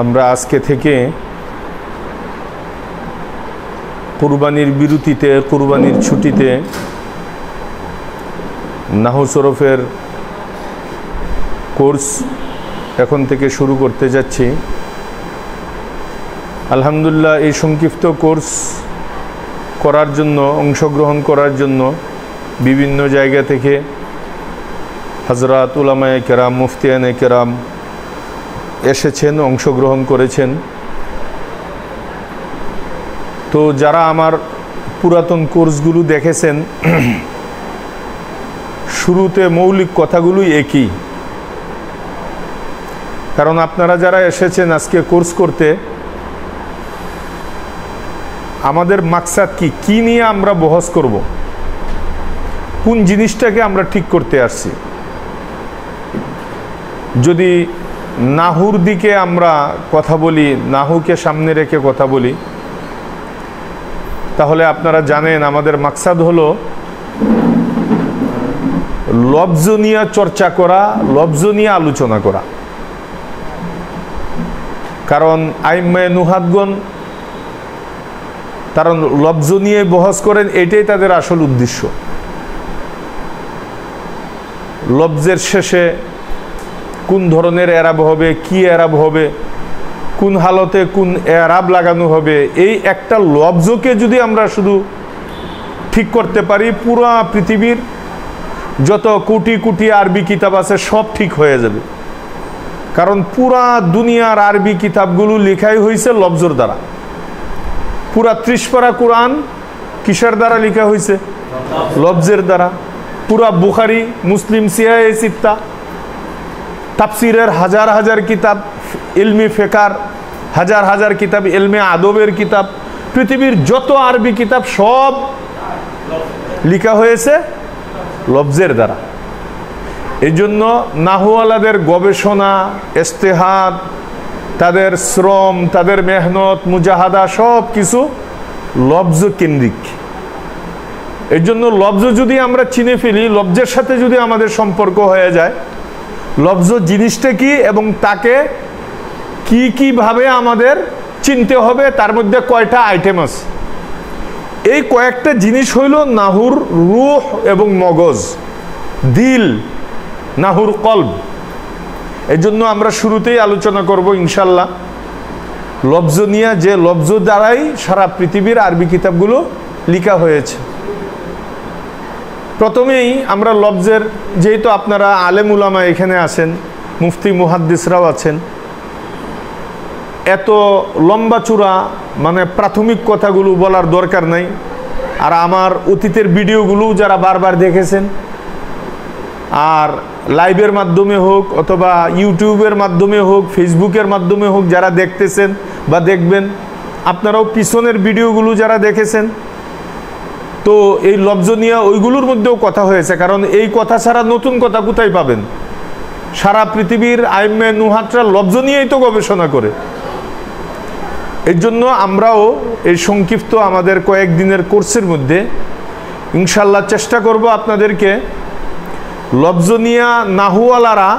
আমরা আজকে থেকে কুরবানির বিরতিতে, কুরবানির ছুটিতে নাহু সরফের কোর্স এখন থেকে শুরু করতে যাচ্ছি। আলহামদুলিল্লাহ, এই সংক্ষিপ্ত কোর্স করার জন্য, অংশগ্রহণ করার জন্য বিভিন্ন জায়গা থেকে হযরত উলামায়ে কেরাম, মুফতিয়ানে কেরাম এসেছেন, অংশগ্রহণ করেছেন। তো যারা আমার পুরাতন কোর্সগুলো দেখেছেন, শুরুতে মৌলিক কথাগুলোই একই। কারণ আপনারা যারা এসেছেন আজকে কোর্স করতে, আমাদের মাকসাদ কি নিয়ে আমরা বহস করব, কোন জিনিসটাকে আমরা ঠিক করতে আসছি। যদি নাহুর দিকে আমরা কথা বলি, নাহুকে সামনে রেখে কথা বলি, তাহলে আপনারা জানেন আমাদের মাকসাদ হলো লফজ নিয়ে চর্চা করা, লফজ নিয়ে আলোচনা করা। কারণ আইম্মায়ে নুহাতগণ তারা লফজ নিয়ে বহস করেন, এটাই তাদের আসল উদ্দেশ্য। লফজের শেষে কোন ধরনের এরাব হবে, কি এরাব হবে, কোন হালতে কোন এরাব লাগানো হবে, এই একটা লফজকে যদি আমরা শুধু ঠিক করতে পারি, পুরো পৃথিবীর যত কোটি কোটি আরবি কিতাব আছে সব ঠিক হয়ে যাবে। কারণ পুরা দুনিয়ার আরবি কিতাবগুলো লেখাই হয়েছে লফজর দ্বারা। পুরা 30 পারা কোরআন কিসের দ্বারা লেখা হয়েছে? লফজের দ্বারা। পুরা বুখারি, মুসলিম, সিহাহ সিত্তা, তাফসিরের হাজার হাজার কিতাব, ইলমি ফিকার হাজার হাজার কিতাব, ইলমে আদবের কিতাব, পৃথিবীর যত আরবি কিতাব সব লেখা হয়েছে লফজের দ্বারা। এই জন্য নাহুওয়ালাদের গবেষণা, ইজতিহাদ, তাদের শ্রম, তাদের মেহনত, মুজাহাদা সব কিছু লফজ কেন্দ্রিক। এই জন্য লফজ যদি আমরা চিনে ফেলি, লফজের সাথে যদি আমাদের সম্পর্ক হয়ে যায়, লফজ জিনিসটা কি এবং তাকে কিভাবে আমাদের চিনতে হবে, তার মধ্যে কয়টা আইটেম আছে, এই কয়েকটা জিনিস হইল নাহুর রূহ এবং মগজ, দিল, নাহুর কলব। এই জন্য আমরা শুরুতেই আলোচনা করব ইনশাল্লাহ লফজ নিয়ে, যে লফজ দ্বারাই সারা পৃথিবীর আরবি কিতাবগুলো লেখা হয়েছে। প্রথমেই আমরা লফজের, যেহেতু আপনারা আলেম উলামা এখানে আছেন, মুফতি মুহাদ্দিসরাও আছেন, এত লম্বা চূড়া মানে প্রাথমিক কথাগুলো বলার দরকার নাই। আর আমার অতীতের ভিডিওগুলো যারা বারবার দেখেছেন, আর লাইভের মাধ্যমে হোক অথবা ইউটিউবের মাধ্যমে হোক, ফেসবুকের মাধ্যমে হোক, যারা দেখতেছেন বা দেখবেন, আপনারাও পিছনের ভিডিওগুলো যারা দেখেছেন, তো এই লফজ নিয়ে ওইগুলোর মধ্যেও কথা হয়েছে। কারণ এই কথা ছাড়া নতুন কথা কোথায় পাবেন? সারা পৃথিবীর আইম্মায়ে নুহাতরা লফজ নিয়েই তো গবেষণা করে। এর জন্য আমরাও এই সংক্ষিপ্ত আমাদের কয়েকদিনের কোর্সের মধ্যে ইনশাল্লাহ চেষ্টা করব আপনাদেরকে লফজ নিয়ে নাহুওয়ালারা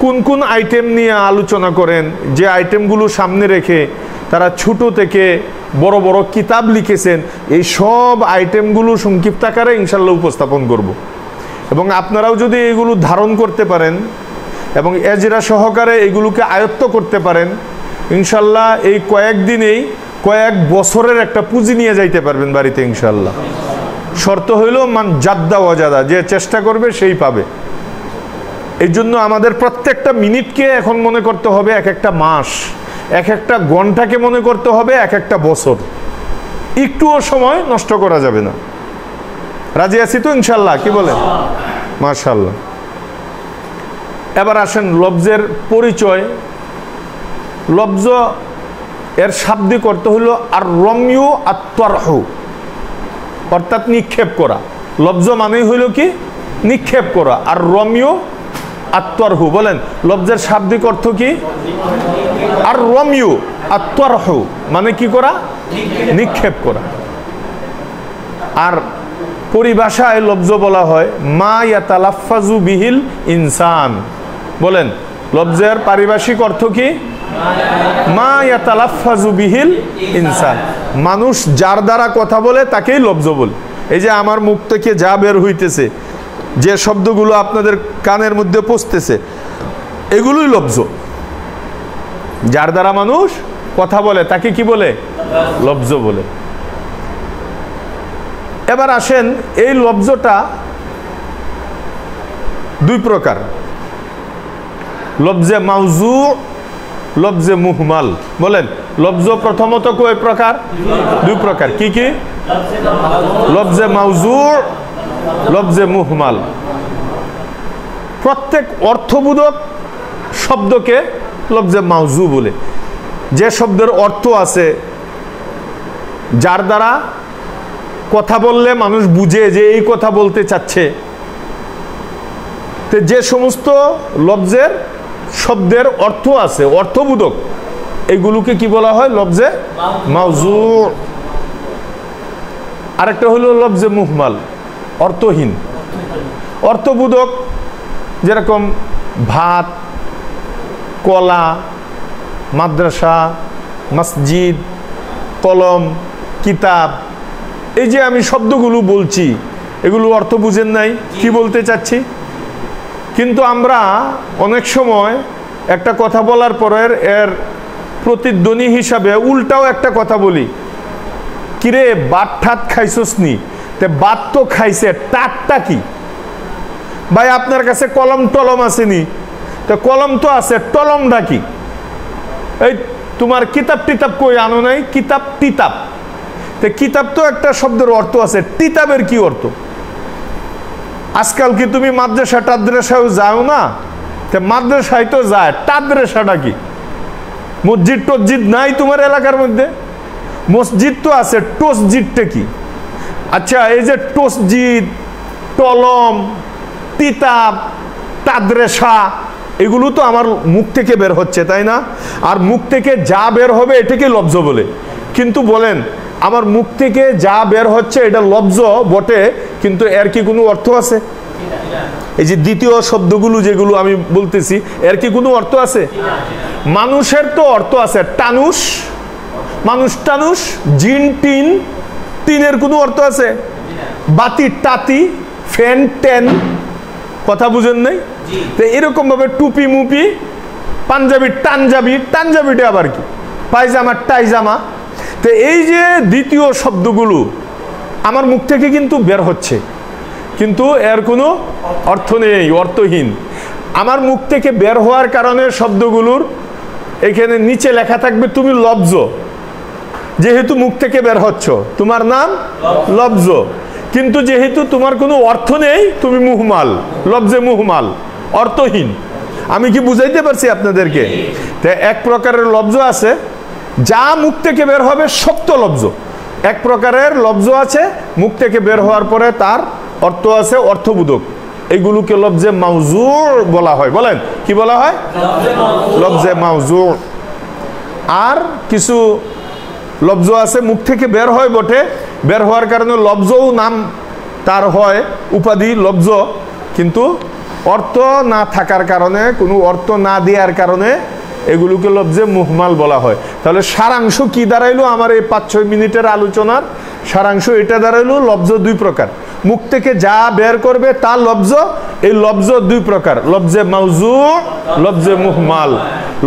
কোন কোন আইটেম নিয়ে আলোচনা করেন, যে আইটেমগুলো সামনে রেখে তারা ছোট থেকে বড় বড় কিতাব লিখেছেন, এই সব আইটেমগুলো সংক্ষিপ্ত আকারে ইনশাল্লাহ উপস্থাপন করব। এবং আপনারাও যদি এগুলো ধারণ করতে পারেন এবং এজরা সহকারে এগুলোকে আয়ত্ত করতে পারেন, ইনশাল্লাহ এই কয়েকদিনেই কয়েক বছরের একটা পুঁজি নিয়ে যাইতে পারবেন বাড়িতে ইনশাল্লাহ। শর্ত হইল মান জাদ্দা ওয়াজাদা, যে চেষ্টা করবে সেই পাবে। এই জন্য আমাদের প্রত্যেকটা মিনিটকে এখন মনে করতে হবে এক একটা মাস, এক একটা ঘন্টাকে মনে করতে হবে এক একটা বছর। একটুও সময় নষ্ট করা যাবে না। রাজি আছি তো ইনশাল্লাহ? কি বলেন? মাশাআল্লাহ। এবার আসেন লফজের পরিচয়। লফজ এর শাব্দিক অর্থ হলো আর রম্যু আত্মারহু, অর্থাৎ নিক্ষেপ করা। লফজ মানেই হইল কি? নিক্ষেপ করা। আর রম্যু আত্মারহু, বলেন লফজের শাব্দিক অর্থ কি? আর রম্যু আত্মারহু মানে কি করা? নিক্ষেপ করা। আর পরিভাষায় লফজ বলা হয় মা ইয়াতালাফফাজু বিহিল ইনসান। বলেন লফজের পারিভাষিক অর্থ কি? মা ইয়াতালাফফাজু বিহিল ইনসান, মানুষ যার দ্বারা কথা বলে তাকেই লফজ বলে। এই যে আমার মুখ থেকে যা বের হইতেছে, যে শব্দগুলো আপনাদের কানের মধ্যে পৌঁছতেছে, এগুলোই লফজ। যার দ্বারা মানুষ কথা বলে তাকে কি বলে? লফজ বলে। এবার আসেন, এই লফজটা দুই প্রকার, লফজে মাউজু, লফজে মুহমাল। বলেন, লফজ প্রথমত কয় প্রকার? দুই প্রকার। কি কি? লফজে মাউজু, লফজে মুহমাল। প্রত্যেক অর্থবোধক শব্দকে লফজে মাউজু বলে। যে শব্দের অর্থ আছে, যার দ্বারা কথা বললে মানুষ বুঝে যে এই কথা বলতে চাচ্ছে, তো যে সমস্ত লফজের শব্দের অর্থ আছে, অর্থবোধক, এগুলোকে কি বলা হয়? লফজে মাউজু। আরেকটা হলো লফজে মুহমাল, অর্থহীন। অর্থবোধক যেরকম ভাত, কলা, মাদ্রাসা, মসজিদ, কলম, কিতাব, এই যে আমি শব্দগুলো বলছি, এগুলো অর্থ বুঝেন নাই কি বলতে চাচ্ছি। কিন্তু আমরা অনেক সময় একটা কথা বলার পরে এর প্রতিধ্বনি হিসাবে উল্টাও একটা কথা বলি, কিরে বাত ঠাত খাইছস নি? তে বাত তো খাইছে, টাটটা কি? ভাই আপনার কাছে কলম টলম আসেনি? তো কলম তো আছে, টলমটা কি? এই তোমার কিতাব টিতাব কই আনো নাই? কিতাব টিতাব, তো কিতাব তো একটা শব্দের অর্থ আছে, টিতাবের কি অর্থ? আজকাল কি তুমি মাদ্রাসা টাদ্রাসাও যাও না? তো মাদ্রাসায় তো যায়, টাদ্রাসাটা কি? মসজিদ টসজিদ নাই তোমার এলাকার মধ্যে? মসজিদ তো আছে, টসজিদটা কি? আচ্ছা, এই যে টসজিদ, টলম, তিতাব, টাদ্রাসা, এগুলো তো আমার মুখ থেকে বের হচ্ছে, তাই না? আর মুখ থেকে যা বের হবে এটাকে লফজ বলে। কিন্তু বলেন, আমার মুখ থেকে যা বের হচ্ছে এটা লফজ বটে, কিন্তু এর কি কোনো অর্থ আছে? এই যে দ্বিতীয় শব্দগুলো যেগুলো আমি বলতেছি, এর কি কোনো অর্থ আছে? মানুষের তো অর্থ আছে, টানুষ, মানুষ টানুষ, জিন টিন, টিনের কোনো অর্থ আছে? বাতি টাতি, ফ্যান টেন, কথা বুঝেন নাই? তো এরকম ভাবে টুপি মুপি, পাঞ্জাবি টাঞ্জাবি, টাঞ্জাবিটা আবার কি? পায়জামা টাইজামা। তো এই যে দ্বিতীয় শব্দগুলো আমার মুখ থেকে কিন্তু বের হচ্ছে, কিন্তু এর কোনো অর্থ নেই, অর্থহীন। আমার মুখ থেকে বের হওয়ার কারণে শব্দগুলোর এখানে নিচে লেখা থাকবে তুমি লফজ, যেহেতু মুখ থেকে বের হচ্ছ তোমার নাম লফজ, কিন্তু যেহেতু তোমার কোনো অর্থ নেই তুমি মুহমাল, লফজে মুহমাল, অর্থহীন। আমি কি বুঝাইতে পারছি আপনাদেরকে? তো এক প্রকারের লফজ আছে যা মুখ থেকে বের হবে শক্ত লফজ, এক প্রকারের লফজ আছে মুখ থেকে বের হওয়ার পরে তার অর্থ আছে অর্থবোধক, এইগুলোকে লফজে মাউজু বলা হয়। বলেন কি বলা হয়? লফজে মাউজু। আর কিছু লফজ আছে মুখ থেকে বের হয় বটে, বের হওয়ার কারণে লফজও নাম তার হয়, উপাধি লফজ, কিন্তু অর্থ না থাকার কারণে, কোনো অর্থ না দেওয়ার কারণে এগুলোকে লফজে মুহমাল বলা হয়। তাহলে সারাংশ কি দাঁড়াইলো আমার এই 5-6 মিনিটের আলোচনার? সারাংশ এটা দাঁড়াইলো, লফজ দুই প্রকার, মুখ থেকে যা বের করবে তা লফজ। এই লফজ দুই প্রকার, লফজে মাউজু, লফজে মুহমাল।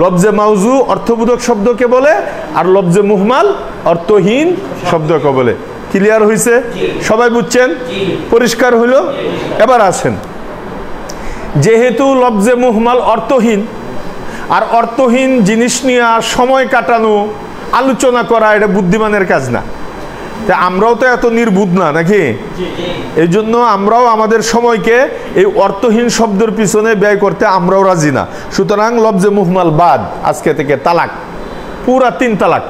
লফজে মাউজু অর্থবোধক শব্দকে বলে, আর লফজে মুহমাল অর্থহীন শব্দকে বলে। ক্লিয়ার হইছে? সবাই বুঝছেন? পরিষ্কার হইল? এবার আসেন, যেহেতু লফজে মুহমাল অর্থহীন, আর অর্থহীন জিনিস নিয়ে সময় কাটানো, আলোচনা করা এটা বুদ্ধিমানের কাজ না। তা আমরাও তো এত নির্বুধ না নাকি? এই জন্য আমরাও আমাদের সময়কে এই অর্থহীন শব্দের পিছনে ব্যয় করতে আমরাও রাজি না। সুতরাং লফজে মুহমাল বাদ, আজকে থেকে তালাক, পুরা 3 তালাক।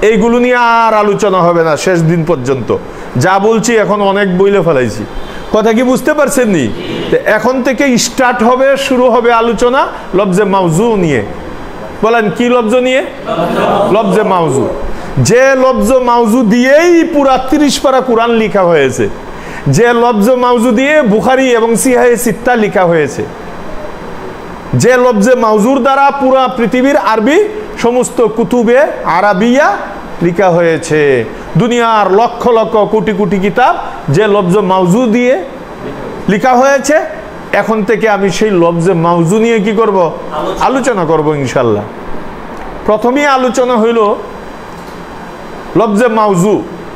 এইগুলো নিয়ে আর আলোচনা হবে না শেষ দিন পর্যন্ত। যা বলছি এখন অনেক বইলে ফেলাইছি, কথা কি বুঝতে পারছেন নি? এখন থেকে স্টার্ট হবে, শুরু হবে আলোচনা লফজে মাউজু নিয়ে। বলেন কি লফজ নিয়ে? লফজে মাউজু। যে লফজ মাউজু দিয়েই পুরা 30 পারা কোরআন লেখা হয়েছে, যে লফজ মাউজু দিয়ে বুখারী এবং সিহাহে সিত্তা লেখা হয়েছে। যে লফজে মাউজুর দ্বারা পুরা পৃথিবীর আরবি সমস্ত কুতুবে আরাবিয়া লেখা হয়েছে। দুনিয়ার লক্ষ লক্ষ কোটি কোটি কিতাব যে লফজে মাউজু দিয়ে লেখা হয়েছে, এখন থেকে আমি সেই লফজে মাউজু নিয়ে কি করব? আলোচনা করব ইনশাল্লাহ। প্রথমেই আলোচনা হইল লফজে মাউজু,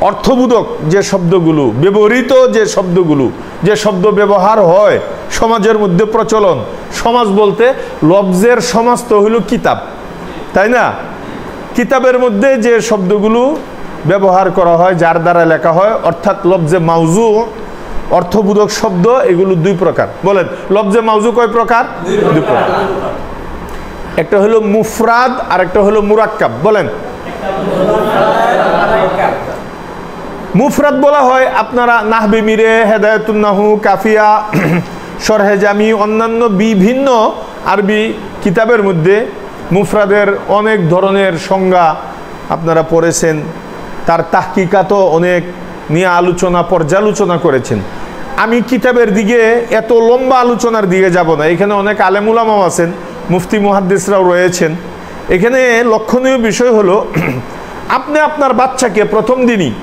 অর্থবোধক যে শব্দগুলো, ব্যবহৃত যে শব্দগুলো, যে শব্দ ব্যবহার হয় সমাজের মধ্যে প্রচলন। সমাজ বলতে লফজের সমাজ তো হইল কিতাব, তাই না? কিতাবের মধ্যে যে শব্দগুলো ব্যবহার করা হয়, যার দ্বারা লেখা হয়, অর্থাৎ লফজে মাউজু অর্থবোধক শব্দ, এগুলো দুই প্রকার। বলেন লফজে মাউজু কয় প্রকার? দুই প্রকার। একটা হলো মুফরাদ আর একটা হলো মুরাক্কাব। বলেন মুফরাদ বলা হয় আপনারা নাহবি মিরে, হেদায়েতুন নাহু, কাফিয়া, শরহে জামি, অন্যান্য বিভিন্ন আরবি কিতাবের মধ্যে মুফরাদের অনেক ধরনের সংজ্ঞা আপনারা পড়েছেন, তার তাহকিকাতও অনেক নিয়ে আলোচনা পর্যালোচনা করেছেন। আমি কিতাবের দিকে এত লম্বা আলোচনার দিকে যাব না। এখানে অনেক আলেম উলামাও আছেন, মুফতি মুহাদ্দিসরাও রয়েছেন। এখানে লক্ষণীয় বিষয় হলো আপনি আপনার বাচ্চাকে প্রথম দিনই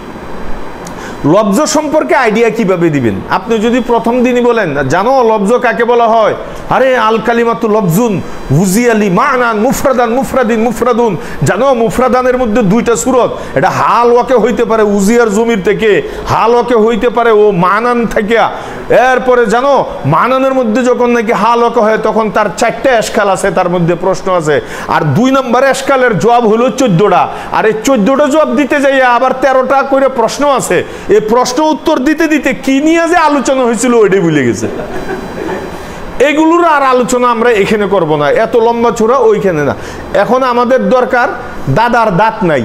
লফজ সম্পর্কে আইডিয়া কিভাবে দিবেন। আপনি যদি প্রথম দিনই বলেন জানো লফজ কাকে বলা হয়, আরে আল কালিমাতু লফজুন উজিয়ালি মানান মুফরাদান মুফরাদিন মুফরাদুন, জানো মুফরাদানের মধ্যে দুইটা সূরত, এটা হাল ওয়াকে হইতে পারে উজিয়ার জমির থেকে, হাল ওয়াকে হইতে পারে ও মানান থেকে। এরপরে জানো মানানের মধ্যে যখন নাকি হাল ওয়াকে হয় তখন তার 4টা এশকাল আছে, তার মধ্যে প্রশ্ন আছে। আর 2 নম্বর এশকালের জবাব হলো 14টা। আর এই 14টা জবাব দিতে যাইয়া আবার 13টা করে প্রশ্ন আছে। এই প্রশ্ন উত্তর দিতে দিতে কি নিয়ে যে আলোচনা হয়েছিল ওইটাই ভুলে গেছে। এগুলোর আর আলোচনা আমরা এখানে করব না, এত লম্বা চূড়া ওইখানে না। এখন আমাদের দরকার, দাদার দাঁত নাই,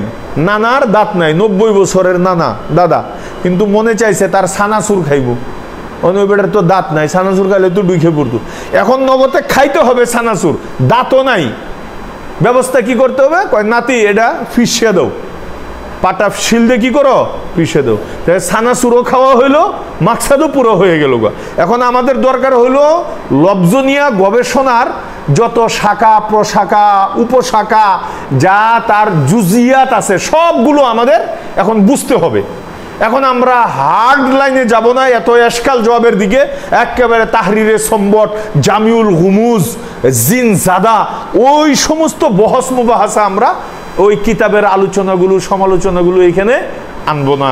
নানার দাঁত নাই, 90 বছরের নানা দাদা, কিন্তু মনে চাইছে তার সানাসুর খাইব। অন্য বেটার তো দাঁত নাই, সানাসুর খাইলে তো ডুইখে পড়তো। এখন নবতে খাইতে হবে সানাসুর, দাঁতও নাই, ব্যবস্থা কি করতে হবে? কয় নাতি এটা ফিসিয়ে দাও, পাটা শিলদে কি করো পিষে দাও। সানাসুরও খাওয়া হইলো, মাকসাদও পুরো হয়ে গেল। এখন আমাদের দরকার হইলো লফজনিয়া গবেষণার যত শাখা প্রশাখা উপশাখা যা তার জুজিয়াত আছে সবগুলো আমাদের এখন বুঝতে হবে। এখন আমরা হার্ড লাইনে যাব না, এত এশকাল জবাবের দিকে। একেবারে তাহরিরে সম্বট, জামিউল হুমুজ, জিন জাদা, ওই সমস্ত বহস মুবাহাসা আমরা ওই কিতাবের আলোচনাগুলো সমালোচনাগুলো এখানে আনবো না।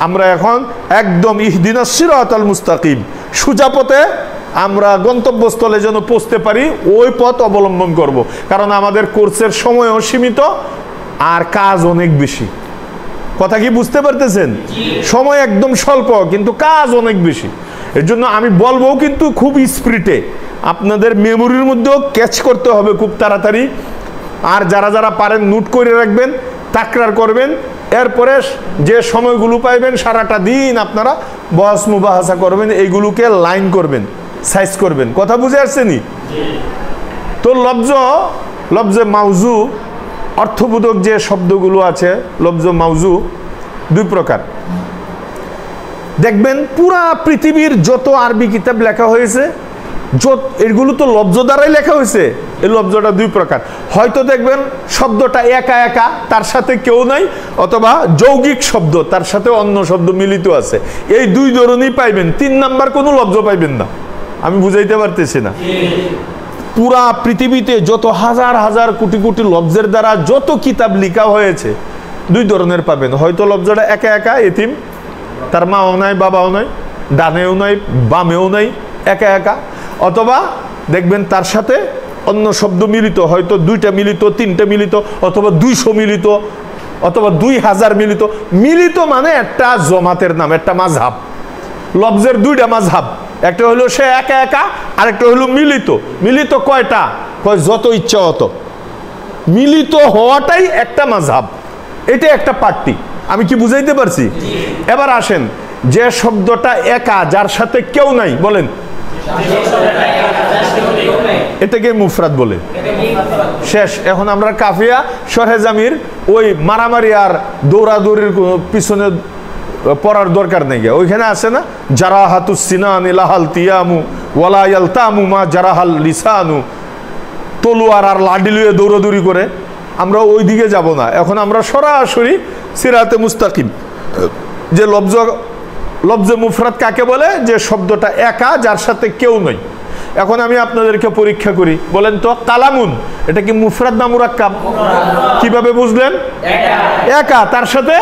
আমরা এখন একদম ইহদিনাস সিরাতাল মুস্তাকিম, সোজা পথে আমরা গন্তব্যস্থলে যেন পৌঁছতে পারি ওই পথ অবলম্বন করব। কারণ আমাদের কোর্সের সময়ও সীমিত আর কাজ অনেক বেশি। কথা কি বুঝতে পারতেছেন? সময় একদম স্বল্প কিন্তু কাজ অনেক বেশি। এর জন্য আমি বলবো কিন্তু খুব স্পিরিটে, আপনাদের মেমোরির মধ্যেও ক্যাচ করতে হবে খুব তাড়াতাড়ি। আর যারা যারা পারেন নোট করে রাখবেন, তাকরার করবেন। এরপরে যে সময়গুলো পাইবেন সারাটা দিন আপনারা বহস মুবাহাসা করবেন, এইগুলোকে লাইন করবেন, সাইজ করবেন। কথা বুঝে আসছেনি? তো লফজে মাউজু অর্থবোধক যে শব্দগুলো আছে, লফজে মাউজু 2 প্রকার। দেখবেন পুরা পৃথিবীর যত আরবি কিতাব লেখা হয়েছে এগুলো তো লফজ দ্বারাই লেখা হয়েছে। এই লফজটা 2 প্রকার। হয়তো দেখবেন শব্দটা একা একা, তার সাথে কেউ নাই, অথবা যৌগিক শব্দ তার সাথে অন্য শব্দ মিলিত আছে। এই 2 ধরনেরই পাইবেন, 3 নাম্বার কোনো লফজ পাইবেন না। আমি বুঝাইতে পারতেছি না। পুরা পৃথিবীতে যত হাজার হাজার কোটি কোটি লফজের দ্বারা যত কিতাব লেখা হয়েছে 2 ধরনের পাবেন। হয়তো লফজটা একা একা, এতিম, তার মাও নাই বাবাও নাই, ডানেও নাই বামেও নাই, একা একা। অথবা দেখবেন তার সাথে অন্য শব্দ মিলিত, হয়তো 2টা মিলিত, 3টা মিলিত, অথবা 200 মিলিত, অথবা 2000 মিলিত। মিলিত মানে একটা জমাতের নাম, একটা মাযহাব। লফজের 2টা মাযহাব, একটা হলো সে একা একা, আরেকটা হলো মিলিত। মিলিত কয়টা? কয় যত ইচ্ছা অত। মিলিত হওয়াটাই একটা মাযহাব, এটা একটা পার্টি। আমি কি বুঝাইতে পারছি? এবার আসেন, যে শব্দটা একা, যার সাথে কেউ নাই, বলেন এটাকে মুফরাদ বলে। শেষ। এখন আমরা কাফিয়া শরহে জামির ওই মারামারি আর দৌড়াদৌড়ির পিছনে পড়ার দরকার নেই। ওইখানে আছে না, জারাহাতুস সিনান ইলাহাল তিয়ামু ওয়ালা ইয়ালতামু মা জারাহাল লিসানু, তলোয়ার আর লাডি লুয়ে দৌড়াদৌড়ি করে, আমরা ওই দিকে যাব না। এখন আমরা সরাসরি সিরাতে মুস্তাকিম, যে লফজে মুফরাদ কাকে বলে, যে শব্দটা একা, যার সাথে কেউ নয়। এখন আমি আপনাদেরকে পরীক্ষা করি, বলেন তো কালামুন এটা কি মুফরাদ না মুরাক্কাব? কিভাবে বুঝলেন? একা, তার সাথে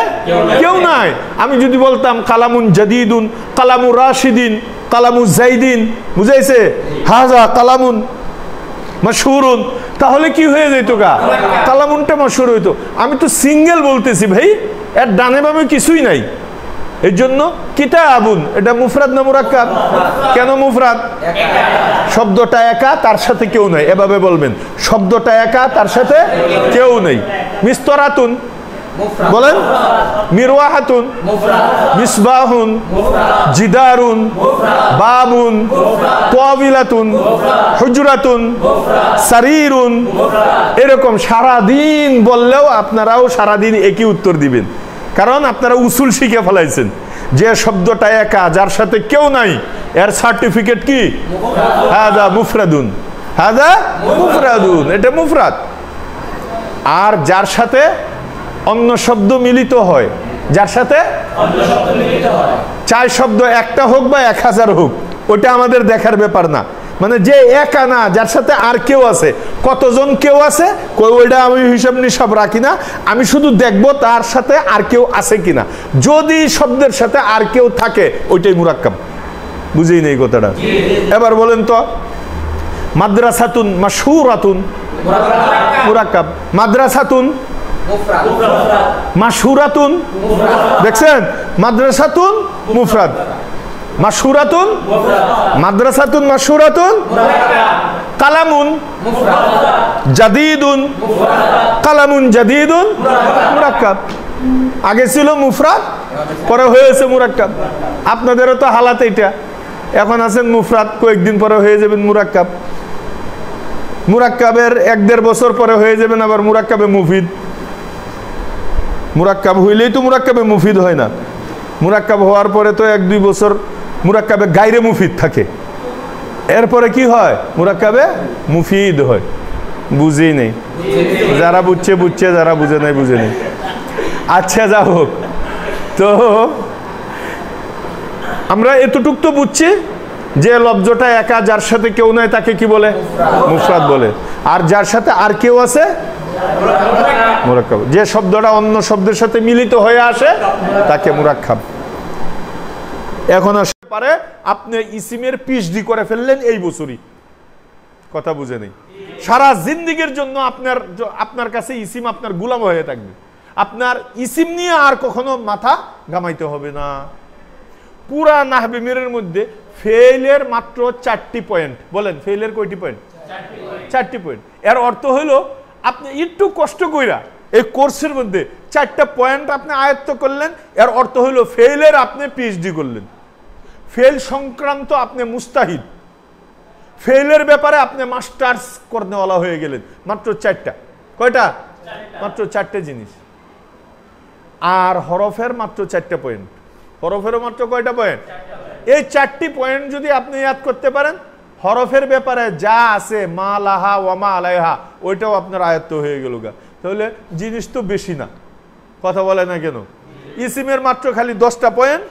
কেউ নাই। আমি যদি বলতাম কালামুন জাদিদুন, কালামু রাশিদিন, কালামু জাইদিন, বুঝাইছে? হাজা কালামুন মাশহুরুন, তাহলে কি হয়ে যেত? কালামুনটা মাশহুর হইতো। আমি তো সিঙ্গেল বলতেছি ভাই, এর ডানে বামে কিছুই নাই। এই জন্য কিতাবুন এটা মুফরাদ না মুরাক্কাব? কেন মুফরাদ? শব্দটা একা, তার সাথে কেউ নাই। এভাবে বলবেন, শব্দটা একা, তার সাথে কেউ নেই। মিস্তরাতুন বলেন, মিরওয়াহাতুন, মিসবাহুন, জিদারুন, বাবুন, তাওবিলাতুন, হুজরাতুন, সারিরুন, এরকম সারাদিন বললেও আপনারাও সারাদিন একই উত্তর দিবেন, কারণ আপনারা উসুল শিখে ফেলাইছেন যে শব্দটা একা, যার সাথে কেউ নাই, এর সার্টিফিকেট কি? হাদা মুফরাদুন, হাদা মুফরাদুন, এটা মুফরাদ। আর যার সাথে অন্য শব্দ মিলিত হয়, যার সাথে চার শব্দ একটা হোক বা 1000 হোক, ওটা আমাদের দেখার ব্যাপার না। মানে যে একা না, যার সাথে আর কেউ আছে, কতজন কেউ আছে ওইটা আমি হিসাব নিসাব রাখি না, আমি শুধু দেখবো তার সাথে আর কেউ আছে কিনা। যদি শব্দের সাথে আর কেউ থাকে, ওইটাই মুরাক্কাব। বুঝেই নেই কথাটা? এবার বলেন তো, মাদ্রাসাতুন মাশহুরাতুন মুরাক্কাব, মাদ্রাসাতুন মাশহুরাতুন, দেখছেন? মাদ্রাসাতুন মুফরাদ, মাশহুরাতুন, মাদ্রাসাতুন মাশহুরাতুন, কালামুন জাদিদুন, কালামুন জাদিদুন মুরাক্কাব। আগে ছিল মুফরাদ, পরে হয়েছে মুরাক্কাব। আপনাদেরও তো হালাত এটা, এখন আছেন মুফরাদ, কয়েকদিন পরে হয়ে যাবেন মুরাক্কাব। মুরাক্কাবের 1-1.5 বছর পরে হয়ে যাবেন আবার মুরাক্কাবে মুফিদ। মুরাক্কাব হইলেই তো মুরাক্কাবে মুফিদ হয় না। মুরাক্কাব হওয়ার পরে তো 1-2 বছর মুরাক্কাবে গায়রে মুফিদ থাকে, এরপরে কি হয়? মুরাক্কাবে মুফিদ হয়। বুঝেই নেই, যারা বুঝছে বুঝছে, যারা বুঝে নাই বুঝে নেই। আচ্ছা, যা হোক, তো আমরা এতটুক তো বুঝছি যে লফজটা একা, যার সাথে কেউ নাই, তাকে কি বলে? মুফরাদ বলে। আর যার সাথে আর কেউ আছে, মুরাক্কাব। যে শব্দটা অন্য শব্দের সাথে মিলিত হয়ে আসে, তাকে মুরাক্কাব। এখন আসতে পারে আপনি ইসিমের পিএইচডি করে ফেললেন এই বছরই, কথা বুঝে নেই। সারা জিন্দেগীর জন্য আপনার কাছে ইসিম আপনার গোলাম হয়ে থাকবে। আপনার ইসিম নিয়ে আর কখনো মাথা ঘামাইতে হবে না। পুরা নাহবে মিরের মধ্যে ফেইলের মাত্র 4টি পয়েন্ট। বলেন, ফেইলের কয়টি পয়েন্ট? 4টি পয়েন্ট। এর অর্থ হলো আপনি একটু কষ্ট কইরা এই কোর্সের মধ্যে 4টা পয়েন্ট আপনি আয়ত্ত করলেন, এর অর্থ হলো ফেইলের আপনি পিএইচডি করলেন। ফেল সংক্রান্ত আপনি মুস্তাহিদ, ফেইলের ব্যাপারে আপনি মাস্টার্স করনেওয়ালা হয়ে গেলেন। মাত্র 4টা। কয়টা? মাত্র 4টে জিনিস। আর হরফের মাত্র 4টা পয়েন্ট। হরফেরও মাত্র কয়টা পয়েন্ট? এই 4টি পয়েন্ট যদি আপনি ইয়াদ করতে পারেন, হরফের ব্যাপারে যা আছে মা লাহা ওয়ামা আলাইহা, ওইটাও আপনার আয়ত্ত হয়ে গেল গা। তাহলে জিনিস তো বেশি না, কথা বলে না কেন? ইসিমের মাত্র খালি 10টা পয়েন্ট,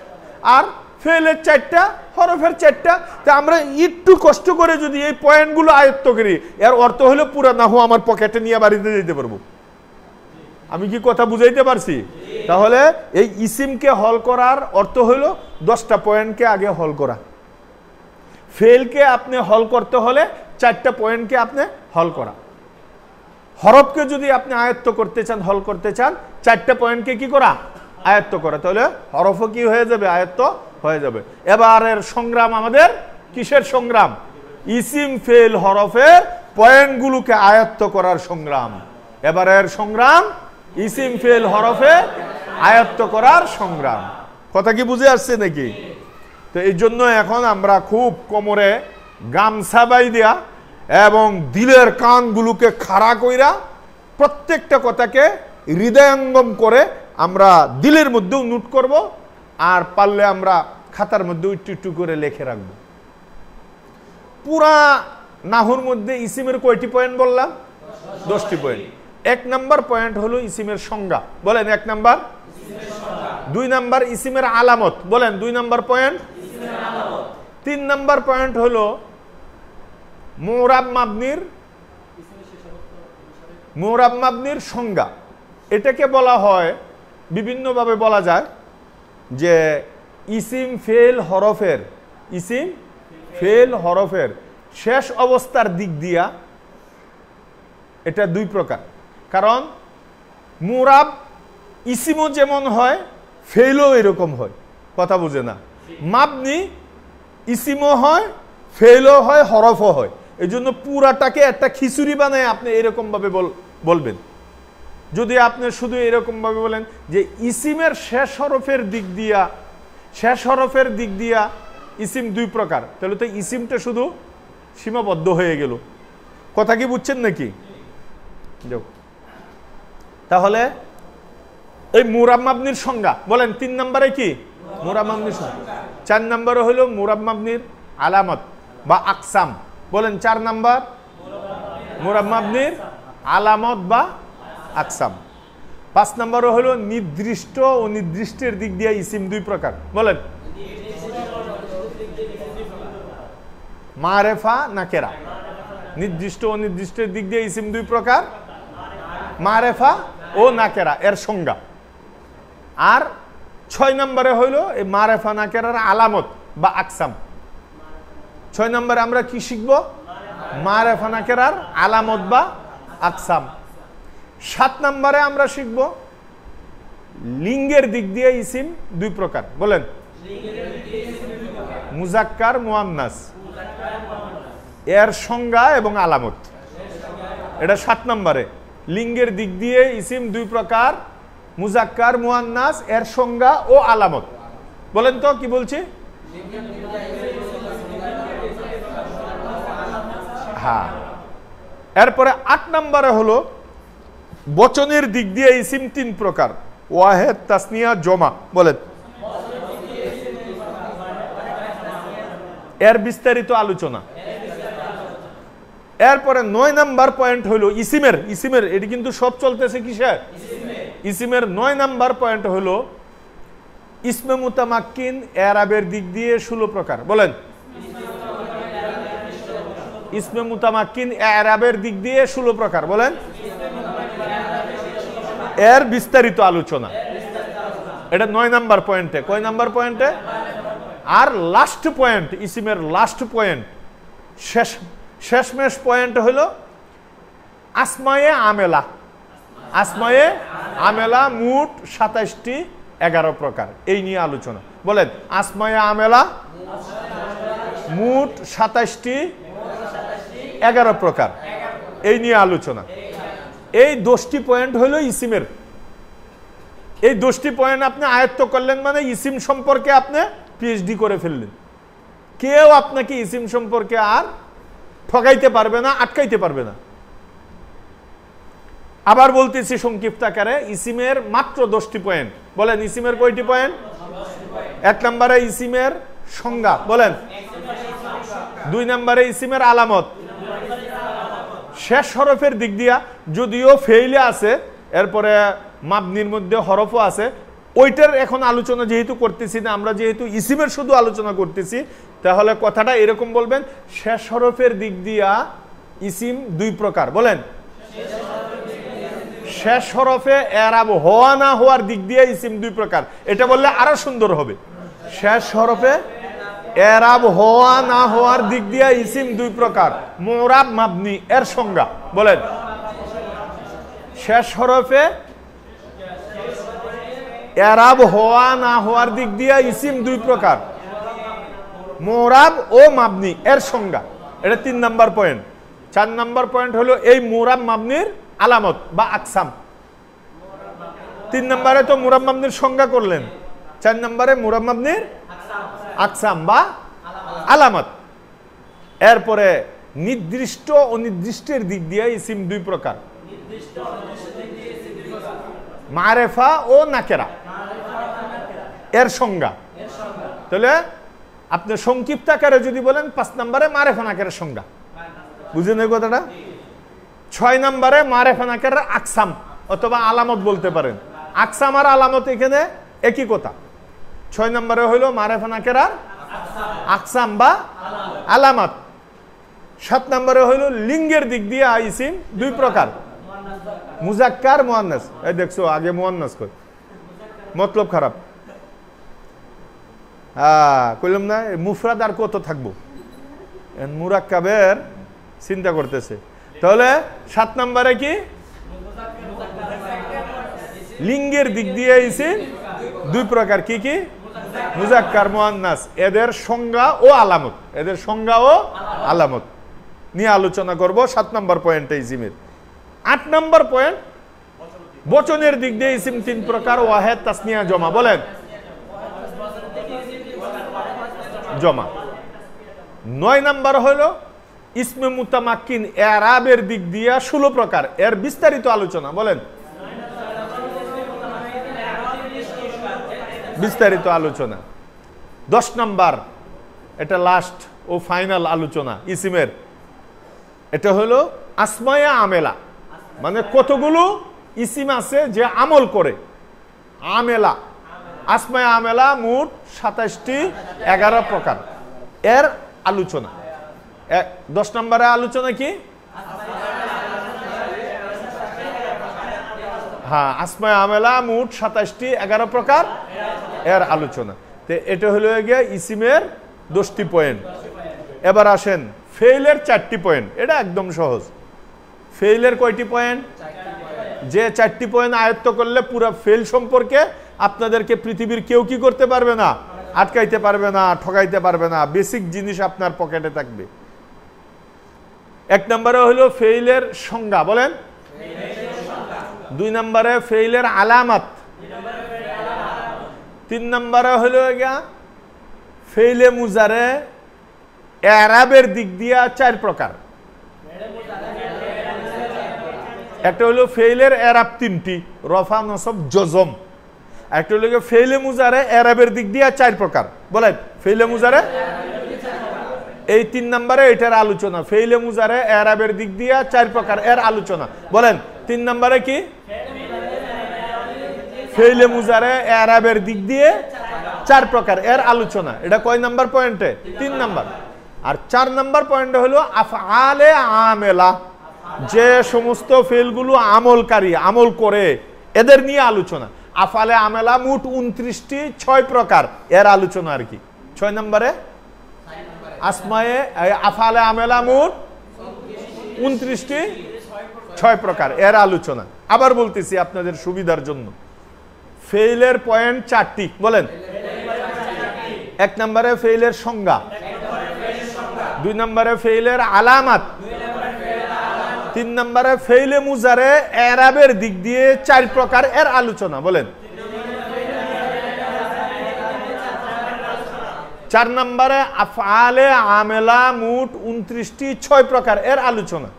আর ফেলের 4টা, হরফের 4টা। তা আমরা একটু কষ্ট করে যদি এই পয়েন্টগুলো আয়ত্ত করি, এর অর্থ হলো পুরা নাহু আমার পকেটে নিয়ে বাড়িতে যেতে পারবো। আমি কি কথা বুঝাইতে পারছি? তাহলে এই ইসিমকে হল করার অর্থ হলো 10টা পয়েন্টকে আগে হল করা। ফেলকে আপনি হল করতে হলে 4টা পয়েন্টকে আপনি হল করা। হরফকে যদি আপনি আয়ত্ত করতে চান, হল করতে চান, 4টা পয়েন্টকে কি করা? আয়ত্ত করা। তাহলে হরফও কি হয়ে যাবে? আয়ত্ত হয়ে যাবে। এবারের সংগ্রাম আমাদের কিসের সংগ্রাম? ইসিম ফেল হরফের পয়েন্টগুলোকে আয়ত্ত করার সংগ্রাম। এবারের সংগ্রাম ইসিম ফেল হরফে আয়ত্ত করার সংগ্রাম। কথা কি বুঝে আসছে নাকি? তো এই জন্য এখন আমরা খুব কোমরে গামছা বাইদিয়া এবং দিলের কানগুলোকে খাড়া কইরা প্রত্যেকটা কথাকে হৃদয়ঙ্গম করে আমরা দিলের মধ্যেও নোট করব, আর পারলে আমরা খাতার মধ্যে একটু একটু করে লিখে রাখব। পুরা নাহুর মধ্যে ইসিমের কয়টি পয়েন্ট বললাম? 10টি পয়েন্ট। 1 নাম্বার পয়েন্ট হলো ইসিমের সংজ্ঞা, বলেন 1 নাম্বার। 2 নাম্বার ইসিমের আলামত, বলেন 2 নাম্বার পয়েন্ট। 3 নাম্বার পয়েন্ট হলো মুরাব মাবনির সংজ্ঞা। এটাকে বলা হয়, বিভিন্নভাবে বলা যায় যে ইসিম ফেল হরফের শেষ অবস্থার দিক দিয়া এটা 2 প্রকার। কারণ মুরাব ইসিমও যেমন হয়, ফেলও এরকম হয়, কথা বুঝে না। মাবনি ইসিমও হয়, ফেলও হয়, হরফও হয়। এই জন্য পুরাটাকে একটা খিচুড়ি বানায় আপনি এরকম ভাবে বলবেন। যদি আপনি শুধু এরকম ভাবে বলেন যে ইসিমের শেষ হরফের দিক দিয়া ইসিম 2 প্রকার, তাহলে তো ইসিমটা শুধু সীমাবদ্ধ হয়ে গেল। কথা কি বুঝছেন নাকি? তাহলে এই মুরাব মাবনির সংজ্ঞা, বলেন 3 নম্বরে কি? মুরাব মাবনির সংজ্ঞা। 4 নম্বরে হলো মুরাব মাবনির আলামত বা আকসাম, বলেন 4 নাম্বার মুরাব মাবনির আলামত বা আকসাম। 5 নম্বরে হলো নির্দিষ্ট ও নির্দিষ্টের দিক দিয়ে ইসিম 2 প্রকার, বলেন মারেফা নাকেরা। নির্দিষ্ট ও নির্দিষ্টের দিক দিয়ে ইসিম 2 প্রকার, মারেফা ও নাকেরা এর সংজ্ঞা। আর 6 নম্বরে হইল এই মারেফা নাকেরার আলামত বা আকসাম। 6 নম্বরে আমরা কি শিখব? মারেফা নাকেরার আলামত বা আকসাম। 7 নম্বরে আমরা শিখব লিঙ্গের দিক দিয়ে ইসিম 2 প্রকার, বলেন মুজাক্কার মুয়ান্নাস এর সংজ্ঞা এবং আলামত। এটা 7 নম্বরে। লিঙ্গের দিক দিয়ে ইসিম 2 প্রকার, মুজাক্কার মুয়ান্নাস এর সংজ্ঞা ও আলামত। বলেন তো কি বলছি? হ্যাঁ। এরপরে 8 নম্বরে হলো বচনের দিক দিয়ে ইসিম 3 প্রকার, ওয়াহেদ, তাসনিয়া, জমা, বলেন এর বিস্তারিত আলোচনা। এরপরে 9 নাম্বার পয়েন্ট হলো ইসিমের এটি কিন্তু সব চলতেছে কিসের? ইসিমের 9 নাম্বার পয়েন্ট হলো ইসমে মুতামাক্কিন এরাবের দিক দিয়ে 16 প্রকার, বলেন ইসমে মুতামাক্কিন এরাবের দিক দিয়ে 16 প্রকার, বলেন এর বিস্তারিত আলোচনা। এটা 9 নাম্বার পয়েন্টে। কয় নাম্বার পয়েন্টে? আর লাস্ট পয়েন্ট, ইসিমের লাস্ট পয়েন্ট, শেষমেশ পয়েন্ট হলো আসমায়ে আমেলা মোট 27টি 11 প্রকার, এই নিয়ে আলোচনা। বলেন আসমায়ে আমেলা মোট 27টি 11 প্রকার, এই নিয়ে আলোচনা। এই 10টি পয়েন্ট হলো ইসিমের। এই 10টি পয়েন্ট আপনি আয়ত্ত করলেন মানে ইসিম সম্পর্কে আপনি পিএইচডি করে ফেললেন। কেউ আপনাকে ইসিম সম্পর্কে আর ঠকাইতে পারবে না, আটকাইতে পারবে না। আবার বলতেছি সংক্ষিপ্ত আকারে, ইসিমের মাত্র 10টি পয়েন্ট। বলেন ইসিমের কয়টি পয়েন্ট? 1 নম্বরে ইসিমের সংজ্ঞা, বলেন 2 নম্বরে ইসিমের আলামত। শেষ হরফের দিক দিয়া যদিও ফেইলে আছে, এরপরে মাবনির মধ্যে হরফও আছে, ওইটার এখন আলোচনা যেহেতু করতেছি না, আমরা যেহেতু ইসিমের শুধু আলোচনা করতেছি, তাহলে কথাটা এরকম বলবেন শেষ হরফের দিক দিয়া ইসিম 2 প্রকার, বলেন শেষ হরফে এরাব হওয়া না হওয়ার দিক দিয়ে ইসিম 2 প্রকার। এটা বললে আরো সুন্দর হবে। শেষ হরফে এরাব হওয়া না হওয়ার দিক দিয়ে ইসিম 2 প্রকার, মুরাব মাবনি এর সংজ্ঞা, বলেন শেষ হরফে এরাব হওয়া না হওয়ার দিক দিয়ে ইসিম 2 প্রকার, মুরাব ও মাবনি এর সংজ্ঞা। এটা 3 নাম্বার পয়েন্ট। 4 নাম্বার পয়েন্ট হলো এই মুরাব মাবনির আলামত বা আকসাম। 3 নম্বরে তো মুরাব মাবনির সংজ্ঞা করলেন, 4 নম্বরে মুরাব মাবনির আকসাম বা আলামত। এরপরে নির্দিষ্ট ও নির্দিষ্টের দিক দিয়ে ইসিম 2 প্রকার, মারেফা ও নাকেরা এর সংজ্ঞা। তাহলে আপনি সংক্ষিপ্ত আকারে যদি বলেন 5 নম্বরে মারেফা নাকেরার সংজ্ঞা, বুঝেন এই কথাটা? 6 নম্বরে মারেফা নাকেরার আকসাম অথবা আলামত বলতে পারেন। আকসাম আর আলামত এখানে একই কথা। 6 নম্বরে হইল মারেফা নাকেরার আকসাম বা আলামত। 7 নম্বরে হইল লিঙ্গের দিক দিয়ে ইসিম 2 প্রকার, মুজাক্কার মুয়ান্নাস। এই দেখছো আগে মুয়ান্নাস কই, মতলব খারাপ। কইলাম না মুফরাদ আর কত থাকবো, মুরাক্কাবের চিন্তা করতেছে। তাহলে 7 নম্বরে কি লিঙ্গের দিক দিয়ে ইসিম 2 প্রকার, কি কি? মুজাক্কার মুয়ান্নাস। এদের সংজ্ঞা ও আলামত, এদের সংজ্ঞা ও আলামত নিয়ে আলোচনা করব 7 নম্বর পয়েন্টে ইসিমের। 8 নম্বর পয়েন্ট বচনের দিক দিয়ে ইসিম 3 প্রকার, ওয়াহেদ, তাসনিয়া, জমা। বলেন জমা। 9 নম্বর হলো ইসমে মুতামাক্কিন এরাবের দিক দিয়ে 16 প্রকার, এর বিস্তারিত আলোচনা। বলেন বিস্তারিত আলোচনা। 10 নম্বর, এটা লাস্ট ও ফাইনাল আলোচনা ইসিমের, এটা হলো আসমায়ে আমেলা, মানে কতগুলো ইসিম আছে যে আমল করে। আমেলা, আসমায়ে আমেলা মোট 27টি, 11 প্রকার, এর আলোচনা। 10 নম্বরে আলোচনা কি? হ্যাঁ, আসমায়ে আমেলা মোট 27টি, 11 প্রকার, এর আলোচনা। তো এটা হলো গিয়ে ইসিমের 10টি পয়েন্ট। এবার আসেন ফেইলের 4টি পয়েন্ট। এটা একদম সহজ। ফেইলের কয়টি পয়েন্ট? যে 4টি পয়েন্ট আয়ত্ত করলে পুরো ফেল সম্পর্কে আপনাদেরকে পৃথিবীর কেউ কি করতে পারবে না, আটকাইতে পারবে না, ঠকাইতে পারবে না। বেসিক জিনিস আপনার পকেটে থাকবে। 1 নম্বরে হলো ফেইলের সংজ্ঞা। বলেন 2 নম্বরে ফেইলের আলামত। 3 নম্বরে হলো ফেইলে মুজারে এরাবের দিক দিয়ে 4 প্রকার। একটা হলো ফেইলের এরাব 3টি, রফা, নসব, জজম। একটা হলো ফেইলে মুজারে এরাবের দিক দিয়ে 4 প্রকার। বলেন ফেইলে মুজারে, এই 3 নম্বরে এটার আলোচনা। ফেইলে মুজারে এরাবের দিক দিয়ে 4 প্রকার, এর আলোচনা। বলেন 3 নম্বরে কি? ফেইলে মুজারে এরাবের দিক দিয়ে 4 প্রকার, এর আলোচনা। এটা কয় নাম্বার পয়েন্টে? 3 নাম্বার। আর 4 নাম্বার পয়েন্টে হলো আফআলে আমেলা, যে সমস্ত ফেলগুলো আমলকারী, আমল করে, এদের নিয়ে আলোচনা। আফআলে আমেলা মোট 29টি, 6 প্রকার, এর আলোচনা আর কি। 6 নম্বরে আসমায়ে আফআলে আমেলা মোট 29টি, 6 প্রকার, এর আলোচনা। আবার বলতেছি আপনাদের সুবিধার জন্য। ফেইলের পয়েন্ট 4টি। বলেন 1 নম্বরে ফেইলের সংজ্ঞা, 2 নম্বরে ফেইলের আলামত, 3 নম্বরে ফেইলে মুজারে এরাবের দিক দিয়ে 4 প্রকার, এর আলোচনা। বলেন 4 নম্বরে আফআলে আমেলা মোট 29টি, 6 প্রকার, এর আলোচনা,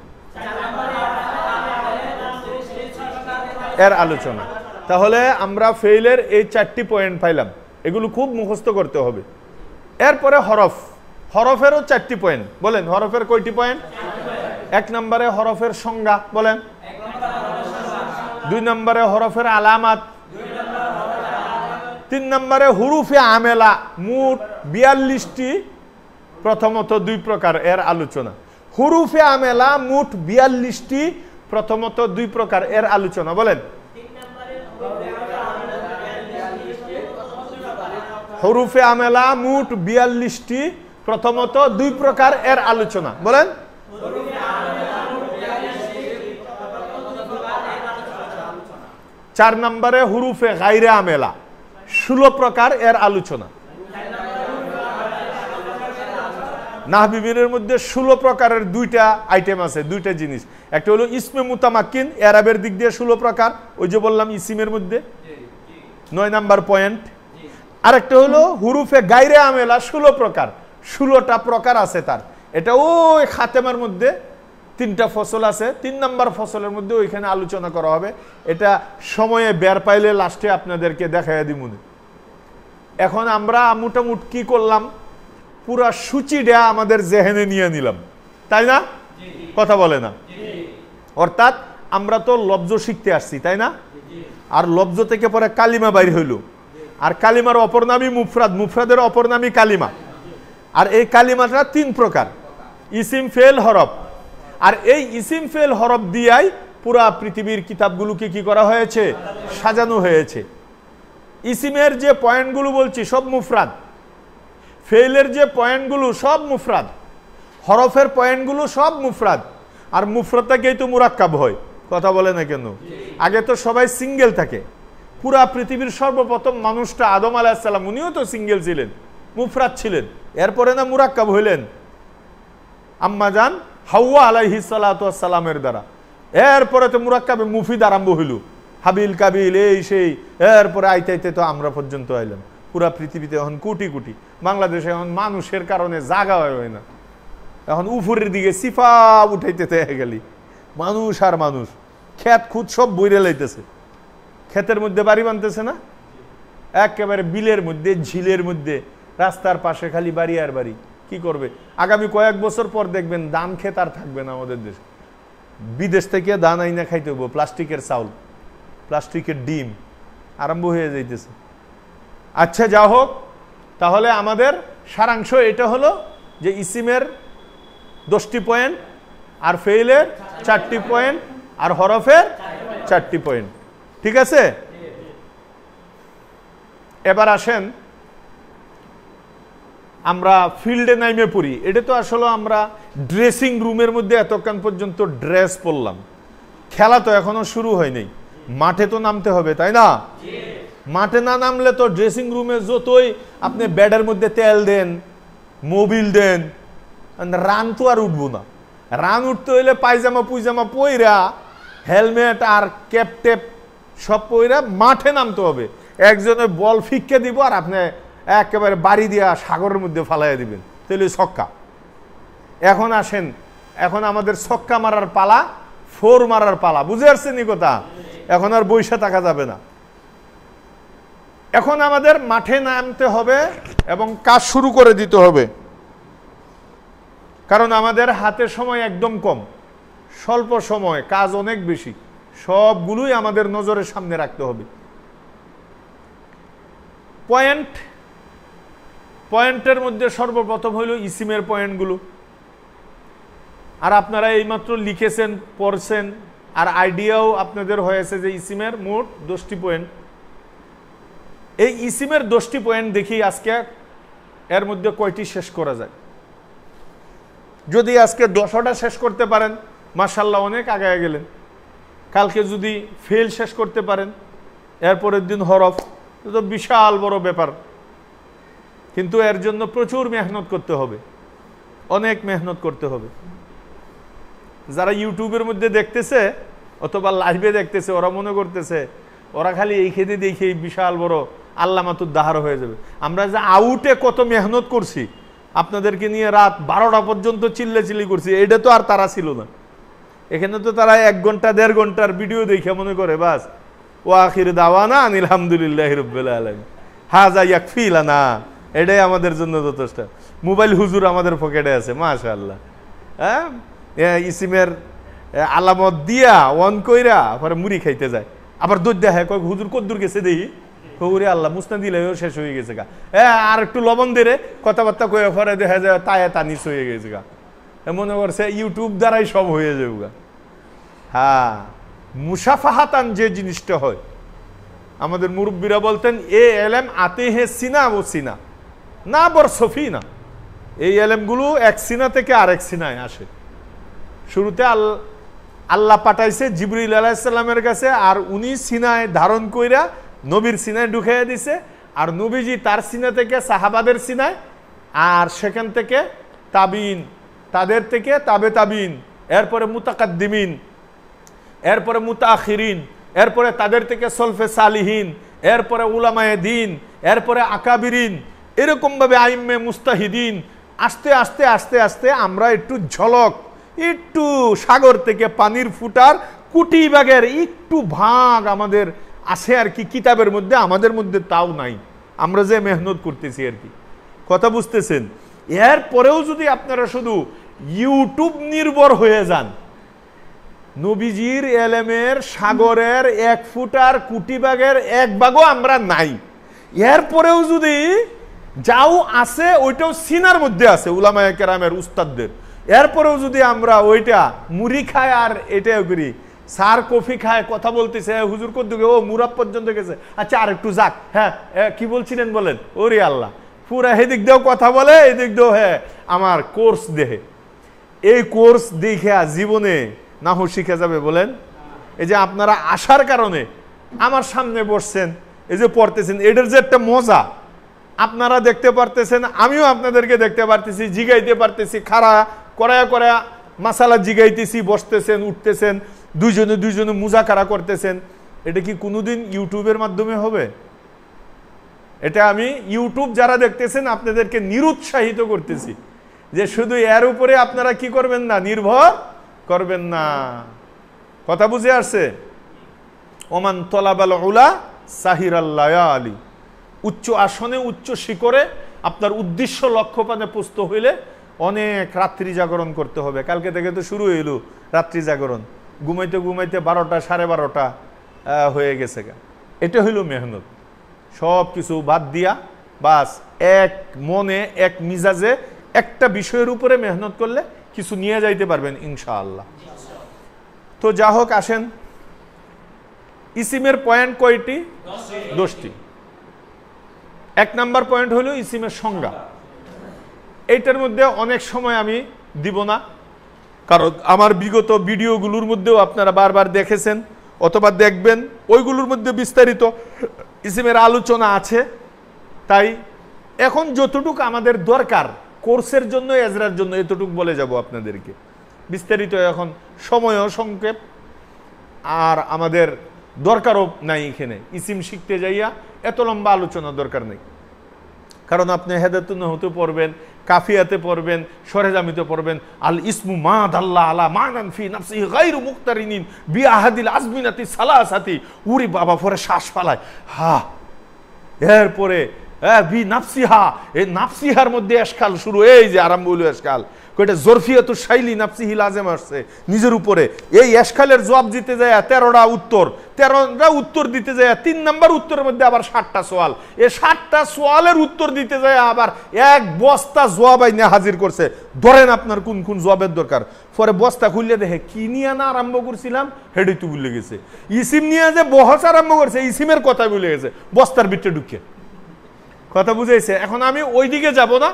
এর আলোচনা। তাহলে আমরা ফেইলের এই 4টি পয়েন্ট পাইলাম, এগুলো খুব মুখস্থ করতে হবে। এরপরে হরফ, হরফেরও 4টি পয়েন্ট। বলেন হরফের কয়টি পয়েন্ট? 1 নম্বরে হরফের সংজ্ঞা। বলেন 2 নম্বরে হরফের আলামত, 3 নম্বরে হুরুফে আমেলা মোট 42টি, প্রথমত 2 প্রকার, এর আলোচনা। হুরুফে আমেলা মোট 42টি, প্রথমত 2 প্রকার, এর আলোচনা। বলেন হুরুফে আমেলা মোট 42টি, প্রথমত 2 প্রকার, এর আলোচনা। বলেন 4 নম্বরে হুরুফে গায়রে আমেলা 16 প্রকার, এর আলোচনা। নাহবিবিনের মধ্যে 16 প্রকারের 2টা আইটেম আছে, 2টা জিনিস। একটা হলো ইসমে মুতামাক্কিন, এরাবের দিক দিয়ে 16 প্রকার, ওই যে বললাম ইসিমের মধ্যে 9 নাম্বার পয়েন্ট। আরেকটা হলো হুরুফে গায়রে আমেলা 16 প্রকার, 16টা প্রকার আছে তার। এটা ওই খাতেমার মধ্যে 3টা ফসল আছে, 3 নাম্বার ফসলের মধ্যে ওইখানে আলোচনা করা হবে। এটা সময়ে বের পাইলে লাস্টে আপনাদেরকে দেখাইয়া দিব। এখন আমরা মোটামুটি কি করলাম, পুরা সূচিটা আমাদের জেহেনে নিয়ে নিলাম, তাই না? কথা বলে না? অর্থাৎ আমরা তো লব্জ শিখতে আসছি, তাই না? আর লব্জ থেকে পরে কালিমা বাইর হইল, আর কালিমার অপর নামই মুফরাদ, মুফরাদের অপর নামই কালিমা। আর এই কালিমাটা 3 প্রকার, ইসিম, ফেল, হরফ। আর এই ইসিম, ফেল, হরফ দিয়াই পুরা পৃথিবীর কিতাবগুলোকে কি করা হয়েছে? সাজানো হয়েছে। ইসিমের যে পয়েন্টগুলো বলছি সব মুফরাদ, ফেলের যে পয়েন্টগুলো সব মুফরাদ, হরফের পয়েন্টগুলো সব মুফরাদ। আর মুফরাদ থেকেই তো মুরাক্কাব হয়, কথা বলে না কেন? আগে তো সবাই সিঙ্গেল থাকে। পুরা পৃথিবীর সর্বপ্রথম মানুষটা আদম আলাইহিস সালাম, উনিও তো সিঙ্গেল ছিলেন, মুফরাদ ছিলেন। এরপরে না মুরাক্কাব হইলেন আম্মাজান হাওয়া আলাইহিস সালাতু ওয়াস সালামের দ্বারা। এরপরে তো মুরাক্কাবে মুফিদ আরম্ভ হইল, হাবিল কাবিল এই সেই। এরপরে আইতে আইতে তো আমরা পর্যন্ত আইলাম। পুরা পৃথিবীতে এখন কোটি কোটি, বাংলাদেশে এখন মানুষের কারণে জাগা হয় না, এখন উপরের দিকে সিফা উঠাইতে গেলি মানুষ আর মানুষ, ক্ষেত খুদ সব বইরে লাইতেছে, ক্ষেতের মধ্যে বাড়ি বানতেছে না, একেবারে বিলের মধ্যে, ঝিলের মধ্যে, রাস্তার পাশে খালি বাড়ি আর বাড়ি। কি করবে? আগামী কয়েক বছর পর দেখবেন ধান ক্ষেত আর থাকবে না আমাদের দেশে। বিদেশ থেকে ধান আইনা খাইতে হবো, প্লাস্টিকের চাউল, প্লাস্টিকের ডিম আরম্ভ হয়ে যাইতেছে। আচ্ছা, যা হোক, তাহলে আমাদের সারাংশ এটা হলো যে ইসিমের 10টি পয়েন্ট, আর ফেইলের 4টি পয়েন্ট, আর হরফের 4টি পয়েন্ট। ঠিক আছে? এবার আসেন আমরা ফিল্ডে নাইমে পড়ি। এটা তো আসলে আমরা ড্রেসিং রুমের মধ্যে এতক্ষণ পর্যন্ত ড্রেস পরলাম, খেলা তো এখনো শুরু হয়নি। মাঠে তো নামতে হবে, তাই না? মাঠে না নামলে তো ড্রেসিং রুমে যতই আপনি ব্যাডের মধ্যে তেল দেন, মোবিল দেন, রান তো আর উঠবো না। রান উঠতে হইলে পায়জামা পুইজামা পইরা, হেলমেট আর ক্যাপ টেপ সব পইরা মাঠে নামতে হবে। একজনে বল ফিক্কে দিব আর আপনি একেবারে বাড়ি দিয়া সাগরের মধ্যে ফালাইয়া দিবেন, তাহলে ছক্কা। এখন আসেন, এখন আমাদের ছক্কা মারার পালা, 4 মারার পালা। বুঝে আসছেন এই কথা? এখন আর বইসা থাকা যাবে না। এখন আমাদের মাঠে নামতে হবে এবং কাজ শুরু করে দিতে হবে, কারণ আমাদের হাতে সময় একদম কম, স্বল্প সময়, কাজ অনেক বেশি। সবগুলোই আমাদের নজরের সামনে রাখতে হবে। পয়েন্টের মধ্যে সর্বপ্রথম হইল ইসিমের পয়েন্টগুলো। আর আপনারা এইমাত্র লিখেছেন, পড়ছেন, আর আইডিয়াও আপনাদের হয়েছে যে ইসিমের মোট 10টি পয়েন্ট। এই ইসিমের 10টি পয়েন্ট দেখি আজকে এর মধ্যে কয়টি শেষ করা যায়। যদি আজকে 10টা শেষ করতে পারেন, মাশাআল্লাহ, অনেক আগায় গেলেন। কালকে যদি ফেল শেষ করতে পারেন, এরপরের দিন হরফ, তো বিশাল বড় ব্যাপার। কিন্তু এর জন্য প্রচুর মেহনত করতে হবে, অনেক মেহনত করতে হবে। যারা ইউটিউবের মধ্যে দেখতেছে অথবা লাইভে দেখতেছে, ওরা মনে করতেছে ওরা খালি এইখানে দেখে বিশাল বড় আল্লামাতুদ দাহার হয়ে যাবে। আমরা যে আউটে কত মেহনত করছি, আপনাদেরকে নিয়ে রাত 12টা পর্যন্ত চিল্লাচিল্লি করছি, এটা তো আর তারা ছিল না। এখানে তো তারা 1 ঘন্টা 1.5 ঘন্টার ভিডিও দেখে মনে করে বাস ও আখির দাওয়ানা আলহামদুলিল্লাহি রাব্বিল আলামিন হাযা ইয়াকফি লানা, এটাই আমাদের জন্য যথেষ্ট। মোবাইল হুজুর আমাদের পকেটে আছে, মাশাআল্লাহ। হ্যাঁ, ইসিমের আলামত দিয়া অন কইরা পরে মুড়ি খাইতে যায়, আবার দুধ দেয়, কয় হুজুর কদ্দুর গেছে দেখি, ওরে আল্লাহ মুসনা দিলেও শেষ হয়ে গেছে গা। আর একটু লবণ দিয়ে কথাবার্তা কয়ে পরে দেখা যায় তায়ে তানিস হয়ে গেছে গা। মনে করছে ইউটিউব দ্বারাই সব হয়ে যাবে গা। হ্যাঁ, মুসাফাহাতান যে জিনিসটা হয়, আমাদের মুরব্বীরা বলতেন এ এলেম আতে হে সিনা ও সিনা না বর সফিনা। এই এলেমগুলো এক সিনা থেকে আরেক সিনায় আসে। শুরুতে আল্লাহ পাঠাইছে জিবরিল আলাইহিস সালামের কাছে, আর উনি সিনায় ধারণ কইরা নবীর সিনায় ঢুকাইয়া দিছে, আর নবীজি তার সিনা থেকে সাহাবাদের সিনায়, আর সেখান থেকে তাবিন, তাদের থেকে তাবে তাবিন, এরপরে মুতাকাদ্দিমিন, এরপরে মুতাআখিরিন, এরপরে তাদের থেকে সলফে সালিহিন, এরপরে উলামায়ে দ্বীন, এরপরে আকাবিরিন, এরকম ভাবে আইম্মে মুস্তাহিদিন। আস্তে আস্তে আস্তে আস্তে আমরা একটু ঝলক, একটু সাগর থেকে পানির ফুটার কোটি ভাগের একটু ভাগ আমাদের আছে আর কি কিতাবের মধ্যে, আমাদের মধ্যে তাও নাই। আমরা যে মেহনত করতেছি আর কি, কথা বুঝতেছেন? এরপরেও যদি আপনারা শুধু ইউটিউব নির্ভর হয়ে যান। নবীজির এলেমের সাগরের 1 ফুটার কোটি ভাগের 1 ভাগও আমরা নাই। এরপরেও যদি যাও আছে ওইটাও সিনার মধ্যে আছে উলামায়ে কেরামের উস্তাদদের, এরপরেও যদি আমরা ওইটা মুড়ি খায় আর এটাও করি, সার কফি খায়, কথা বলতেছে হুজুর কদ্দুকে, ও মুরাব পর্যন্ত গেছে, আচ্ছা আর একটু যাক, হ্যাঁ কি বলছিলেন বলেন, ওরে আল্লাহ, পুরা এদিক দিয়েও কথা বলে এদিক দিয়েও হ্যাঁ আমার কোর্স দেহে। এই কোর্স দেখে জীবনে নাহু শিখে যাবে বলেন? এই যে আপনারা আসার কারণে আমার সামনে বসছেন, এই যে পড়তেছেন, এটার যে একটা মজা আপনারা দেখতে পারতেছেন, আমিও আপনাদেরকে দেখতে পারতেছি, জিগাইতে পারতেছি, খাড়া করায়া করায়া মাসালা জিগাইতেছি, বসতেছেন উঠতেছেন, দুইজনে মুজাকারা করতেছেন। এটা কি কোনোদিন ইউটিউবের মাধ্যমে হবে? এটা আমি ইউটিউব যারা দেখতেছেন আপনাদেরকে নিরুৎসাহিত করতেছি যে শুধু এর উপরে আপনারা কি করবেন না, নির্ভর করবেন না। কথা বুঝে আসছে? ওমান তলাবাল উলা সাহিরাল লায়ালি, উচ্চ আসনে উচ্চ শিখরে আপনার উদ্দেশ্য লক্ষ্যপানে পুষ্ট হইলে অনেক রাত্রি জাগরণ করতে হবে। কালকে থেকে তো শুরু হইল রাত্রি জাগরণ, ঘুমাইতে ঘুমাইতে 12টা 12:30 হয়ে গেছে। এটা হইল মেহনত। সব কিছু বাদ দিয়া বাস এক মনে এক মিজাজে একটা বিষয়ের উপরে মেহনত করলে কিছু নিয়ে যাইতে পারবেন ইনশাআল্লাহ। তো যা হোক, আসেন, ইসিমের পয়েন্ট কয়টি? 10টি। 1 নাম্বার পয়েন্ট হলো ইসিমের সংজ্ঞা। এইটার মধ্যে অনেক সময় আমি দিব না, কারণ আমার বিগত ভিডিওগুলোর মধ্যেও আপনারা বারবার দেখেছেন অথবা দেখবেন, ওইগুলোর মধ্যে বিস্তারিত ইসিমের আলোচনা আছে। তাই এখন যতটুকু আমাদের দরকার কোর্সের জন্য, এজরার জন্য, এতটুকু বলে যাব আপনাদেরকে। বিস্তারিত এখন সময়ও সংক্ষেপ, আর আমাদের দরকারও নাই এখানে ইসিম শিখতে যাইয়া এত লম্বা আলোচনা দরকার নেই। কারণ আপনি হেদায়েতুন নাহতে পড়বেন, কাফিয়াতে পড়বেন, সরেজামিতে পড়বেন, আল ইসমু মা দাল্লা আলা মানান ফি নাফসিহি গায়রু মুক্তারিনিন বিআহাদিল আজমিনাতি সালাসাতি। উরি বাবা, পরে শ্বাস ফালায়, হা, এরপরে বি নাফসিহা, এই নাফসিহার মধ্যে এশকাল শুরু, এই যে আরম্ভ হইল এশকাল, কয়টা জরফিয়াতু শাইলি নাফসিহি লাজেম আসছে নিজের উপরে। এই এশকালের জবাব দিতে যায় 13টা উত্তর দিতে যায়, 3 নাম্বার উত্তরের মধ্যে আবার 7টা সওয়াল, এই 7টা সওয়ালের উত্তর দিতে যায় আবার 1 বস্তা জবাব আইনে হাজির করছে। ধরেন আপনার কোন কোন জবাবের দরকার, পরে বস্তা খুললে দেখে কি নিয়ে না আরম্ভ করছিলাম হেডেই তো ভুলে গেছে। ইসিম নিয়ে যে বহস আরম্ভ করছে, ইসিমের কথা ভুলে গেছে বস্তার ভিতরে ঢুকে। কথা বুঝাইছে? এখন আমি ওই দিকে যাব না,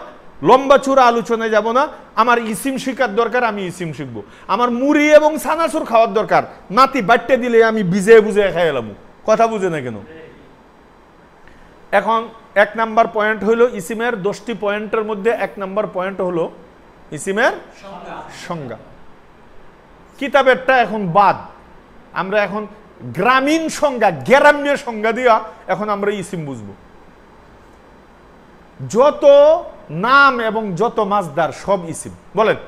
লম্বা চূড়া আলোচনায় যাব না। আমার ইসিম শিখার দরকার, আমি ইসিম শিখবো। আমার মুড়ি এবং সানাসুর খাওয়ার দরকার, নাতি বাট্টে দিলে আমি ভিজে বুঝে খাই এলাম। কথা বুঝে না কেন? এখন 1 নাম্বার পয়েন্ট হইল ইসিমের 10টি পয়েন্টের মধ্যে 1 নাম্বার পয়েন্ট হলো ইসিমের সংজ্ঞা। কিতাবেরটা এখন বাদ, আমরা এখন গ্রামীণ সংজ্ঞা, গ্রাম্য সংজ্ঞা দিয়া এখন আমরা ইসিম বুঝবো। যত নাম এবং যত মাজদার সব ইসিম। বলেন,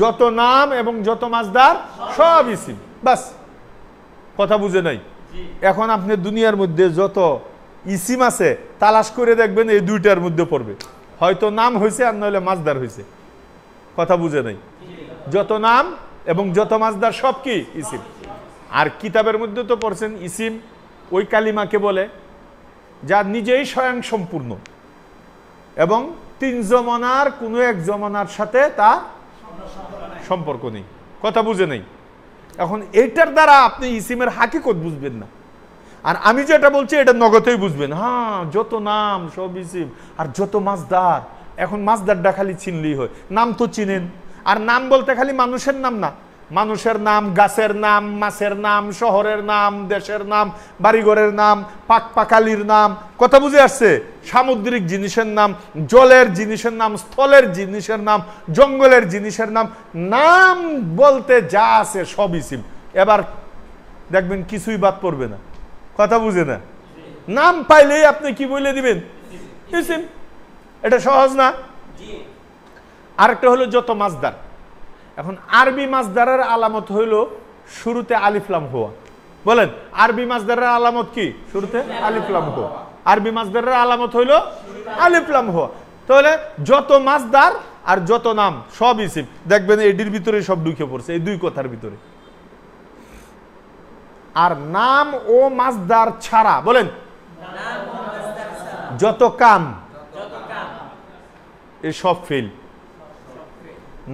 যত নাম এবং যত মাজদার সব ইসিম। বাস, কথা বুঝে নাই? এখন আপনি দুনিয়ার মধ্যে যত ইসিম আছে তালাশ করে দেখবেন এই 2টার মধ্যে পড়বে, হয়তো নাম হয়েছে আর নইলে মাজদার হয়েছে। কথা বুঝে নাই? যত নাম এবং যত মাজদার সব কি ইসিম। আর কিতাবের মধ্যে তো পড়ছেন ইসিম ওই কালিমাকে বলে যা নিজেই স্বয়ং সম্পূর্ণ এবং 3 জমানার কোনো এক জমানার সাথে তা সম্পর্ক নেই। কথা বুঝে নেই? এখন এইটার দ্বারা আপনি ইসিমের হাকিকত বুঝবেন না, আর আমি যেটা বলছি এটা নগদেই বুঝবেন। হ্যাঁ, যত নাম সব ইসিম, আর যত মাজদার, এখন মাজদারটা খালি চিনলেই হয়। নাম তো চিনেন, আর নাম বলতে খালি মানুষের নাম না, মানুষের নাম, গাছের নাম, মাছের নাম, শহরের নাম, দেশের নাম, বাড়িঘরের নাম, পাকালির নাম। কথা বুঝে আসছে? সামুদ্রিক জিনিসের নাম, জলের জিনিসের নাম, স্থলের জিনিসের নাম, জঙ্গলের জিনিসের নাম। নাম বলতে যা আছে সব ইসিম। এবার দেখবেন কিছুই বাদ পড়বে না। কথা বুঝে না? নাম পাইলেই আপনি কি বলে দিবেন? ইসিম। এটা সহজ না? আরেকটা হলো যত মাজদার। এখন আরবি মাজদারের আলামত হইল শুরুতে আলিফ লাম হওয়া। বলেন, আরবি মাজদারের আলামত কি? শুরুতে আলিফ লাম হওয়া। আরবি মাজদারের আলামত হইল আলিফ লাম হওয়া। তাহলে যত মাসদার আর যত নাম সব ইসিম, দেখবেন এটির ভিতরে সব ঢুকে পড়ছে এই দুই কথার ভিতরে। আর নাম ও মাসদার ছাড়া বলেন যত কাম, এই সব ফেল।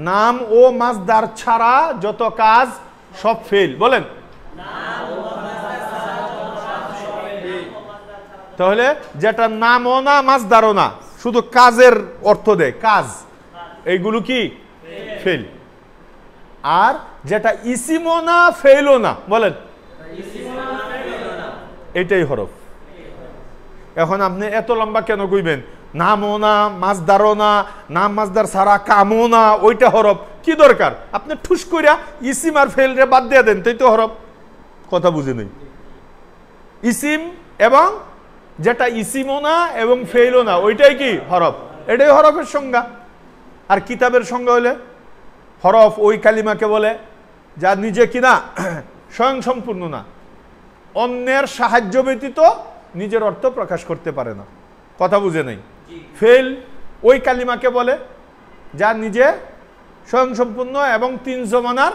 নাম ও মাসদার ছাড়া যত কাজ সব ফেল, বলেন। তাহলে যেটা নামও না মাসদারও না, শুধু কাজের অর্থ দেয়, কাজ, এইগুলো কি ফেল। আর যেটা ইসিমও না ফেলও না, বলেন, এটাই হরফ। এখন আপনি এত লম্বা কেন কইবেন? নামও না মাসদারও না, নাম মাসদার ছাড়া কামও না, ওইটা হরফ, কি দরকার? আপনি ঠুস কইরা ইসিম আর ফেল রে বাদ দিয়ে দেন, তাই তো হরফ। কথা বুঝে নেই। ইসিম এবং যেটা ইসিমও না এবং ফেলও না, ওইটাই কি হরফ, এটাই হরফের সংজ্ঞা। আর কিতাবের সংজ্ঞা হলে হরফ ওই কালিমাকে বলে যা নিজে কিনা স্বয়ং সম্পূর্ণ না, অন্যের সাহায্য ব্যতীত নিজের অর্থ প্রকাশ করতে পারে না। কথা বুঝে নেই। ফেল ওই কালিমাকে বলে যা নিজে স্বয়ং সম্পূর্ণ এবং তিন জমানার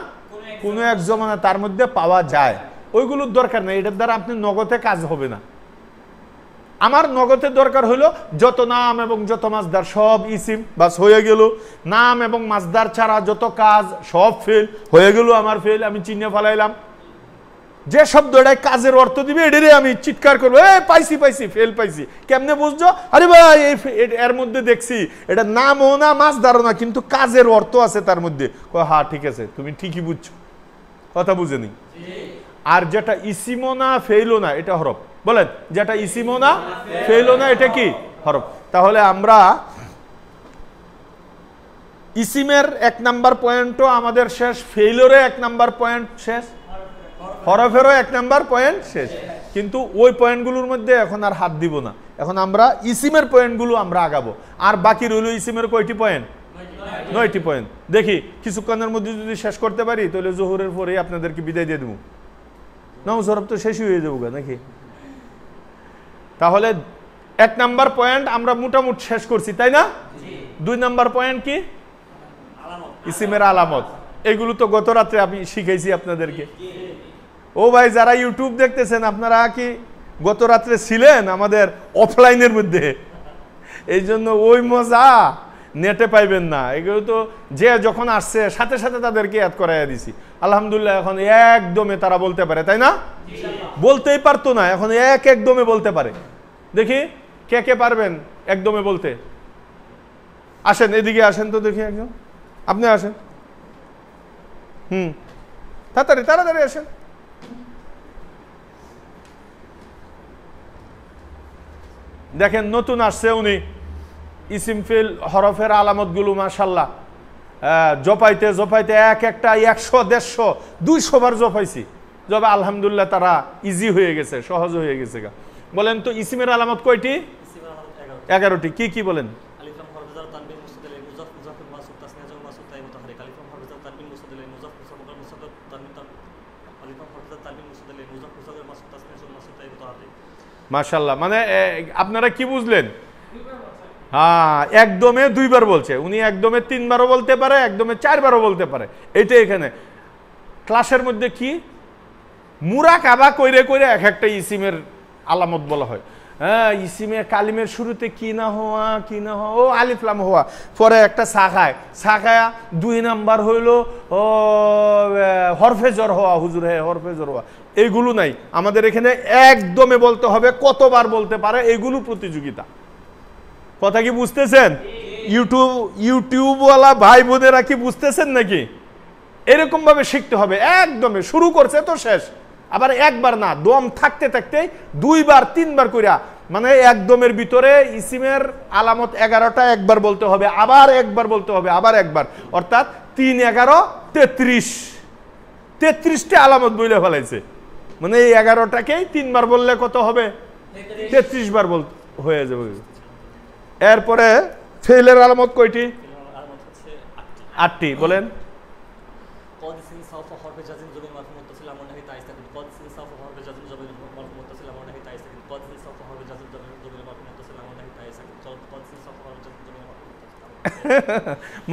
কোনো এক জমানা তার মধ্যে পাওয়া যায়, ওইগুলোর দরকার নেই। এটার দ্বারা আপনি নগদে কাজ হবে না। আমার নগদে দরকার হলো যত নাম এবং যত মাসদার সব ইসিম, বাস হয়ে গেল। নাম এবং মাসদার ছাড়া যত কাজ সব ফেল, হয়ে গেল আমার ফেল, আমি চিহ্নে ফেলাইলাম। যে শব্দটাই কাজের অর্থ দিবে এটারে আমি চিৎকার করবো, এ পাইছি পাইছি, ফেল পাইছি। কেমনে বুঝছো? আরে ভাই এর মধ্যে দেখছি এটা নামও না মাসদারও না, কিন্তু কাজের অর্থ আছে তার মধ্যে। হ্যাঁ ঠিক আছে, তুমি ঠিকই বুঝছো। কথা বুঝেনি। আর যেটা ইসিমও না ফেলও না, এটা হরফ, বলেন। যেটা ইসিমও না ফেলও না, এটা কি হরফ। তাহলে আমরা ইসিমের 1 নাম্বার পয়েন্টও আমাদের শেষ, ফেইলরে 1 নাম্বার পয়েন্ট শেষ, হরফেরও 1 নাম্বার পয়েন্ট শেষ। কিন্তু ওই পয়েন্টগুলোর মধ্যে এখন আর হাত দিব না। এখন আমরা ইসিমের পয়েন্টগুলো আমরা আগাবো। আর বাকি রইল ইসিমের কয়টি পয়েন্ট? 9টি পয়েন্ট। দেখি কিছুক্ষণের মধ্যে যদি শেষ করতে পারি তাহলে জোহরের পরেই আপনাদেরকে বিদায় দিয়ে দেবো। নামাজ হরফ তো শেষই হয়ে যাবো নাকি? তাহলে 1 নাম্বার পয়েন্ট আমরা মোটামুটি শেষ করছি, তাই না? 2 নাম্বার পয়েন্ট কি? ইসিমের আলামত। এগুলো তো গত রাত্রে আমি শিখাইছি আপনাদেরকে। ও ভাই, যারা ইউটিউব দেখতেছেন, আপনারা কি গত রাত্রে ছিলেন আমাদের অফলাইনের মধ্যে? এই জন্য ওই মজা নেটে পাইবেন না। এগুলো তো যে যখন আসছে সাথে সাথে তাদেরকে অ্যাড করাইয়া দিছি। আলহামদুলিল্লাহ, এখন একদমে তারা বলতে পারে, তাই না? বলতেই পারতো না, এখন একদমে বলতে পারে। দেখি কে কে পারবেন একদমে বলতে? আসেন, এদিকে আসেন তো দেখি একজন। আপনি আসেন, তাড়াতাড়ি তাড়াতাড়ি আসেন। দেখেন নতুন আসছে উনি। ইসিম ফিল হরফের আলামতগুলো মাশাআল্লাহ জপাইতে জপাইতে একটা 100, 150, 200 বার জপাইছি। জবা আলহামদুলিল্লাহ তারা ইজি হয়ে গেছে, সহজ হয়ে গেছে। বলেন তো ইসিমের আলামত কয়টি? 11টি। কি কি বলেন? মাশাআল্লাহ। মানে আপনারা কি বুঝলেন? হ্যাঁ, একদমে 2 বার বলছে উনি, একদমে 3 বারও বলতে পারে, একদমে 4 বারও বলতে পারে। এইটা এখানে ক্লাসের মধ্যে কি মুরাকাবা কইরে কইরে এক একটা ইসিমের আলামত বলা হয়। হ্যাঁ, ইসিমে কালিমের শুরুতে কি না হওয়া, কি না হওয়া, ও আলিফ লাম হওয়া, পরে একটা শাখায় শাখায়া 2 নাম্বার হইল ও হরফে জর হওয়া, হুজুর হ্যাঁ হরফে জর হওয়া। এইগুলো নাই আমাদের এখানে। একদমে বলতে হবে, কতবার বলতে পারে, এইগুলো প্রতিযোগিতা। কথা কি বুঝতেছেন? ইউটিউবওয়ালা ভাই বোনেরা কি বুঝতেছেন নাকি? এরকম ভাবে শিখতে হবে। একদমে শুরু করছে তো শেষ। আবার একবার না, দম থাকতে থাকতে 2 বার 3 বার কইরা, মানে একদমের ভিতরে ইসিমের আলামত 11টা একবার বলতে হবে, আবার একবার বলতে হবে, আবার একবার। অর্থাৎ 3, 11, 33, 33টা আলামত বলে ফেলাইছে। মানে এই 11টাকেই 3 বার বললে কত হবে? 33 বার হয়ে যাবে। এরপরে ফেলের আলামত কয়টি? 8টি। বলেন। قد سوف حرف جزم ضمير مرفوع متصل على نحو تاء ساكن قد سوف حرف جزم ضمير مرفوع متصل على نحو تاء ساكن قد سوف حرف جزم ضمير مرفوع متصل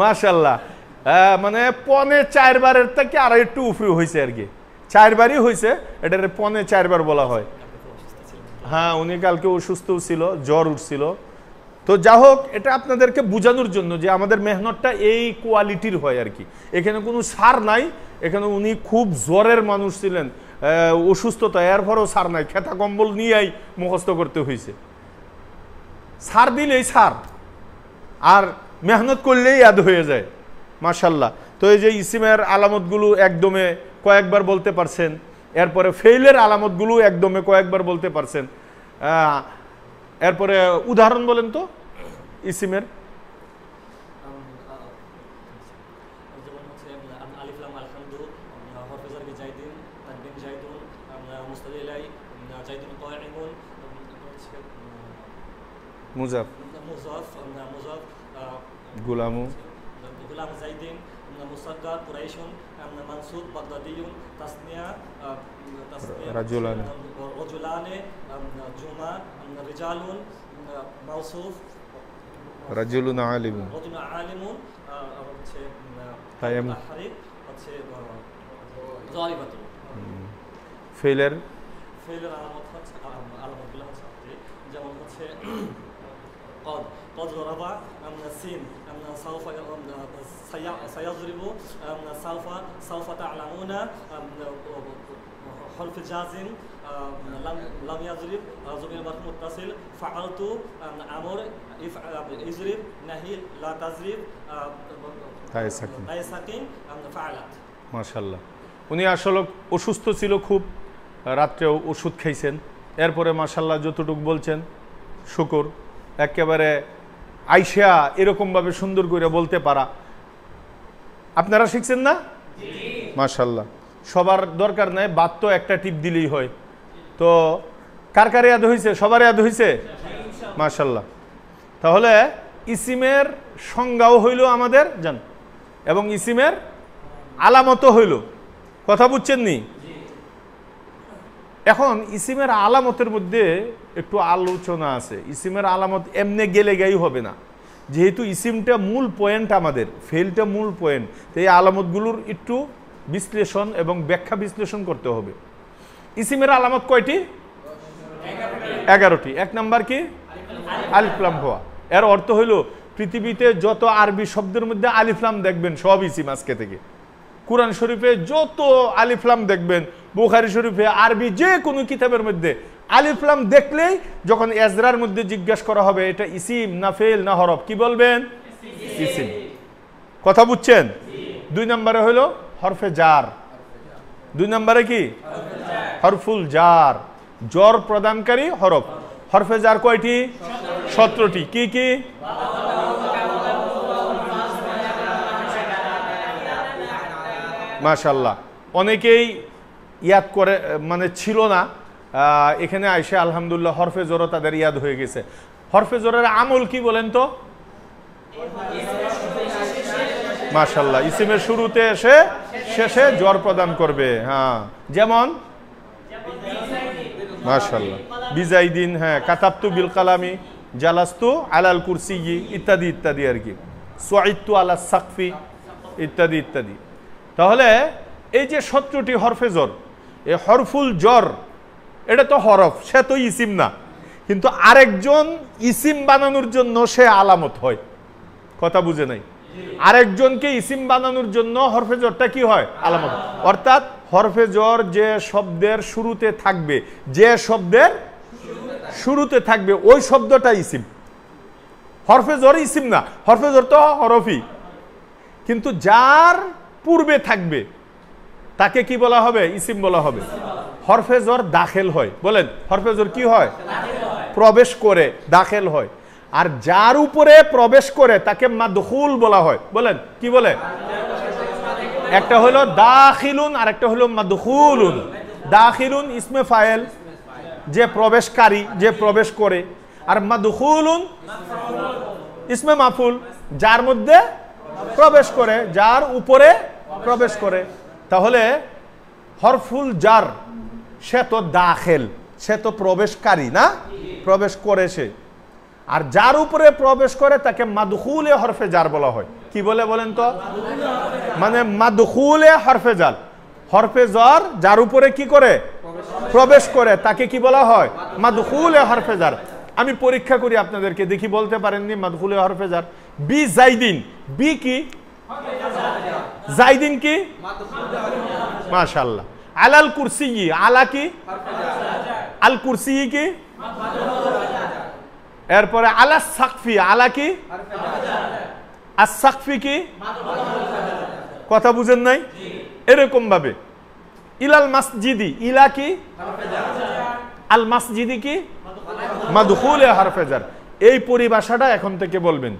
মাশাআল্লাহ মানে পনে 4 বারের থেকে আর একটু উপরে হইছে আর কি 4 বারই হইছে এটারে পনে 4 বার বলা হয় হ্যাঁ উনি কালকে অসুস্থ ছিল জ্বর উঠছিল তো যা হোক এটা আপনাদেরকে বোঝানোর জন্য যে আমাদের মেহনতটা এই কোয়ালিটির হয় আর কি এখানে কোনো সার নাই এখানে উনি খুব জ্বরের মানুষ ছিলেন অসুস্থতা এরপরও সার নাই খেতা কম্বল নিয়েই মুখস্থ করতে হয়েছে সার দিলেই সার আর মেহনত করলেই ইয়াদ হয়ে যায় মাশাআল্লাহ তো এই যে ইসিমের আলামতগুলো একদমে কয়েকবার বলতে পারছেন এরপরে ফেইলের আলামতগুলো একদমে কয়েকবার বলতে পারছেন এরপরে উদাহরণ বলেন তো ইসিমের যেমন হচ্ছে আলিফ লাম আলহামদু হরফে জার জাইদিন তানবিন জাইদুন মুস্তাদিলাই জাইদুন কায়িমুন হচ্ছে মুজাফ মুজাফ গুলামু গুলাম জাইদিন মুসাদ্দার কুরাইশুন মানসুব বাগদাদিয়ুন তাসনিয়া রাজুলান রাজুলানে জুমা রিজালুন মাউসুফ রাজুলুন আলিমুন হচ্ছে তায়াম তাহরিক হচ্ছে জারিবাতুন ফেলের আলামত হচ্ছে আলামতগুলো হচ্ছে যেমন হচ্ছে قد ضرب سين سوف سيضرب سوف تعلمون حرف جازم لم يضرب ضمير مرفوع متصل فعلت امر اضرب نهي لا تضرب تاء ساكن فعلت মাশাআল্লাহ উনি আসলে অসুস্থ ছিল খুব রাত্রেও ওষুধ খাইছেন এরপরে মাশাআল্লাহ যতটুকু বলছেন শুকর একেবারে আইসা এরকম ভাবে সুন্দর করে বলতে পারা আপনারা শিখছেন না জি মাশাআল্লাহ সবার দরকার নাই বাত তো একটা টিপ দিলেই হয় তো কার কার ইয়াদ হইছে সবার ইয়াদ হইছে মাশাআল্লাহ তাহলে ইসিমের সংজ্ঞাও হইল আমাদের জান এবং ইসিমের আলামতও হইল কথা বুঝছেন নি এখন ইসিমের আলামতের মধ্যে একটু আলোচনা আছে ইসিমের আলামত এমনি গেলে গাই হবে না যেহেতু ইসিমটা মূল পয়েন্ট আমাদের ফেলটা মূল পয়েন্ট তো এই আলামতগুলোর একটু বিশ্লেষণ এবং ব্যাখ্যা বিশ্লেষণ করতে হবে ইসিমের আলামত কয়টি 11টি এক নাম্বার কি আলিফ লাম হওয়া এর অর্থ হইল পৃথিবীতে যত আরবি শব্দের মধ্যে আলিফ লাম দেখবেন সব ইসিম আজকে থেকে কুরআন শরীফে যত আলিফ লাম দেখবেন বুখারী শরীফে আরবি যে কোনো কিতাবের মধ্যে আলিফ লাম দেখলেই যখন এজরার মধ্যে জিজ্ঞাসা করা হবে এটা ইসিম না ফেল না হরফ কি বলবেন ইসিম কথা বুঝছেন দুই নম্বরে হলো হরফে জার দুই নম্বরে কি হরফুল জার জর প্রদানকারী হরফ হরফে জার কয়টি 17টি কি কি মাশাআল্লাহ অনেকেই ইয়াদ করে মানে ছিল না এখানে আইসা আলহামদুলিল্লাহ হরফে জোর তাদের ইয়াদ হয়ে গেছে হরফে জোরের আমল কি বলেন তো মাশাআল্লাহ ইসিমের শুরুতে এসে শেষে জর প্রদান করবে হ্যাঁ যেমন মাশাআল্লাহ বিজাইদিন হ্যাঁ কাতাবতু বিল কালামি জালাস্তু আলাল কুরসিয়্যি ইত্যাদি ইত্যাদি আর কি সুআইতু আলাস সাকফি ইত্যাদি ইত্যাদি তাহলে এই যে 17টি হরফে জর এই হরফুল জর এটা তো হরফ সে তো ইসিম না কিন্তু আরেকজন ইসিম বানানোর জন্য সে আলামত হয় কথা বুঝে নাই আরেকজনকে ইসিম বানানোর জন্য হরফে জরটা কি হয় আলামত অর্থাৎ হরফে জর যে শব্দের শুরুতে থাকবে যে শব্দের শুরুতে থাকবে ওই শব্দটা ইসিম হরফে জর ইসিম না হরফে জর তো হরফই কিন্তু যার পূর্বে থাকবে তাকে কি বলা হবে ইসিম বলা হবে হরফে জর দাখিল হয় বলেন হরফে জর কি হয় প্রবেশ করে দাখিল হয় আর যার উপরে প্রবেশ করে তাকে মাদখুল বলা হয় বলেন কি বলে একটা হলো দাখিলুন আর একটা হলো মাদখুলুন দাখিলুন ইসমে ফাইল যে প্রবেশকারী যে প্রবেশ করে আর মাদখুলুন ইসমে মাফুল যার মধ্যে প্রবেশ করে যার উপরে প্রবেশ করে তাহলে হরফুল জার সে তো দাখিল, সে তো প্রবেশকারী না, প্রবেশ করে সে। আর যার উপরে প্রবেশ করে তাকে মাদখুলে হরফে জার বলা হয়। কি বলে বলেন তো? মানে মাদখুলে হরফে জার, হরফে জার যার উপরে কি করে প্রবেশ করে তাকে কি বলা হয়? মাদখুলে হরফে জার। আমি পরীক্ষা করি আপনাদেরকে, দেখি বলতে পারেননি মাদখুলে হরফে জার। বি জাইদিন, বি কি? জাইদিন কি? মাশাআল্লাহ। আলাল কুরসি, আলা কি? আল কুরসি কি? এরপরে আলা সাকফি, আলা কি? আর সাকফি কি? কথা বুঝেন নাই? এরকম ভাবে ইলাল মাসজিদি, ইলা কি? আল মাসজিদি কি? মাদখুলে হরফে জার। এই পরিভাষাটা এখন থেকে বলবেন।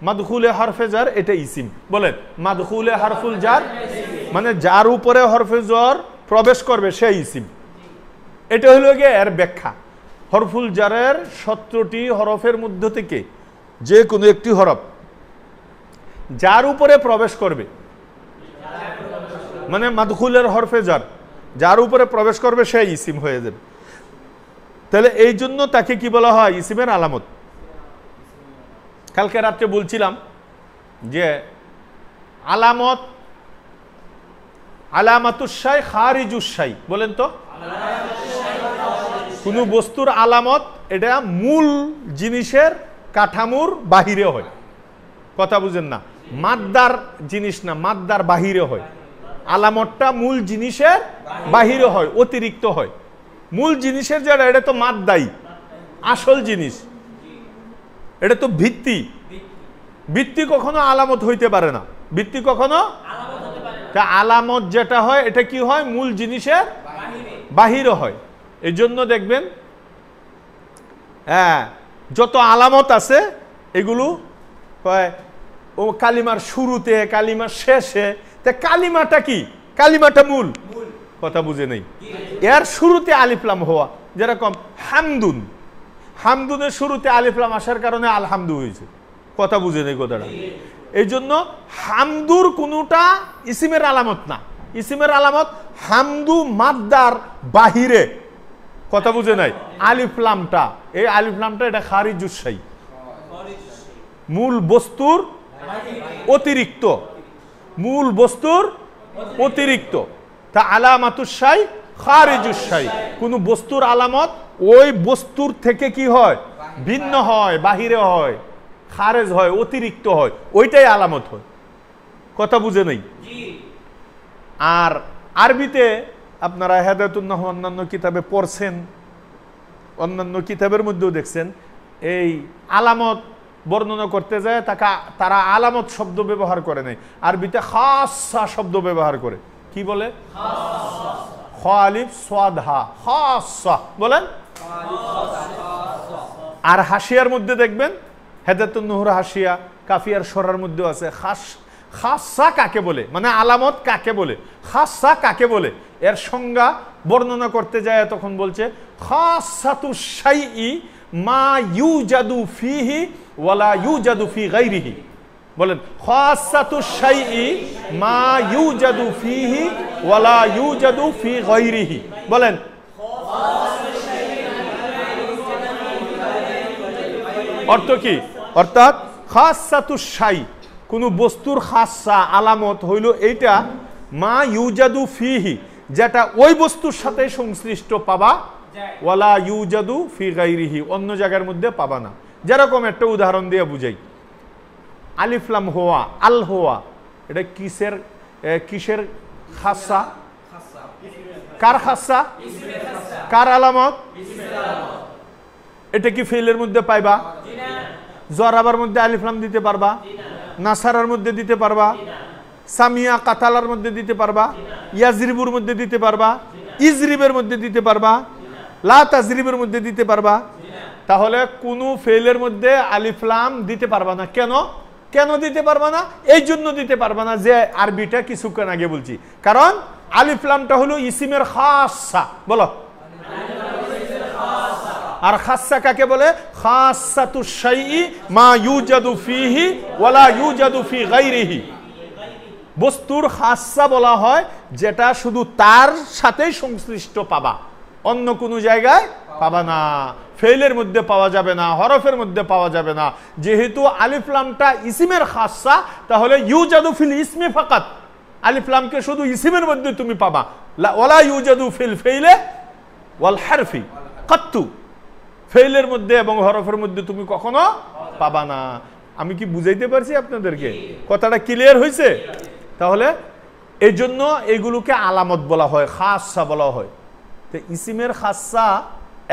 মাদখুলে হরফে জার এটা ইসিম। বলেন মাদখুলে হরফুল জার মানে যার উপরে হরফে জার প্রবেশ করবে সে ইসিম। এটা হলো গিয়ে এর ব্যাখ্যা। হরফুল জারের 17টি হরফের মধ্য থেকে যে কোনো একটি হরফ যার উপরে প্রবেশ করবে, মানে মাদখুলের হরফে জার যার উপরে প্রবেশ করবে সে ইসিম হয়ে যাবে। তাহলে এই জন্য তাকে কি বলা হয়? ইসিমের আলামত। কালকে রাত্রে বলছিলাম যে আলামত, আলামাতুশাই খারিজুশাই, বলেন তো কোন বস্তুর আলামত এটা মূল জিনিসের কাঠামোর বাহিরে হয়। কথা বুঝেন না? মাদ্দার জিনিস না, মাদ্দার বাহিরে হয়। আলামতটা মূল জিনিসের বাহিরে হয়, অতিরিক্ত হয়। মূল জিনিসের যেটা এটা তো মাদ্দাই, আসল জিনিস, এটা তো ভিত্তি। ভিত্তি কখনো আলামত হইতে পারে না। ভিত্তি কখনো আলামত যেটা হয় এটা কি হয়? মূল জিনিসের বাহিরে হয়। এই জন্য দেখবেন হ্যাঁ যত আলামত আছে এগুলো ও কালিমার শুরুতে, কালিমার শেষে। তা কালিমাটা কি? কালিমাটা মূল। কথা বুঝে নেই? এর শুরুতে আলিফ লাম হওয়া, যেরকম হামদুন, হামদুনের শুরুতে আলিফ লাম আসার কারণে আলহামদু হয়েছে। কথা বুঝে নেই কথাটা? এই জন্য হামদুর কোনটা ইসিমের আলামত না। ইসিমের আলামত হামদু মাদ্দার বাহিরে। কথা বুঝে নাই? আলিফ লামটা, এই আলিফ লামটা এটা খারিজুশাই, মূল বস্তুর অতিরিক্ত, মূল বস্তুর অতিরিক্ত। তা আলামাতুশাই খারিজুশাই, কোন বস্তুর আলামত ওই বস্তুর থেকে কি হয়? ভিন্ন হয়, বাহিরে হয়, খারেজ হয়, অতিরিক্ত হয়, ওইটাই আলামত হয়। কথা বুঝে নেই? আর আরবিতে আপনারা হেদায়েতুন নাহু অন্যান্য কিতাবে পড়ছেন, অন্যান্য কিতাবের মধ্যেও দেখছেন এই আলামত বর্ণনা করতে যায় তারা আলামত শব্দ ব্যবহার করে নাই, আরবিতে খাসা শব্দ ব্যবহার করে। কি বলে? খ আলিফ সাদ হা, খাসা বলেন। আর হাসিয়ার মধ্যে দেখবেন হেদায়েতুন নাহুর হাসিয়া কাফিয়ার সরার মধ্যে আছে খাসা কাকে বলে, মানে আলামত কাকে বলে, খাসা কাকে বলে, এর সংজ্ঞা বর্ণনা করতে যায় তখন বলছে খাসাতুশ শাইই মা ইউজাদু ফিহি ওয়ালা ইউজাদু ফি গায়রিহি। বলেন খাসাতুশ শাইই মা ইউজাদু ফিহি ওয়ালা ইউজাদু ফি গায়রিহি। বলেন অর্থ কি? অর্থাৎ খাসাতুশ শাই, কোন বস্তুর খাসা আলামত হইল এইটা মা ইউজাদু ফিহি, যেটা ওই বস্তুর সাথে সংশ্লিষ্ট পাবা, ওয়ালা ইউজাদু ফি গায়রিহি, অন্য জায়গার মধ্যে পাবা না। যেরকম একটা উদাহরণ দিয়ে বুঝাই, আলিফ লাম হওয়া, আল হওয়া, এটা কিসের কিসের খাসা? কার খাসা? কার আলামত? এটা কি ফেলের মধ্যে পাইবা? জরাবার মধ্যে আলিফ লাম দিতে পারবা? নাসারার মধ্যে দিতে পারবা? সামিয়া কাতালার মধ্যে দিতে পারবা? ইয়াজরিবুর মধ্যে দিতে পারবা? ইজরিবের মধ্যে দিতে পারবা? লা তাজরিবের মধ্যে দিতে পারবা? তাহলে কোন ফেলের মধ্যে আলিফ লাম দিতে পারবা না। কেন? কেন দিতে পারবা না? এই জন্য দিতে পারবা না যে আরবিটা কিছুক্ষণ আগে বলছি, কারণ আলিফ লামটা হলো ইসিমের খাসা। বলো আর খাসা কাকে বলে? খাসাতুশ শাইই মা ইউজাদু ফিহি ওয়ালা ইউজাদু ফি গায়রিহি। বস্তুর খাসা বলা হয় যেটা শুধু তার সাথেই সংশ্লিষ্ট পাবা, অন্য কোনো জায়গায় পাবা না। ফেইলের মধ্যে পাওয়া যাবে না, হরফের মধ্যে পাওয়া যাবে না। যেহেতু আলিফ লামটা ইসিমের খাসা, তাহলে ইউজাদু ফিল ইসমি ফাকাত, আলিফ লামকে শুধু ইসিমের মধ্যে তুমি পাবা। ওয়ালা ইউজাদু ফিল ফেইলে ওয়াল হারফি কাত্তু, ফেইলের মধ্যে এবং হরফের মধ্যে তুমি কখনো পাবা না। আমি কি বুঝাইতে পারছি আপনাদেরকে? কথাটা ক্লিয়ার হয়েছে? তাহলে এই জন্য এগুলোকে আলামত বলা হয়, খাসা বলা হয়। তো ইসিমের খাসা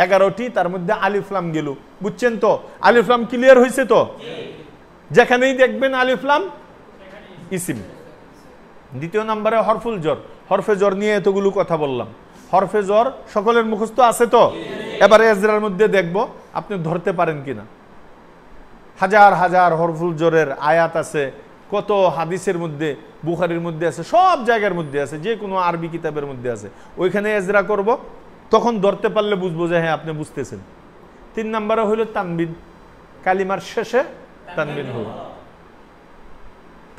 11টি, তার মধ্যে আলিফ লাম গেল। বুঝছেন তো? আলিফ লাম ক্লিয়ার হয়েছে তো? যেখানেই দেখবেন আলিফ লাম ইসিম। দ্বিতীয় নম্বরে হরফুল জর, হরফে জর নিয়ে এতগুলো কথা বললাম। হরফে জর সকলের মুখস্থ আছে তো? এবারে এজরার মধ্যে দেখব আপনি ধরতে পারেন কিনা। হাজার হাজার হরফুল জরের আয়াত আছে, কত হাদিসের মধ্যে, বুখারীর মধ্যে আছে, সব জায়গার মধ্যে আছে, যে কোনো আরবি কিতাবের মধ্যে আছে। ওইখানে এজরা করব, তখন ধরতে পারলে বুঝবো যে হ্যাঁ আপনি বুঝতেছেন। 3 নম্বরে হইল তানবিন, কালিমার শেষে তানবিন হল।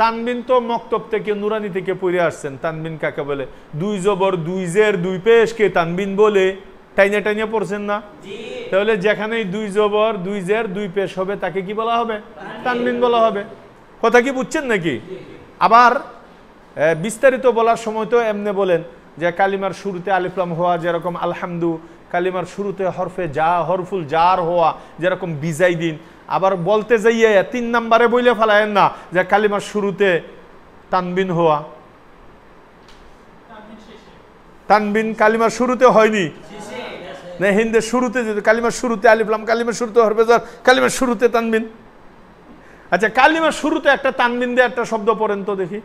তানবিন তো মক্তব থেকে, নুরানি থেকে পড়ে আসছেন। তানবিন কাকে বলে? 2 জবর 2 জের 2 পেশকে তানবিন বলে। টাইনে টাইনে পড়ছেন না? তাহলে যেখানেই 2 জবর 2 জের 2 পেশ হবে তাকে কি বলা হবে? তানবিন বলা হবে। কথা কি বুঝছেন নাকি? আবার বিস্তারিত বলার সময় তো এমনি বলেন যে কালিমার শুরুতে আলিফ লাম হওয়া, যেরকম আলহামদু। কালিমার শুরুতে হরফে যা, হরফুল জার হওয়া, যেরকম বিজাই দিন। আবার বলতে যাইয়ে 3 নম্বরে বইলে ফেলায়েন না যে কালিমার শুরুতে তানবিন হওয়া। তানবিন কালিমার শুরুতে হয়নি না, হিন্দের শুরুতে, যদি কালিমার শুরুতে আলিফ লাম, কালিমার শুরুতে হরফে জার, কালিমার শুরুতে তানবিন। আচ্ছা, কালিমার শুরুতে একটা তানবিন দিয়ে একটা শব্দ পড়েন তো দেখি।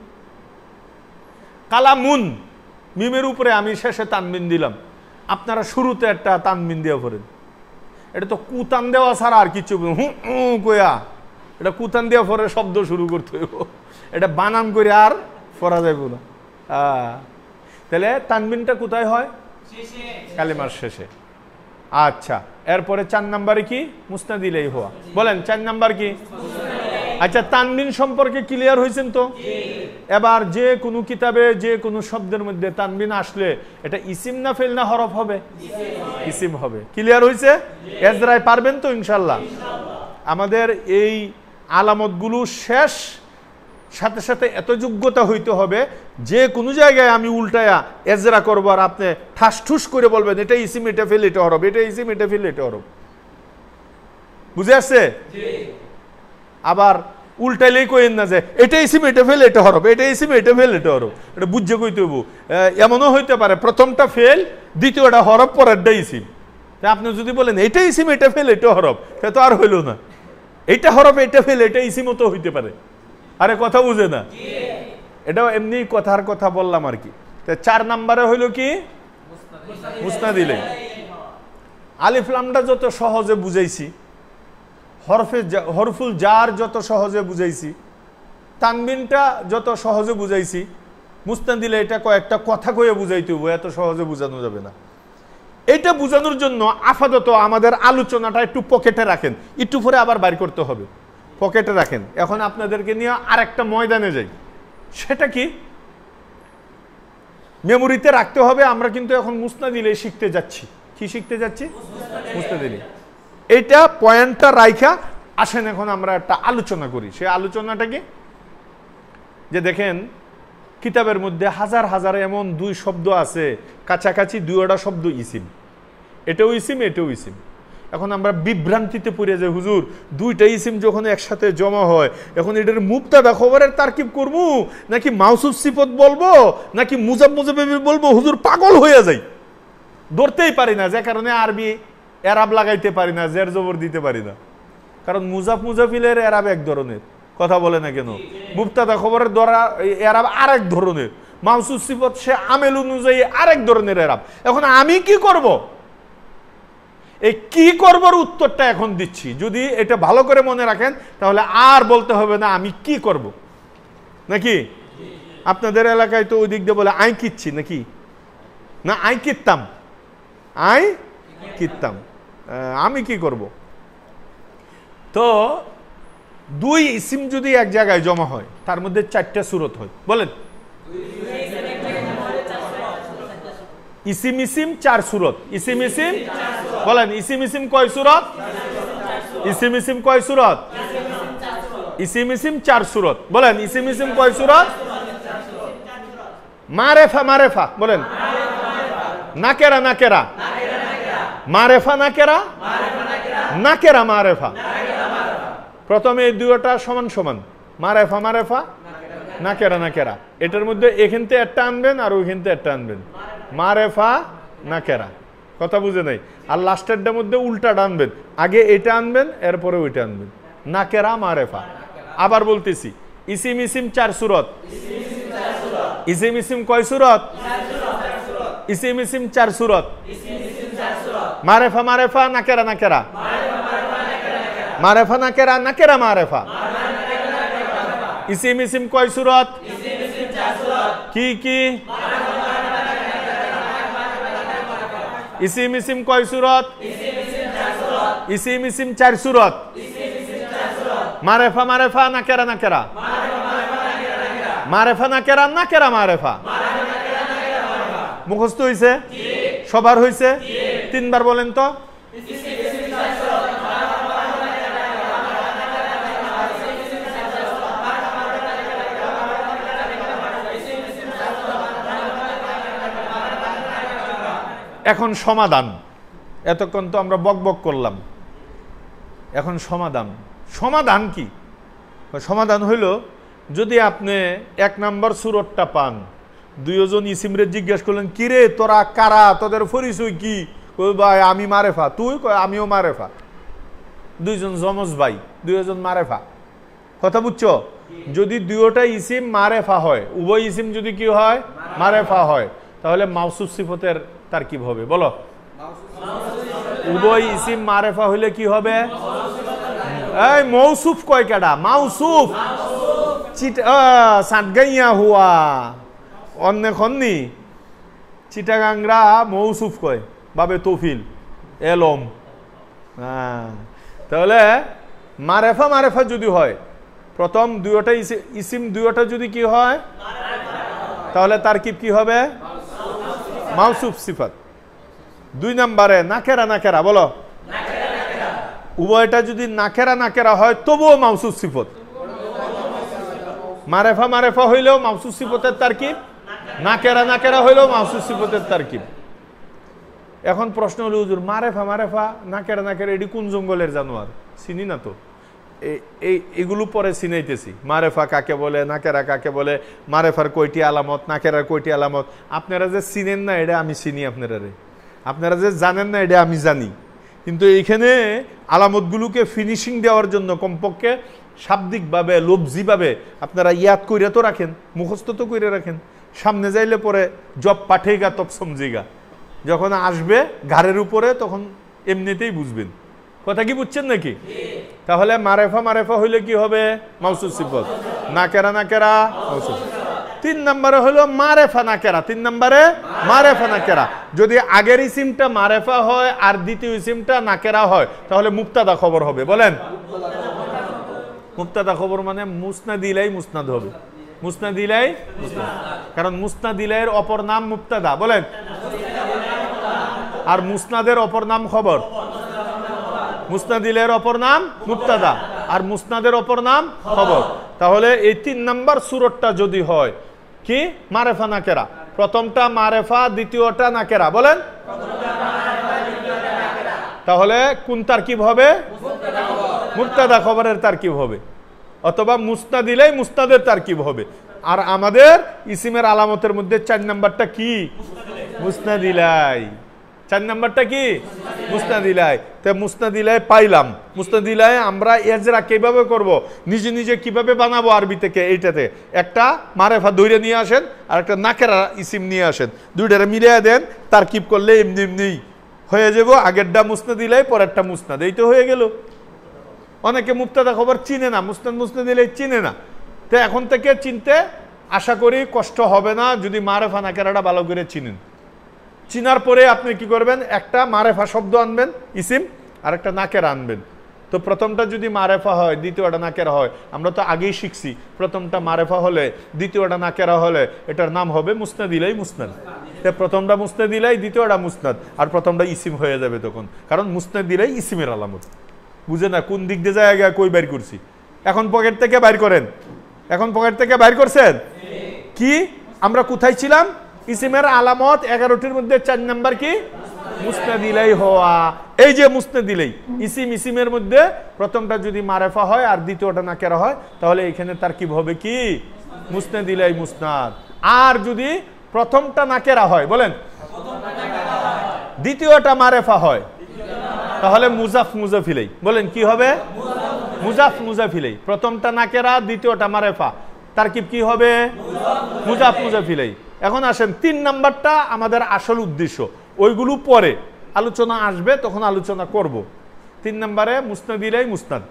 কালামুন, মিমের উপরে আমি শেষে তানবিন দিলাম, আপনারা শুরুতে একটা তানবিন দিয়ে পড়েন। এটা তো কুতান দেওয়া ছাড়া আর কিছু কয়া, এটা কুতান দেওয়া পরে শব্দ শুরু করতে হইব, এটা বানান করে আর পড়া যাইব না। তাহলে তানবিনটা কোথায় হয়? কালিমার শেষে। আচ্ছা, এরপরে 4 নম্বরে কি? মুসনাদিলেই হওয়া। বলেন 4 নাম্বার কি? আচ্ছা, তানবিন সম্পর্কে ক্লিয়ার হয়েছেন তো? এবার যে কোনো কিতাবে যে কোনো শব্দের মধ্যে তানবিন আসলে এটা ইসিম না ফেল না হরফ হবে? ইসিম হবে। ক্লিয়ার হয়েছে? এজরায় পারবেন তো ইনশাল্লাহ? আমাদের এই আলামতগুলো শেষ সাথে সাথে এত যোগ্যতা হইতে হবে যে কোনো জায়গায় আমি উল্টায়া এজরা করবো আর আপনি ঠাসঠুস করে বলবেন এটা ইসিম, এটা ফেল, এটা হরফ, এটা ইসিম, এটা ফেল, এটা হরফ। বুঝে আসছে? আবার উল্টাইলেই কইেন না যে এটা ইসিম, এটা ফেল, এটা হরফ, এটা ইসিম, এটা ফেল, এটা হরফ। এটা বুঝে কইতে হইব। এমনও হইতে পারে প্রথমটা ফেল, দ্বিতীয়টা হরফ, পরেরটা ইসিম। আপনি যদি বলেন এটা ইসিম, এটা ফেল, এটা হরফ, সে তো আর হইল না। এটা হরফ, এটা ফেল, এটা ইসিমও তো হইতে পারে। আরে কথা বুঝে না? এটাও এমনি কথার কথা বললাম আর কি। 4 নম্বরে হইল কি? মুসনাদিলে। আলিফ লামটা যত সহজে বুঝাইছি, হরফুল জার যত সহজে বুঝাইছি, তানবিনটা যত সহজে বুঝাইছি, মুসনাদিলে এটা কয়েকটা কথা কয়ে বুঝাইতে হইব, এত সহজে বুঝানো যাবে না। এটা বুঝানোর জন্য আপাতত আমাদের আলোচনাটা একটু পকেটে রাখেন, একটু পরে আবার বাইর করতে হবে। পকেটে রাখেন। এখন আপনাদেরকে নিয়ে আরেকটা ময়দানে যাই। সেটা কি? মেমোরিতে রাখতে হবে। আমরা কিন্তু এখন মুসনাদিলে শিখতে যাচ্ছি। কি শিখতে যাচ্ছি? মুসনাদিলে। এটা পয়েন্টটা রাইখা আসেন এখন আমরা একটা আলোচনা করি। সেই আলোচনাটা কি? যে দেখেন কিতাবের মধ্যে হাজার হাজার এমন 2 শব্দ আছে, কাছাকাছি 2টা শব্দ ইসিম, এটাও ইসিম, এটাও ইসিম। এখন আমরা বিভ্রান্তিতে পড়ে যাই, হুজুর 2টা ইসিম যখন একসাথে জমা হয়, এখন এটার মুবতাদা খবরের তারকিব করবো নাকি মাউসুফ সিফত বলবো নাকি মুজাব মুজাবিব বলবো? হুজুর পাগল হয়ে যাই, ধরতেই পারি না। যে কারণে আরবি এরাব লাগাইতে পারি না, জের জবর দিতে পারি না। কারণ মুজাফ মুজাফিলের এরাব এক ধরনের, কথা বলে না কেন? মুবতাদা খবরের ধরা এরাব আরেক ধরনের, মাউসুফ সিফত সে আমেল অনুযায়ী আরেক ধরনের এরাব। এখন আমি কি করব? এই কি করবার উত্তরটা এখন দিচ্ছি। যদি এটা ভালো করে মনে রাখেন তাহলে আর বলতে হবে না আমি কি করব, নাকি? আপনাদের এলাকায় তো ওই দিক দিয়ে বলে আই কিচ্ছি, নাকি? না, আই কিত্তাম, আই কিত্তাম, আমি কি করব? তো 2 ইসিম যদি এক জায়গায় জমা হয় তার মধ্যে 4টা সূরত হয়। বলেন ইসিম ইসিম 4 সূরত। ইসিম ইসিম বলেন, ইসিম ইসিম কয় সূরত? ইসিম ইসিম কয় সূরত? ইসিম ইসিম 4 সূরত। বলেন ইসিম ইসিম কয় সূরত? মারেফা মারেফা বলেন, নাকেরা নাকেরা, মারেফা নাকেরা, নাকেরা মারেফা। প্রথমে এই দুইটা সমান সমান, মারেফা মারেফা, নাকেরা নাকেরা। এটার মধ্যে এখানতে একটা আনবেন আর ওইখানতে একটা আনবেন, মারেফা নাকেরা। কথা বুঝে নাই? আর লাস্টেরটার মধ্যে উল্টাটা আনবেন, আগে এটা আনবেন এরপরে ওইটা আনবেন, নাকেরা মারেফা। আবার বলতেছি, ইসিম ইসিম 4 সূরত। ইসিম ইসিম কয় সূরত? ইসিম ইসিম 4 সূরত। মারেফা মারেফা, নাকেরা নাকেরা, মারেফা নাকেরা, নাকেরা মারেফা। ইসিম ইসিম কয় সূরত? কি কি? ইসিম ইসিম কয় সূরত? ইসিম ইসিম 4 সূরত। মারেফা মারেফা, নাকেরা নাকেরা, মারেফা নাকেরা, নাকেরা মারেফা। মুখস্থ হইছে? সবার হইছে? 3 বার বলেন তো। এখন সমাধান। এতক্ষণ তো আমরা বকবক করলাম, এখন সমাধান। সমাধান কি? সমাধান হইল, যদি আপনি 1 নম্বর সূরতটা পান, দুইজন ইসিমরে জিজ্ঞেস করলেন, কিরে তোরা কারা, তোদের পরিচয় কি? কই ভাই আমি মারেফা, তুই কই আমিও মারেফা। দুইজন জমজ ভাই, দুইজন মারেফা। কথা বুঝছো? যদি দুইটা ইসিম মারেফা হয়, উভয় ইসিম যদি কি হয়? মারেফা হয়, তাহলে মাউসুফ সিফতের তারকিব হবে। বলো, উভয় ইসিম মারেফা হইলে কি হবে? এই মৌসুফ কয় কাটা? মাউসুফ সাতগাইয়া হুয়া অন্য খন্নি চিটাগাংরা মৌসুফ কয় বাবে তৌফিল এলম। তাহলে মারেফা মারেফা যদি হয়, প্রথম দুইটা ইসিম দুইটা যদি কি হয়, তাহলে তারকিব কি হবে? মাউসুফ সিফাত। 2 নম্বরে নাকেরা নাকেরা। বলো, উভয়টা যদি নাকেরা নাকেরা হয় তবুও মাউসুফ সিফত। মারেফা মারেফা হইলেও মাউসুফ সিফতের তারকিব, নাকেরা নাকেরা হইলেও মাউসুফ সিফতের তারকিব। এখন প্রশ্ন হলো, হুজুর মারেফা মারেফা, নাকেরা নাকেরা এটি কোন জঙ্গলের জানোয়ার? চিনি না তো। এগুলো পরে চিনাইতেছি, মারেফা কাকে বলে, নাকেরা কাকে বলে, মারেফার কয়টি আলামত, নাকেরার কয়টি আলামত। আপনারা যে চিনেন না এটা আমি চিনি, আপনারা যে জানেন না এটা আমি জানি। কিন্তু এইখানে আলামতগুলোকে ফিনিশিং দেওয়ার জন্য কমপক্ষে শাব্দিকভাবে লফজিভাবে আপনারা ইয়াদ কইরা তো রাখেন, মুখস্থ তো কইরা রাখেন। সামনে যাইলে পরে জব পাঠেগা তব সমঝেগা, যখন আসবে ঘাড়ের উপরে তখন এমনিতেই বুঝবেন। কথা কি বুঝছেন নাকি? তাহলে মারেফা মারেফা হইলে কি হবে? মাউসুফ সিফত। নাকেরা নাকেরা মাউসুফ। 3 নম্বরে হলো মারেফা নাকেরা। 3 নম্বরে মারেফা নাকেরা। যদি আগের ইসিমটা মারেফা হয় আর দ্বিতীয় ইসিমটা নাকেরা হয়, তাহলে মুবতাদা খবর হবে। বলেন, মুবতাদা খবর মানে মুসনাদ ইলাই মুসনাদ হবে। মুসনাদ ইলাই মুসনাদ, কারণ মুসনাদ ইলাইয়ের অপর নাম মুবতাদা। বলেন, আর মুসনাদের অপর নাম খবর। মুসনাদ ইলাইয়ের অপর নাম মুবতাদা আর মুসনাদের অপর নাম খবর। তাহলে এই 3 নম্বর সূরতটা যদি হয় কি? মারেফা নাকেরা। প্রথমটা মারেফা, দ্বিতীয়টা নাকেরা। বলেন, তাহলে কোন তারকিব হবে? মুবতাদা খবরের তারকিব হবে, অথবা মুসনাদ ইলাই মুসনাদের তারকিব হবে। আর আমাদের ইসিমের আলামতের মধ্যে 4 নম্বরটা কি? মুসনাদ ইলাই। 4 নম্বরটা কি? মুসনাদ ইলাই। তো মুসনাদ ইলাই পাইলাম। মুসনাদ ইলাই আমরা এজরা কিভাবে করব, নিজে নিজে কিভাবে বানাবো আরবি থেকে? এইটাতে একটা মারেফা ধরে নিয়ে আসেন আর একটা নাকেরা ইসিম নিয়ে আসেন, দুইটারে মিলিয়ে দেন, তারকিব করলে এমনি এমনি হয়ে যাব। আগেরটা মুসনাদ ইলাই, পরেরটা মুসনাদ, এই তো হয়ে গেল। অনেকে মুবতাদা খবর চিনে না, মুসনাদ মুসনাদ ইলাই চিনে না। তো এখন থেকে চিনতে আশা করি কষ্ট হবে না, যদি মারেফা নাকেরাটা ভালো করে চিনেন। চিনার পরে আপনি কি করবেন? একটা মারেফা শব্দ আনবেন ইসিম, আর একটা নাকেরা আনবেন। তো প্রথমটা যদি মারেফা হয়, দ্বিতীয়টা নাকেরা হয়। আমরা তো আগেই শিখছি, প্রথমটা মারেফা হলে দ্বিতীয়টা নাকেরা হলে এটার নাম হবে মুসনাদ ইলাই মুসনাদ। প্রথমটা মুসনাদ ইলাই, দ্বিতীয়টা মুসনাদ, আর প্রথমটা ইসিম হয়ে যাবে তখন, কারণ মুসনাদ ইলাই ইসিমের আলামত। বুঝে না কোন দিক দিয়ে যায় কই বাইর করছি? এখন পকেট থেকে বাইর করেন, এখন পকেট থেকে বাইর করছেন কি? আমরা কোথায় ছিলাম? ইসিমের আলামত 11টির মধ্যে 4 নাম্বার কি? মুসনাদ ইলাই হওয়া। এই যে মুসনাদ ইলাই ইসিম, ইসিমের মধ্যে প্রথমটা যদি মারেফা হয় আর দ্বিতীয়টা নাকেরা হয়, তাহলে এখানে তারকিব হবে কি? মুসনাদ ইলাই মুসনাদ। আর যদি প্রথমটা নাকেরা হয়, বলেন, দ্বিতীয়টা মারেফা হয়, তাহলে মুজাফ মুজাফ ইলাই। বলেন কি হবে? মুজাফ মুজাফ ইলাই। প্রথমটা নাকেরা, দ্বিতীয়টা মারেফা, তারকিব কি হবে? মুজাফ মুজাফ ইলাই। এখন আসেন 3 নাম্বারটা আমাদের আসল উদ্দেশ্য, ওইগুলো পরে আলোচনা আসবে, তখন আলোচনা করব। 3 নম্বরে মুসনাদ ইলাই মুসনাদ,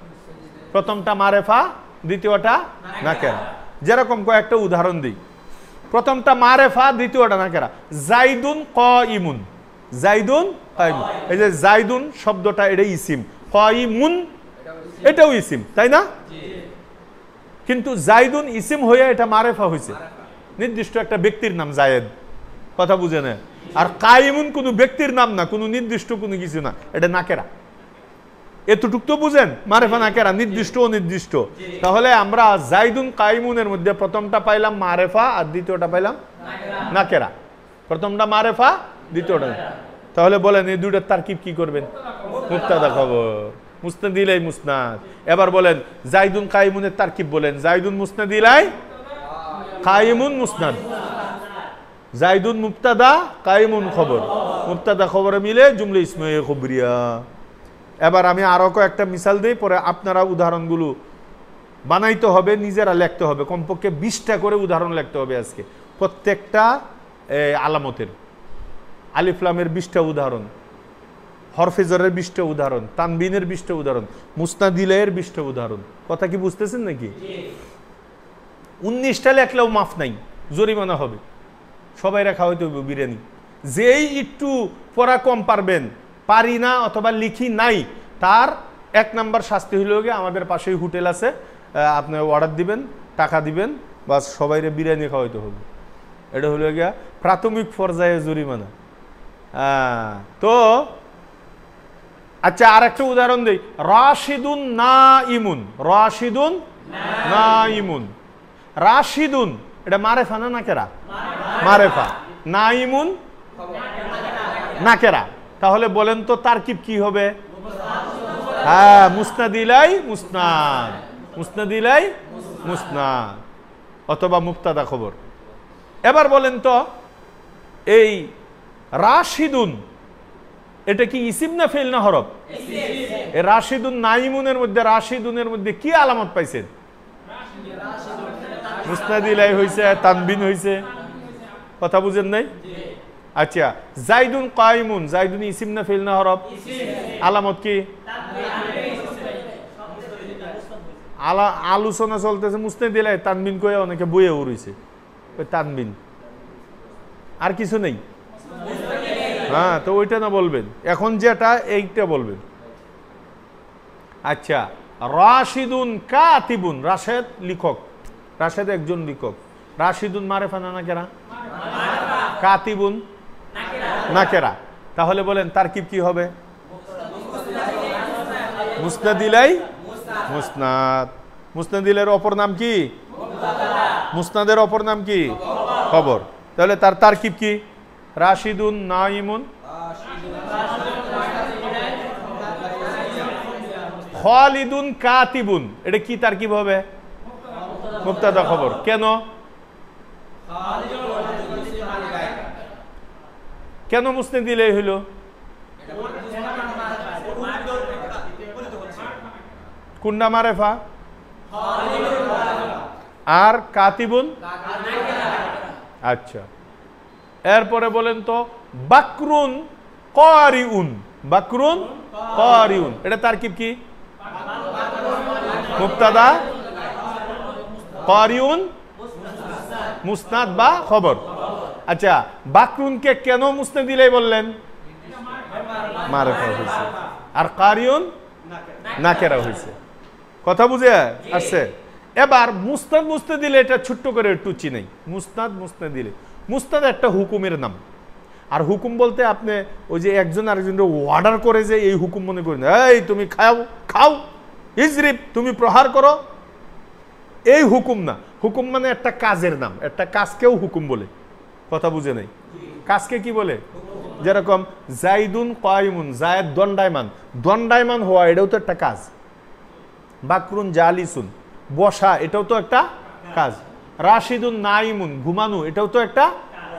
প্রথমটা মারেফা, দ্বিতীয়টা নাকেরা। যেরকম কয়েকটা উদাহরণ দিই। প্রথমটা মারেফা, দ্বিতীয়টা নাকেরা। জাইদুন কাইমুন, জাইদুন কাইমুন। এই যে জাইদুন শব্দটা এটা ইসিম, কাইমুন এটাও ইসিম, তাই না? কিন্তু জাইদুন ইসিম হয়ে এটা মারেফা হয়েছে, নির্দিষ্ট একটা ব্যক্তির নাম জায়েদ। কথা বুঝে না? আর কাইমুন কোনো ব্যক্তির নাম না, কোনো নির্দিষ্ট কোনো কিছু না, এটা নাকেরা। এতটুক তো বুঝেন? মারেফা নাকেরা, নির্দিষ্ট অনির্দিষ্ট। তাহলে আমরা জাইদুন কাইমুনের মধ্যে প্রথমটা পাইলাম মারেফা আর দ্বিতীয়টা পাইলাম নাকেরা। প্রথমটা মারেফা, দ্বিতীয়টা। তাহলে বলেন এই দুইটার তারকিব কি করবেন? মুবতাদা খবর, মুসনাদ ইলাই মুসনাদ। এবার বলেন জাইদুন কাইমুনের তারকিব বলেন। জাইদুন মুসনাদ ইলাই, কাইমুন মুসনাদ। জাইদুন মুবতাদা, কাইমুন খবর। মুবতাদা খবরে মিলে জুমলা ইসমে খবরিয়া। এবার আমি আরো কয়েকটা মিসাল দিই, পরে আপনারা উদাহরণগুলো বানাইতে হবে, নিজেরা লিখতে হবে। কমপক্ষে 20টা করে উদাহরণ লিখতে হবে আজকে, প্রত্যেকটা আলামতের। আলিফ লামের 20টা উদাহরণ, হরফে জরের 20টা উদাহরণ, তানবিনের 20টা উদাহরণ, মুসনাদ ইলাইয়ের 20টা উদাহরণ। কথা কি বুঝতেছেন নাকি? 19টা লেখলেও মাফ নাই, জরিমানা হবে। সবাই রাখা হয়তো বিরিয়ানি। যেই একটু পড়া কম পারবেন, পারি না অথবা লিখি নাই, তার 1 নাম্বার শাস্তি হইল গিয়ে আমাদের পাশেই হোটেল আছে, আপনি অর্ডার দিবেন, টাকা দিবেন, বাস সবাইরে বিরিয়ানি খাওয়াইতে হবে। এটা হইল গিয়া প্রাথমিক পর্যায়ে জরিমানা। তো আচ্ছা, আর একটা উদাহরণ দেই। রাশিদুন নাইমুন, রাশিদুন নাইমুন। রাশিদুন এটা মারেফা না নাকেরা? মারেফা। নাইমুন নাকেরা। তাহলে বলেন তো তারকিব কি হবে? হ্যাঁ, মুসনাদ ইলাই মুসনাদ, মুসনাদ ইলাই মুসনাদ, অথবা মুবতাদা খবর। এবার বলেন তো এই রাশিদুন এটা কি ইসিম না ফেল না হরফ? এই রাশিদুন নাইমুনের মধ্যে, রাশিদুনের মধ্যে কি আলামত পাইছেন? মুসনাদ ইলাই হইছে, তানবিন হইছে। কথা বুঝেন নাই? আচ্ছা, জাইদুন কাইমুন, জাইদুন ইসিম না ফেল না হরফ? আলামত কি? আলোচনা চলতেছে, মুসনাদ ইলাই তানবিন কয়ে অনেকে বইয়ে উড়িছে, ওই তানবিন। আর কিছু নেই? হ্যাঁ, তো ওইটা না বলবেন, এখন যেটা এইটা বলবেন। আচ্ছা, রাশিদুন কাতিবুন, রাশেদ লিখক, রাশেদ একজন লিখক। রাশিদুন মারেফা না নাকেরা? কাতিবুন নাকেরা। তাহলে বলেন তারকিব কি হবে? মুসনাদ ইলাই মুসনাদ। মুসনাদ ইলাইয়ের অপর নাম কি? মুসনাদের অপর নাম কি? খবর। তাহলে তার তারকিব কি? রাশিদুন নাইমুন, খালিদুন কাতিবুন। এটা কি তারকিব হবে? মুবতাদা খবর। কেন? কেন মুসনাদ ইলাই হইল? কুন্ডা মারেফা আর কাতিবুন। আচ্ছা, এরপরে বলেন তো বাকরুন কারিউন, বাকরুন কারিউন এটা তারকিব কি? মুবতাদা, কারিউন মুসনাদ বা খবর। আচ্ছা, বাকরুনকে কেন মুসনাদ ইলাই বললেন? মারেফা হইছে, আর কারিউন নাকেরা হইছে। কথা বুঝে আসছে? এবার মুসনাদ মুসনাদ ইলাই এটা ছোট্ট করে একটু চিনাই। মুসনাদ মুসনাদ ইলাই, মুসনাদ একটা হুকুমের নাম, আর হুকুম বলতে আপনি ওই যে একজন আরেকজনকে অর্ডার করে যে এই হুকুম মনে করেন, এই তুমি খাও খাও, ইজরিব তুমি প্রহার করো, এই হুকুম না। হুকুম মানে একটা কাজের নাম, একটা কাজকেও হুকুম বলে। কথা বুঝে নেই? কাজকে কি বলে? যেরকম জাইদুন কায়িমুন, জায়েদ দণ্ডায়মান, দণ্ডায়মান হওয়া এটাও তো একটা কাজ। বাকরুন জালিসুন, বসা এটাও তো একটা কাজ। রাশিদুন নাইমুন, ঘুমানো এটাও তো একটা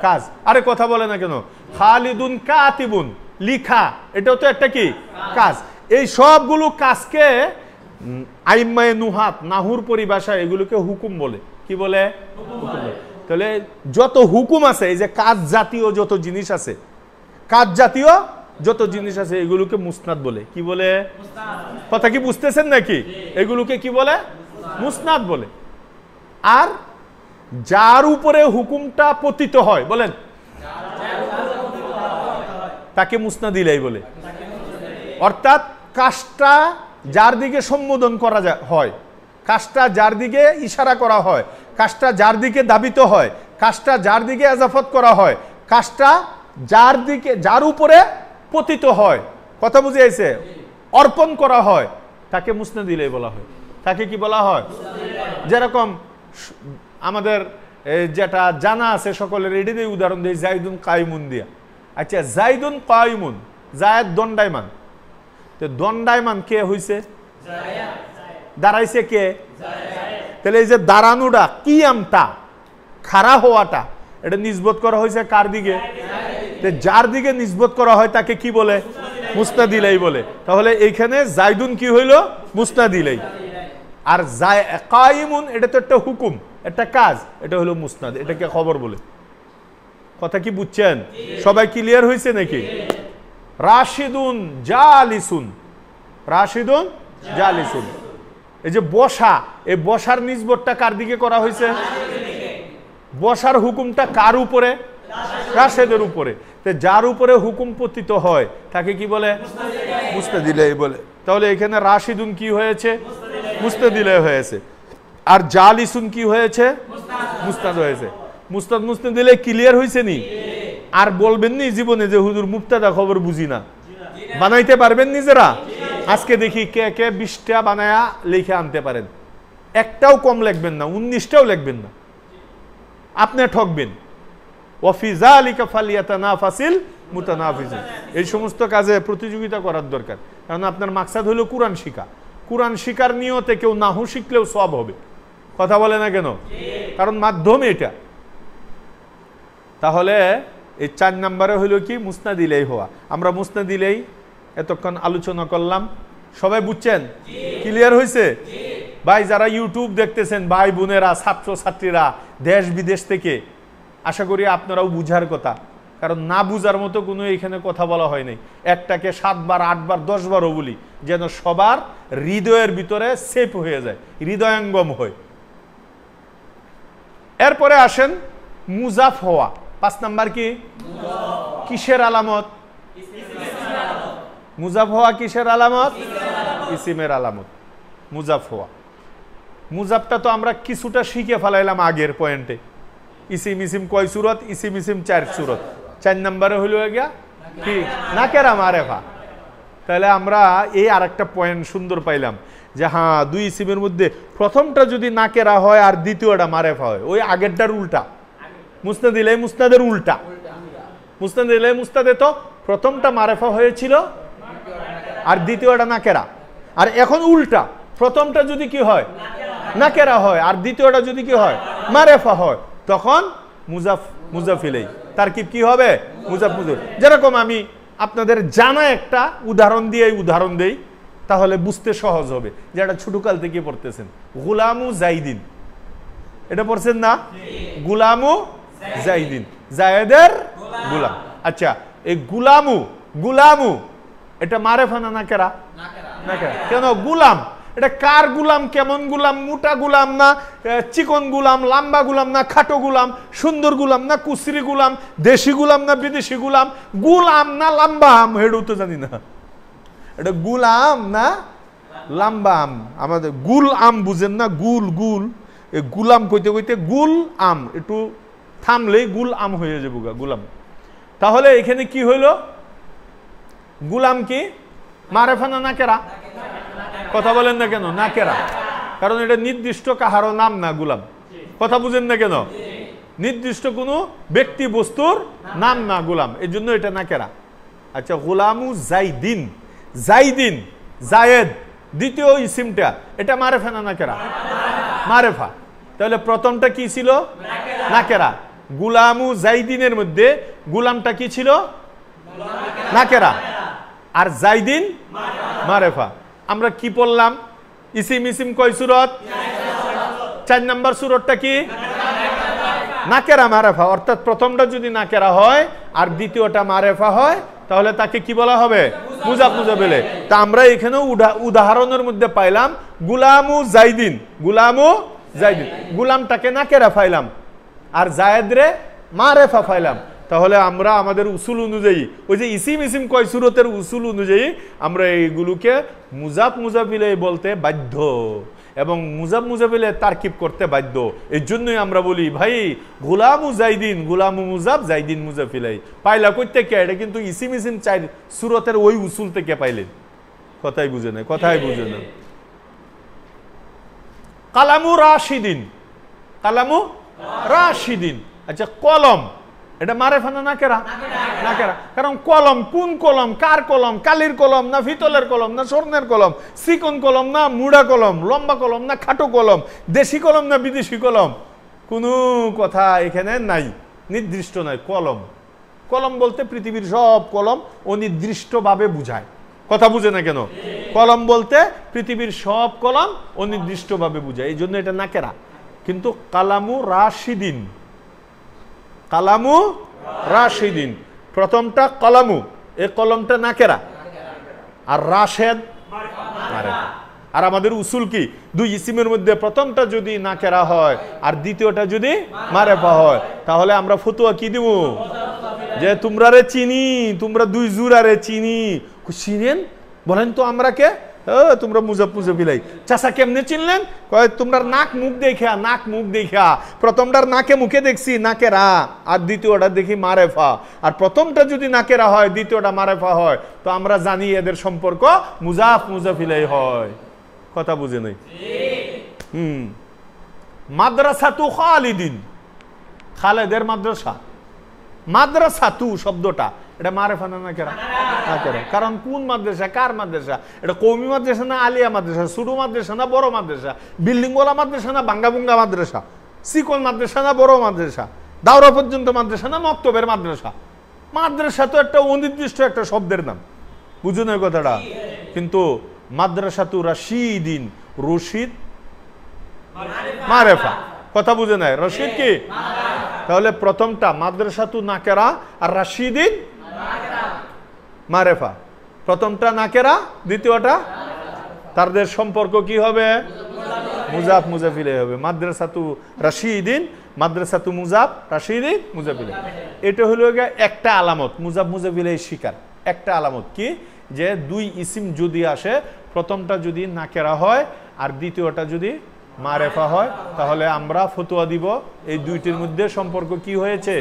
কাজ। আরে কথা বলে না কেন? খালিদুন কাতিবুন, লিখা এটাও তো একটা কি কাজ। এই সবগুলো কাজকে আইম্মায়ে নুহাত, নাহুর পরিভাষায় এগুলোকে হুকুম বলে। কি বলে? হুকুম বলে। তাহলে যত হুকুম আছে, এই যে কাজ জাতীয় যত জিনিস আছে, কাজ জাতীয় যত জিনিস আছে এগুলোকে মুসনাদ বলে। কি বলে? কথা কি বুঝতেছেন নাকি? এগুলোকে কি বলে? মুসনাদ বলে। আর যার উপরে হুকুমটা পতিত হয়, বলেন, তাকে মুসনাদ ইলাই বলে। অর্থাৎ কাজটা যার দিকে সম্বোধন করা হয়, কাজটা যার দিকে ইশারা করা হয়, কাজটা যার দিকে দাবিত হয়, কাজটা যার দিকে এজাফত করা হয়, কাজটা যার দিকে, যার উপরে পতিত হয়, কথা বুঝে আইছে, অর্পণ করা হয়, তাকে মুসনাদ ইলাই বলা হয়। তাকে কি বলা হয়? যেরকম আমাদের যেটা জানা আছে সকলের, এটি দিয়ে উদাহরণ দিই, জাইদুন কায়িমুন দিয়া। আচ্ছা, জাইদুন কায়িমুন, জায়েদ দণ্ডায়মান। তো দণ্ডায়মান কে হইছে? দাঁড়াইছে কে? তাহলে এই যে দাঁড়ানোটা, কিয়ামটা, খাড়া হওয়াটা, এটা নিসবত করা হয়েছে কার দিকে? যার দিকে নিসবত করা হয় তাকে কি বলে? মুসনাদ ইলাই বলে। তাহলে এইখানে জাইদুন কি হইল? মুসনাদ ইলাই। আর কায়িমুন এটা তো একটা হুকুম, একটা কাজ, এটা হলো মুসনাদ, এটাকে খবর বলে। কথা কি বুঝছেন? সবাই ক্লিয়ার হয়েছে নাকি? রাশিদুন জালিসুন, রাশিদুন জালিসুন, এই যে বসা, এই বসার নিসবতটা কার দিকে করা হয়েছে? বসার হুকুমটা কার উপরে? রাশেদের উপরে। যার উপরে হুকুম পতিত হয় তাকে কি বলে? মুসনাদ ইলাই বলে। তাহলে এখানে রাশিদুন কি হয়েছে? মুসনাদ ইলাই হয়েছে। আর জালিসুন কি হয়েছে? মুসনাদ হয়েছে। মুসনাদ মুসনাদ ইলাই ক্লিয়ার হয়েছে নি? আর বলবেন নি জীবনে যে হুজুর মুবতাদা খবর বুঝি না? বানাইতে পারবেন নিজেরা? আজকে দেখি কে কে 20টা বানায়া লিখে আনতে পারেন। একটাও কম লিখবেন না, 19টাও লিখবেন না, আপনি ঠকবেন। ওয়াফি যালিকা ফালিয়াতানাফাসিল মুতানাফিসুন। এই সমস্ত কাজে প্রতিযোগিতা করার দরকার। কারণ আপনার মাকসাদ হলো কোরআন শিখা। কোরআন শিকার নিয়তে কেউ নাহু শিখলেও সওয়াব হবে। কথা বলে না কেন? কারণ মাধ্যম এটা। তাহলে এই 4 নম্বরে হলো কি? মুসনাদ ইলাই হওয়া। আমরা মুসনাদ ইলাই এতক্ষণ আলোচনা করলাম। সবাই বুঝছেন? ক্লিয়ার হয়েছে? ভাই যারা ইউটিউব দেখতেছেন, ভাই বোনেরা, ছাত্র ছাত্রীরা দেশ বিদেশ থেকে, আশা করি আপনারাও বুঝার কথা। কারণ না বুঝার মতো কোনো এখানে কথা বলা হয় নাই। একটাকে 7 বার 8 বার 10 বারও বলি, যেন সবার হৃদয়ের ভিতরে সেপ হয়ে যায়, হৃদয়ঙ্গম হয়। এরপরে আসেন মুজাফ হওয়া। 5 নাম্বার কি? কিসের আলামত? মুজাফ হওয়া কিসের আলামত? ইসিমের আলামত। মুজাফ হওয়া। মুজাফটা তো আমরা কিছুটা শিখে ফেলাইলাম আগের পয়েন্টে। ইসিম ইসিম কয় সুরত? ইসিম ইসিম 4 সুরত। 4 নম্বরে হইল গিয়া কি? নাকেরা মারেফা। তাহলে আমরা এই আরেকটা পয়েন্ট সুন্দর পাইলাম যে হ্যাঁ, 2 ইসিমের মধ্যে প্রথমটা যদি নাকেরা হয় আর দ্বিতীয়টা মারেফা হয়, ওই আগেরটার উল্টা। মুসনাদ ইলাই মুসনাদের উল্টা। মুসনাদ ইলাই মুসনাদে তো প্রথমটা মারেফা হয়েছিল আর দ্বিতীয়টা নাকেরা। আর এখন উল্টা, প্রথমটা যদি কি হয়? নাকেরা হয়, আর দ্বিতীয়টা যদি কি হয়? মারেফা হয়, তখন মুজাফ ইলাই। তারকিব কি হবে? মুজাফ মুজাফ। যেরকম আমি আপনাদের জানা একটা উদাহরণ দেই, তাহলে বুঝতে সহজ হবে। যেটা ছোটকাল থেকে পড়তেছেন, গুলামু জাইদিন, এটা পড়ছেন না? গুলামু জাইদিন, জায়েদের গুলাম। আচ্ছা, এই গুলামু এটা মারেফা না নাকেরা? নাকেরা। কেন গুলাম? এটা কার গুলাম? কেমন গুলাম? মোটা গুলাম না চিকন গুলাম, লম্বা গুলাম না খাটো গুলাম, সুন্দর গুলাম না কুসরি গুলাম, দেশি গুলাম না বিদেশি গুলাম, গুলাম না লম্বা আম? হেডও তো জানি না। এটা গুলাম না লম্বা আম? আমাদের গুল আম বুঝেন না? গুল এই গুলাম কইতে কইতে গুল আম একটু থামলেই গুল আম হয়ে যাবো গা, গুলাম। তাহলে এখানে কি হইল? গুলাম কি মারেফা না নাকেরা? কথা বলেন না কেন? নাকেরা, কারণ এটা নির্দিষ্ট কাহারও নাম না গুলাম। কথা বুঝেন না কেন? নির্দিষ্ট কোনো ব্যক্তি বস্তুর নাম না গুলাম, এই জন্য এটা নাকেরা। আচ্ছা, গুলামু জাইদিন, জাইদিন জায়েদ দ্বিতীয় ইসিমটা, এটা মারেফা না নাকেরা? মারেফা। তাহলে প্রথমটা কি ছিল? নাকেরা। গুলামু জাইদিনের মধ্যে গুলামটা কি ছিল? নাকেরা, আর জাইদিন মারেফা। আমরা কি পড়লাম? ইসিম ইসিম কয় সূরত? 4 নম্বর সূরতটা কি? নাকেরা মারেফা। অর্থাৎ প্রথমটা যদি নাকেরা হয় আর দ্বিতীয়টা মারেফা হয়, তাহলে তাকে কি বলা হবে? মুজাফ মুজাফিলে। তা আমরা এখানে উদাহরণের মধ্যে পাইলাম গুলামু জাইদিন, গুলামু জাইদিন, গুলামটাকে নাকেরা পাইলাম আর জায়েদরে মারেফা পাইলাম। তাহলে আমরা আমাদের উসুল অনুযায়ী, ওই যে ইসিম ইসিম কয় সূরতের উসুল অনুযায়ী আমরা এইগুলোকে মুজাফ মুজাফিলে বলতে বাধ্য এবং মুজাফ মুজাফিলে তারকিব করতে বাধ্য। এই জন্যই আমরা বলি ভাই গুলামু জাইদিন, গুলামু মুজাফ, জাইদিন মুজাফিলাই। পাইলা কই থেকে? এটা কিন্তু ইসিম ইসিম 4 সূরতের ওই উসুল থেকে পাইলেন। কথাই বুঝে না, কথাই বুঝে না। কালামু রাশিদিন, কালামু রাশিদিন। আচ্ছা, কলম এটা মারেফা না নাকেরা? নাকেরা। কারণ কলম কোন কলম? কার কলম? কালির কলম না পিতলের কলম না স্বর্ণের কলম? চিকন কলম না মুড়া কলম? লম্বা কলম না খাটো কলম? দেশি কলম না বিদেশি কলম? কোনো কথা এখানে নাই, নির্দিষ্ট নাই। কলম, কলম বলতে পৃথিবীর সব কলম অনির্দিষ্টভাবে বুঝায়। কথা বুঝে না কেন? কলম বলতে পৃথিবীর সব কলম অনির্দিষ্টভাবে বুঝায়, এই জন্য এটা নাকেরা। কিন্তু কালামু রাশিদিন, কালামু রাশিদিন, প্রথমটা কলামু, এই কলমটা নাকেরা, আর রাশেদ মারেফা। আর আমাদের উসুল কি? দুই ইসিমের মধ্যে প্রথমটা যদি নাকেরা হয় আর দ্বিতীয়টা যদি মারেফা হয়, তাহলে আমরা ফতোয়া কি দিব? যে তোমরা রে চিনি, তোমরা দুই জুরারে চিনি। চিনেন? বলেন তো আমরা কে? তোমরা মুজাফ মুজাফিলাই। চাচা কেমনে চিনলেন? কয় তোমরা নাক মুখ দেখা, নাক মুখ দেখা। প্রথমটার নাকে মুখে দেখছি নাকেরা, আর দ্বিতীয়টা দেখি মারেফা। আর প্রথমটা যদি নাকেরা হয়, দ্বিতীয়টা মারেফা হয়, তো আমরা জানি এদের সম্পর্ক মুজাফ মুজাফিলাই হয়। কথা বুঝে নাই? মাদ্রাসাতু খালিদিন, খালেদের মাদ্রাসা। মাদ্রাসাতু শব্দটা এটা মারেফা না নাকেরা? নাকেরা। কারণ কোন মাদ্রাসা? কার মাদ্রাসা? এটা কওমি মাদ্রাসা না আলিয়া মাদ্রাসা? ছোট মাদ্রাসা না বড় মাদ্রাসা? বিল্ডিংওয়ালা মাদ্রাসা না ভাঙ্গাভুঙ্গা মাদ্রাসা? চিকন মাদ্রাসা না বড় মাদ্রাসা? দাওরা পর্যন্ত মাদ্রাসা না মক্তবের মাদ্রাসা? মাদ্রাসা তো একটা অনির্দিষ্ট একটা শব্দের নাম, বুঝুন এই কথাটা। কিন্তু মাদ্রাসাতু রাশিদিন, রশিদ মারেফা। কথা বুঝে নাই? রশিদ কি? তাহলে প্রথমটা মাদ্রাসাতু নাকেরা আর রাশিদিন মারেফা। প্রথমটা নাকেরা, দ্বিতীয়টা, তাদের সম্পর্ক কি হবে? মুজাফ মুজাফিলে হবে। মাদ্রাসাতু রাশিদিন, মাদ্রাসাতু মুজাফ, রাশিদিন মুজাফিলে। এটা হলো একটা আলামত মুজাফ মুজাফিলে শিকার। একটা আলামত কি? যে দুই ইসিম যদি আসে, প্রথমটা যদি নাকেরা হয় আর দ্বিতীয়টা যদি মারেফা হয়, তাহলে আমরা ফতোয়া দিব এই দুইটির মধ্যে সম্পর্ক কি হয়েছে?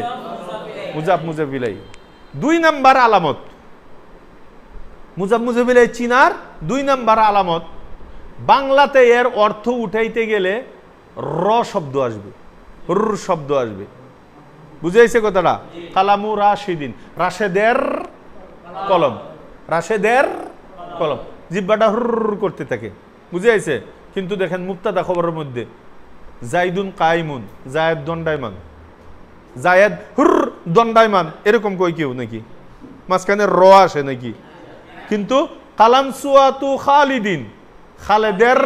মুজাফ মুজাফিলাই। 2 নাম্বার আলামত, মুজাফ মুজাফিলাই চিনার 2 নাম্বার আলামত, বাংলাতে এর অর্থ উঠাইতে গেলে র শব্দ আসবে, র শব্দ আসবে। বুঝাইছে কথাটা? কালামু রাশিদিন, রাশেদের কলম, রাশেদের কলম। জিব্বাটা হুর করতে থাকে, বুঝাইছে? কিন্তু দেখেন মুক্তাদা খবরের মধ্যে জাইদুন কাইমুন, জায়েদ দণ্ডায়মান, জায়েদ হুর দণ্ডায়মান, এরকম কই কেউ নাকি? মাঝখানে র আসে নাকি? কিন্তু কালাম সুয়াতু খালিদিন, খালেদের,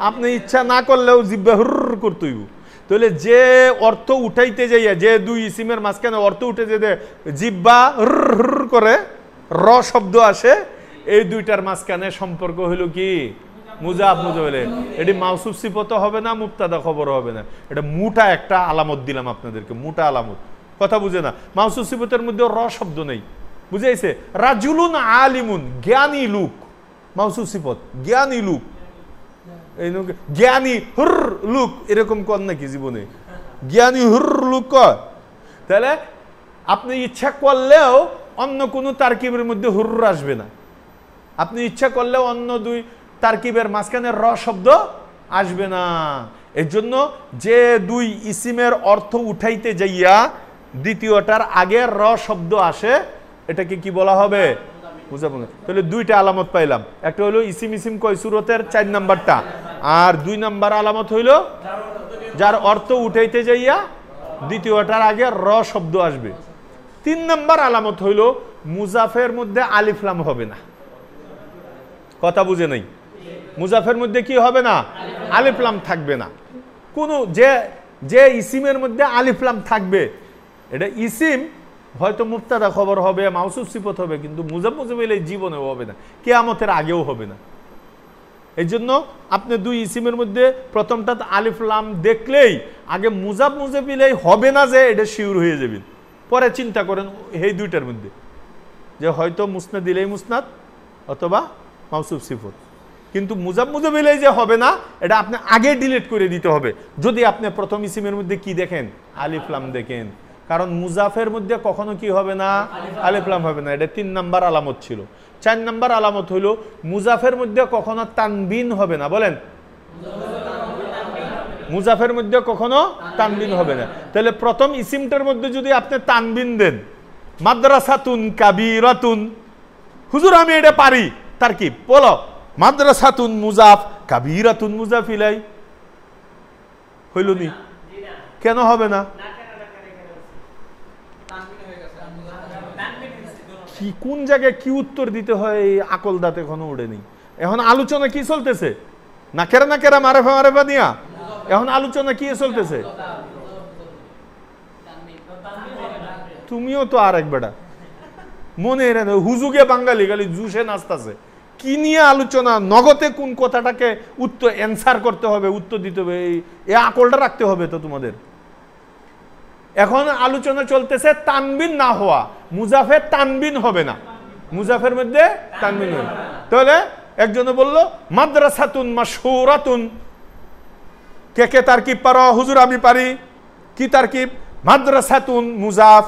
আপনি ইচ্ছা না করলেও জিব্বা হুর করতে হইব। তাহলে যে অর্থ উঠাইতে যাইয়া, যে দুই ইসিমের মাঝখানে অর্থ উঠে যেতে জিব্বা হুর হুর করে র শব্দ আসে, এই দুইটার মাঝখানে সম্পর্ক হইল কি? মুজাফ মুজাফিলে। এটি মাউসুফ সিফত হবে না, মুবতাদা খবর হবে না। এটা মোটা একটা আলামত দিলাম আপনাদেরকে, মোটা আলামত। কথা বুঝে না? মাউসুফ সিফতের মধ্যে র শব্দ নেই, বুঝাইছে? রাজুলুন আলিমুন, জ্ঞানী লোক, মাউসুফ সিফত জ্ঞানী লোক। এই জ্ঞানী হুর লোক এরকম কর নাকি জীবনে? জ্ঞানী হুর লোক কর। তাহলে আপনি ইচ্ছা করলেও অন্য কোনো তারকিবের মধ্যে হুরুর আসবে না। আপনি ইচ্ছা করলেও অন্য দুই তারকিবের মাঝখানে র শব্দ আসবে না। এর জন্য যে দুই ইসিমের অর্থ উঠাইতে যাইয়া দ্বিতীয়টার আগে র শব্দ আসে, এটাকে কি বলা হবে? বুঝাবো না। তাহলে দুইটা আলামত পাইলাম, একটা হলো ইসিম ইসিম কয় সূরতের 4 নাম্বারটা, আর 2 নাম্বার আলামত হইল যার অর্থ উঠাইতে যাইয়া দ্বিতীয়টার আগে র শব্দ আসবে। 3 নাম্বার আলামত হইল মুজাফের মধ্যে আলিফ লাম হবে না। কথা বুঝে নাই? মুজাফের মধ্যে কি হবে না? আলিফ লাম থাকবে না। কোনো যে ইসিমের মধ্যে আলিফ লাম থাকবে, এটা ইসিম হয়তো মুবতাদা খবর হবে, মাউসুফ সিফত হবে, কিন্তু মুজাফ মুজাফিল জীবনেও হবে না, কিয়ামতের আগেও হবে না। এই জন্য আপনি দুই ইসিমের মধ্যে প্রথমটা আলিফ লাম দেখলেই আগে মুজাফ মুজাফিল হবে না যে এটা শিওর হয়ে যাবেন। পরে চিন্তা করেন এই দুইটার মধ্যে যে হয়তো মুসনাদ দিলেই মুসনাদ অথবা মাউসুফ সিফত, কিন্তু মুজাফ মুজাফিল যে হবে না এটা আপনি আগে ডিলিট করে দিতে হবে যদি আপনি প্রথম ইসিমের মধ্যে কি দেখেন? আলিফ লাম দেখেন। কারণ মুজাফের মধ্যে কখনো কি হবে না? আলিফ লাম হবে না। এটা 3 নাম্বার আলামত ছিল। 4 নাম্বার আলামত হলো মুজাফের মধ্যে কখনো তানবিন হবে না। বলেন, মুজাফের মধ্যে কখনো তানবিন হবে না। তাহলে প্রথম ইসিমটার মধ্যে যদি আপনি তানবিন দেন, মাদ্রাসাতুন কাবীরাতুন, হুজুর আমি এটা পারি, তারকিব বলো, মাদ্রাসাতুন মুজাফ কাবীরাতুন মুজাফ ইলাই, হইল নি? কেন হবে না? কি কোন জায়গায় কি উত্তর দিতে হয় এই আকল দাঁত এখনো উঠে নেই। এখন আলোচনা কি চলতেছে? নাকেরা নাকেরা মারেফা মারেফা দিয়া এখন আলোচনা কি চলতেছে? তুমিও তো আর এক বেটা মনে হুজুগে বাঙালি খালি জুসে নাচতেছে। কি নিয়ে আলোচনা? নগদে কোন কথাটাকে উত্তর অ্যান্সার করতে হবে, উত্তর দিতে হবে, এই আকলটা রাখতে হবে তো তোমাদের। এখন আলোচনা চলতেছে তানবিন না হওয়া, মুজাফের তানবিন হবে না, মুজাফের মধ্যে তানবিন হবে। তাহলে একজনে বলল মাদ্রাসাতুন মাশহুরাতুন, কে কে তারকিব পারো? হুজুর আমি পারি। কি তারকিব? মাদ্রাসাতুন মুজাফ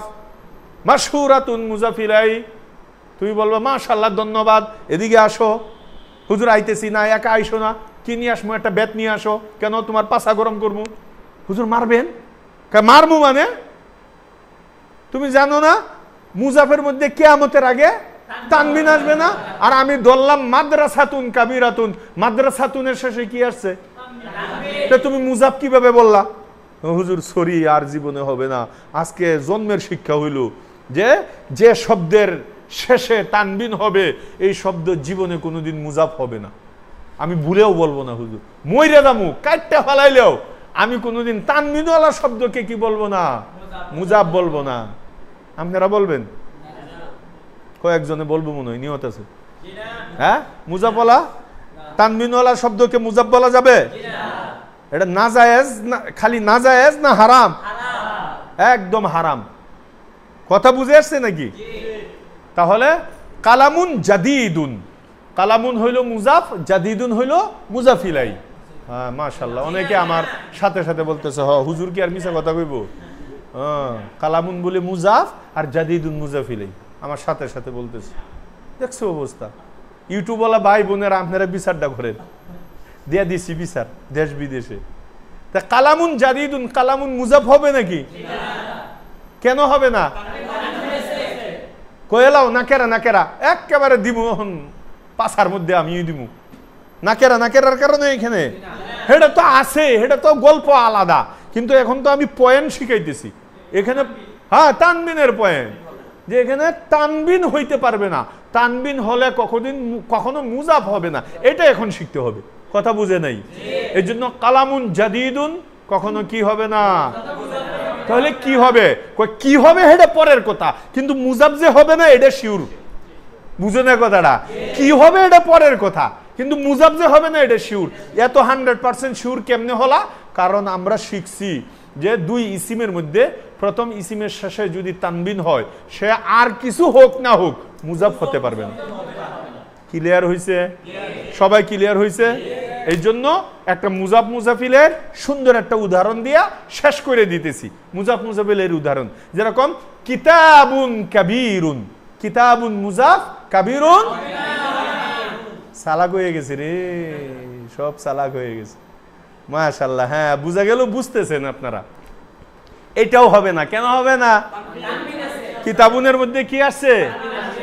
মাশহুরাতুন মুজাফিলাই। তুমি বলবো মাশাআল্লাহ ধন্যবাদ, এদিকে আসো। হুজুর আইতেছি না, একা আইসো না, কি নিয়ে আসবো? একটা বেত নিয়ে আসো। কেন? তোমার পাছা গরম করবো। হুজুর মারবেন? মারমু মানে তুমি জানো না মুজাফের মধ্যে কিয়ামতের আগে তানবিন আসবে না? আর আমি ধরলাম মাদ্রাসাতুন কাবীরাতুন, মাদ্রাসাতুনের শেষে কি আসছে? তো তুমি মুজাফ কিভাবে বললা? হুজুর সরি, আর জীবনে হবে না। আজকে জন্মের শিক্ষা হইল যে যে শব্দের শেষে তানবিন হবে এই শব্দ জীবনে কোনোদিন মুজাফ হবে না। আমি ভুলেও বলবো না হুজুর, মইরা দামু কাটটা ফালাইলেও আমি কোনোদিন তানবিনওয়ালা শব্দকে কি বলবো না? মুজাফ বলবো না। আপনারা বলবেন? কয়েকজনে বলবো মনে হয়, নিয়ত আছে। হ্যাঁ, মুজাফ বলা তানবিনওয়ালা শব্দকে মুজাফ বলা যাবে? এটা নাজায়েজ না, খালি নাজায়েজ না হারাম? একদম হারাম। কথা বুঝে আসছে নাকি? তাহলে কালামুন জাদিদুন, কালামুন হইল মুজাফ, জাদিদুন হইল মুজাফিলাই। হ্যাঁ মাশাআল্লাহ, অনেকে আমার সাথে সাথে বলতেছে হ হুজুর কি আর মিছা কথা কইব? কালামুন বলে মুজাফ আর জাদিদুন মুজাফিলাই, আমার সাথে সাথে বলতেছে। দেখছো অবস্থা? ইউটিউবওয়ালা ভাই বোনেরা আপনারা বিচারটা করেন, দিয়া দিছি বিচার দেশ বিদেশে। তা কালামুন জাদিদুন, কালামুন মুজাফ হবে নাকি? কেন হবে না? কয়েলাও নাকেরা নাকেরা একেবারে দিব পাশার মধ্যে আমিও দিব। নাকেরা নাকেরার কারণে এখানে এটা তো আছে, এটা তো গল্প আলাদা, কিন্তু এখন তো আমি পয়েন্ট শিখাইতেছি এখানে। হ্যাঁ, তানবিনের পয়েন্ট, যে এখানে তানবিন হইতে পারবে না, তানবিন হলে কখনো মুজাফ হবে না, এটা এখন শিখতে হবে। কথা বুঝে নাই? এই জন্য কালামুন জাদিদুন কখনো কি হবে না। তাহলে কি হবে? কি হবে এটা পরের কথা, কিন্তু মুজাফ যে হবে না এটা শিওর। বুঝে না কথাটা? কি হবে এটা পরের কথা, কিন্তু মুজাফ যে হবে না এটা শিওর। এত 100% শিওর কেমনে হলা? কারণ আমরা শিখছি যে দুই ইসিমের মধ্যে প্রথম ইসিমের শেষে যদি তানবিন হয়, সে আর কিছু হোক না হোক মুজাফ হতে পারবে না। ক্লিয়ার হইছে? সবাই ক্লিয়ার হইছে? এই জন্য একটা মুজাফ মুজাফিলের সুন্দর একটা উদাহরণ দিয়া শেষ করে দিতেছি। মুজাফ মুজাফিলের উদাহরণ যেরকম কিতাবুন কাবীরুন, কিতাবুন মুজাফ কাবীরুন, সালাক হয়ে গেছে রে, সব সালাক হয়ে গেছে, মাশাআল্লাহ। হ্যাঁ, বুঝা গেল, বুঝতেছেন আপনারা। এটাও হবে না, কেন হবে না? কিতাবুনের মধ্যে কি আসছে?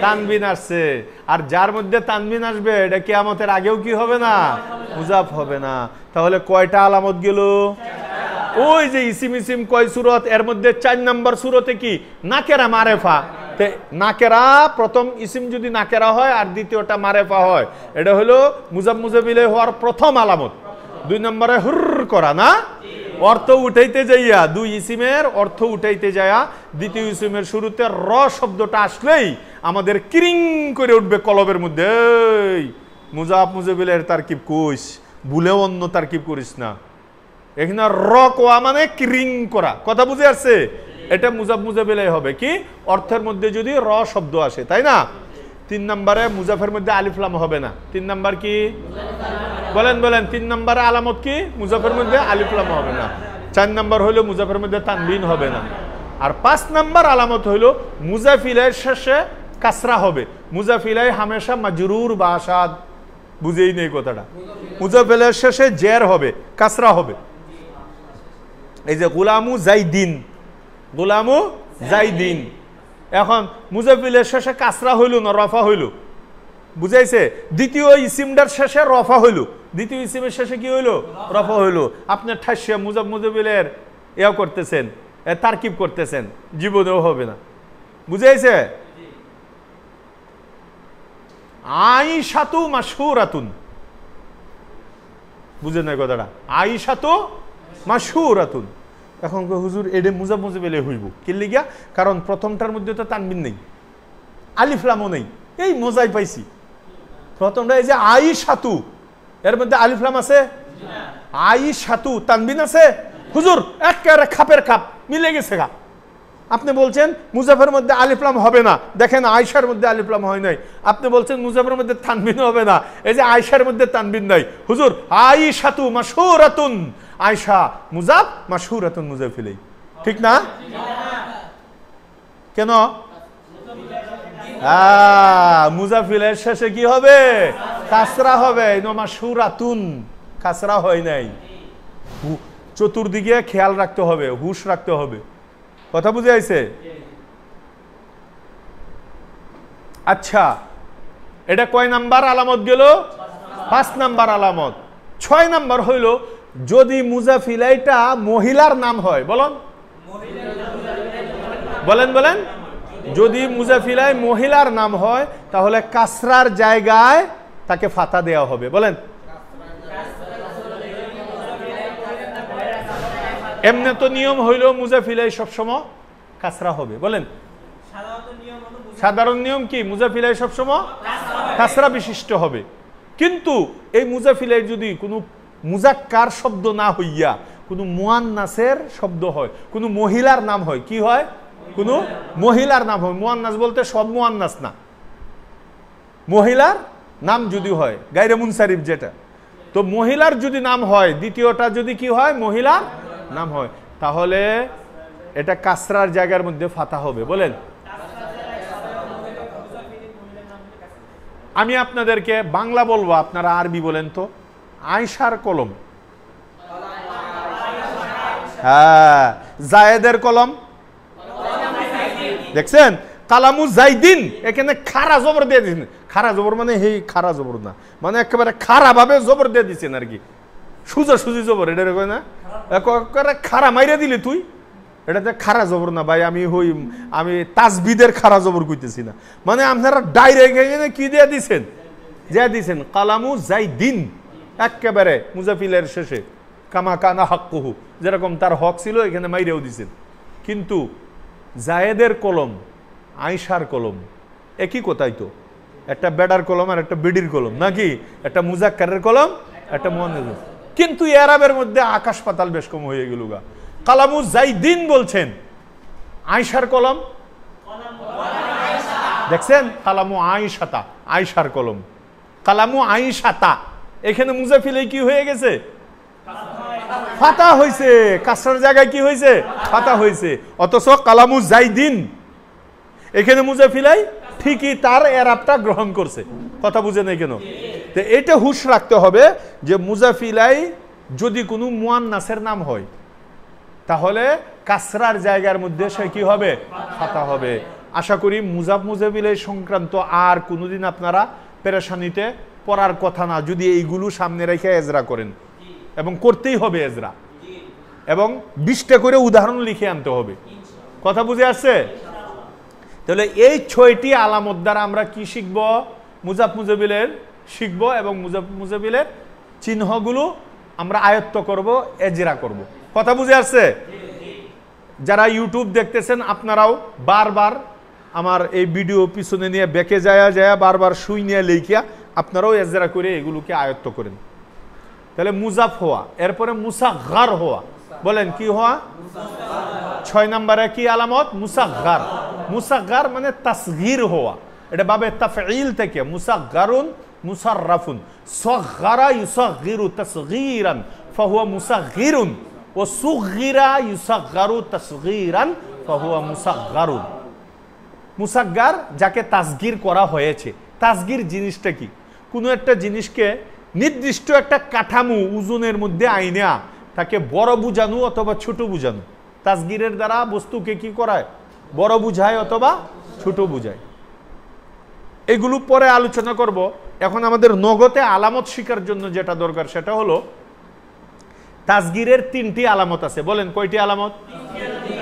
তানবিন আসছে। আর যার মধ্যে তানবিন আসবে এটা কিয়ামতের আগেও কি হবে না? মুজাফ হবে না। তাহলে কয়টা আলামত গেল? ওই যে ইসিম ইসিম কয় সূরত, এর মধ্যে 4 নম্বর সূরতে কি নাকেরা মারেফা। নাকেরা প্রথম ইসিম যদি নাকেরা হয় আর দ্বিতীয়টা মারেফা হয়, এটা হলো মুজাফ মুজাফিলে হওয়ার প্রথম আলামত। 2 নম্বরে হুর করা না, অর্থ উঠাইতে যাইয়া, 2 ইসিমের অর্থ উঠাইতে যাইয়া দ্বিতীয় ইসিমের শুরুতে র শব্দটা আসলেই আমাদের কিরিং করে উঠবে কলবের মধ্যে, এই মুজাফ মুজাফিলের তারকিব কইস, ভুলেও অন্য তারকিব করিস না। এখানে র কোয়া মানে কিরিং করা, কথা বুঝে আসছে? এটা মুজাফ মুজাফিলে হবে কি অর্থের মধ্যে যদি র শব্দ আসে, তাই না? 3 নম্বরে মুজাফের মধ্যে আলিফ লাম হবে না। 3 নম্বর কি বলেন বলেন? 3 নম্বরে আলামত কি? মুজাফের মধ্যে আলিফ লাম হবে না। 4 নম্বর হলো মুজাফের মধ্যে তানবিন হবে না। আর 5 নম্বর আলামত হলো মুজাফিলের শেষে কাসরা হবে। মুজাফিলাই হামেশা মাজরুর বা আসাদ, বুঝেই নেই কথাটা। মুজাফিলের শেষে জের হবে, কাসরা হবে। এই যে গোলামু জাইদিন, গোলামু জাইদিন, এখন মুজাফিলের শেষে কাসরা হইল না রফা হইল? বুঝাইছে? দ্বিতীয় ইসিমটার শেষে রফা হইল, দ্বিতীয় ইসিমের শেষে কি হইল? রফা হইল। আপনার ঠাসিয়া মুজাফ মুজাফিলের ইয়া করতেছেন, তারকিব করতেছেন, জীবনেও হবে না। বুঝাইছে? আইশাতু মাশহুরাতুন, বুঝেন না কথাটা? আইশাতু মাশহুরাতুন। এখন হুজুর এডে মুজাফ মুজাফিলে হইব কি লিগা? কারণ প্রথমটার মধ্যে তো তানবিন নেই, আলিফ লামও নেই। এই মজাই পাইছি, প্রথমটা এই যে আইশাতু, এর মধ্যে আলিফ লাম আছে? আইশাতু তানবিন আছে? হুজুর একেবারে খাপের খাপ মিলে গেছে গা। আপনি বলছেন মুজাফের মধ্যে আলিফ লাম হবে না, দেখেন আয়েশার মধ্যে আলিফ লাম হয় নাই। আপনি বলছেন মুজাফের মধ্যে তানবিন হবে না, এই যে আয়েশার মধ্যে তানবিন নাই। হুজুর আইশাতু মাশহুরাতুন, আয়েশা মুজাফ, মাশহুরাতুন মুজাফিলাই, ঠিক না? কেন? মুজাফিলের শেষে কি হবে? কাসরা হবে। মাশহুরাতুন কাসরা হয় নাই। চতুর্দিকে খেয়াল রাখতে হবে, হুশ রাখতে হবে, কথা বুঝে আইছে? আচ্ছা, এটা কয় নাম্বার আলামত গেল? 5 নাম্বার আলামত। 6 নাম্বার হইল যদি মুজাফিলাইটা মহিলার নাম হয়। বলেন বলেন বলেন, যদি মুজাফিলাই মহিলার নাম হয় তাহলে কাসরার জায়গায় তাকে ফাতা দেওয়া হবে। বলেন, এমনি তো নিয়ম হইল মুজাফিলাই সবসময় কাসরা হবে। বলেন, সাধারণ নিয়ম কি? মুজাফিলাই সবসময় কাসরা বিশিষ্ট হবে। কিন্তু এই মুজাফিলাই যদি কোনো মুজাক্কার শব্দ না হইয়া কোনো মুয়ান্নাসের শব্দ হয়, কোনো মহিলার নাম হয়, কি হয়? কোনো মহিলার নাম হয়। মুয়ান্নাস বলতে সব মুয়ান্নাস না, মহিলার নাম যদি হয়, গায়রে মুনসারিফ যেটা, তো মহিলার যদি নাম হয়, দ্বিতীয়টা যদি কি হয়? মহিলার নাম হয়, তাহলে এটা কাসরার জায়গার মধ্যে ফাতা হবে। বলেন, আমি আপনাদেরকে বাংলা বলবো, আপনারা আরবি বলেন তো। আয়েশার কলম, হ্যাঁ, জায়েদের কলম দেখছেন? কালামু জাইদিন, এখানে খারা জবর দিয়ে দিচ্ছেন। খারা জবর মানে এই খারা জবর না, মানে একেবারে খারা ভাবে জবর দিয়ে দিচ্ছেন আর কি, সুজা সুজি জবর। এটা কয় না একেবারে খারা মাইরা দিলি তুই, এটাতে খারা জবর না ভাই। আমি তাসবিদের খারা জবর কইতেছি না, মানে আপনারা ডাইরেক্ট কি দিয়ে দিচ্ছেন? যা দিচ্ছেন কালামু জাইদিন, একেবারে মুজাফিলের শেষে কামা কানা হাক্কুহু, যেরকম তার হক ছিল এখানে মাইরেও দিচ্ছেন। কিন্তু জায়েদের কলম, আয়েশার কলম একই কথাই তো, একটা বেডার কলম আর একটা বেডির কলম নাকি? একটা মুজাক্কারের কলম, একটা মুয়ান্নাস। কিন্তু আরবের মধ্যে আকাশ পাতাল বেশ কম হয়ে গেল গা। কালামু জাইদিন বলছেন, আয়েশার কলম দেখছেন? কালামু আয়েশাতা, আয়েশার কলম। কালামু আয়েশাতা, এখানে মুজাফিলে কি হয়ে গেছে? ফাতা হয়েছে। কাসরার জায়গায় কি হয়েছে? ফাতা হয়েছে। অথচ কালামু জাইদিন এখানে মুজাফিলাই ঠিকই তার এরাবটা গ্রহণ করছে। কথা বুঝে নাই কেন? তো এটা হুশ রাখতে হবে যে মুজাফিলাই যদি কোনো মুয়ান্নাসের নাম হয় তাহলে কাসরার জায়গার মধ্যে সে কি হবে? ফাতা হবে। আশা করি মুজাফিলাই সংক্রান্ত আর কোনোদিন আপনারা পেরেশানিতে পড়ার কথা না, যদি এইগুলো সামনে রেখে এজরা করেন, এবং করতেই হবে এজরা, এবং 20টা করে উদাহরণ লিখে আনতে হবে। কথা বুঝে আসছে? তাহলে এই 6টি আলামত দ্বারা আমরা কি শিখব? মুজাফিলের শিখব, এবং মুজাফিলের চিহ্নগুলো আমরা আয়ত্ত করব, এজরা করব। কথা বুঝে আসছে? যারা ইউটিউব দেখতেছেন আপনারাও বারবার আমার এই ভিডিও পিছনে নিয়ে বেঁকে যায় বারবার সুই নিয়ে লেখিয়া আপনারাও এজরা করে এগুলোকে আয়ত্ত করেন। তাহলে মুজাফ হওয়া, এরপরে মুসাগগার হওয়া। বলেন কি হওয়া? 6 নম্বরে কি আলামত? মুসাগগার। মুসাগগার মানে তাসগীর হওয়া। এটা বাবে তাফঈল থেকে মুসাগগারুন মুসাররাফুন। সাগগারা ইউসাগগিরু তাসগীরান ফাহুয়া মুসাগগিরুন, ও সুগগিরা ইউসাগগারু তাসগীরান ফাহুয়া মুসাগগারুন। মুসাগগার যাকে তাসগীর করা হয়েছে। তাসগীর জিনিসটা কি? কোনো একটা জিনিসকে নির্দিষ্ট একটা কাঠামো ওজনের মধ্যে আইনা তাকে বড় বুঝানো অথবা ছোট বুঝানো। তাসগীরের দ্বারা বস্তুকে কি করায়? বড় বুঝায় অথবা ছোট বুঝায়। এগুলো পরে আলোচনা করব। এখন আমাদের নগদে আলামত শিকার জন্য যেটা দরকার সেটা হলো তাসগীরের 3টি আলামত আছে। বলেন কয়টি আলামত?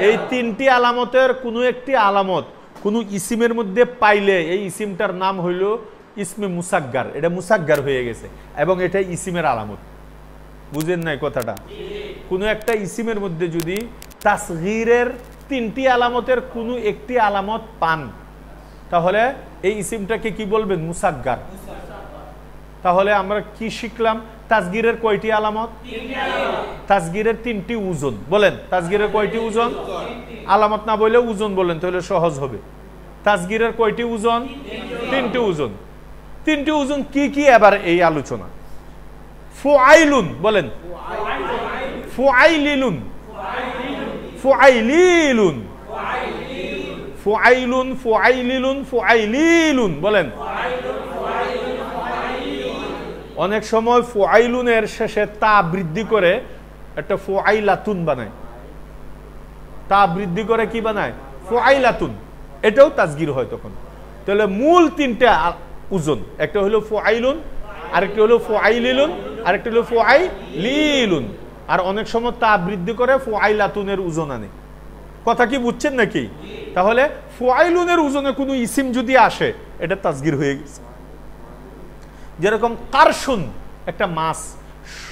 এই 3টি আলামতের কোনো একটি আলামত কোনো ইসিমের মধ্যে পাইলে এই ইসিমটার নাম হইল ইসমে মুসাগগার। এটা মুসাগগার হয়ে গেছে এবং এটা ইসিমের আলামত। বুঝেন নাই কথাটা? কোনো একটা ইসিমের মধ্যে যদি তাসগীরের 3টি আলামতের কোনো একটি আলামত পান তাহলে এই ইসিমটাকে কি বলবেন? মুসাগগার। তাহলে আমরা কি শিখলাম? তাসগীরের কয়টি আলামত? তাসগীরের 3টি ওজন। বলেন তাসগীরের কয়টি ওজন? আলামত না বলে ওজন বলেন তাহলে সহজ হবে। তাসগীরের কয়টি ওজন? 3টি ওজন। 3টি ওজন কি কি এবার এই আলোচনা। ফুআইলুন। বলেন ফুআইলিলুন, ফুআইলিলুন, ফুআইলুন, ফুআইলিলুন, ফুআইলিলুন। বলেন অনেক সময় ফুআইলুনের শেষে তা বৃদ্ধি করে একটা ফুআইলাতুন বানায়। তা বৃদ্ধি করে কি বানায়? ফুআইলাতুন। এটাও তাসগীর হয় তখন। তাহলে মূল 3টা ওজন, একটা হলো ফুআইলুন, আরেকটা হলো ফুআইলিলুন, আরেকটা হলো ফুআইলিলুন। আর অনেক সময় তা বৃদ্ধি করে ফুআইলাতুনের ওজন আনে। কথা কি বুঝছেন নাকি? তাহলে ফুআইলুনের ওজনে কোনো ইসিম যদি আসে এটা তাসগীর হয়ে গেছে। যেরকম কারশুন, একটা মাছ,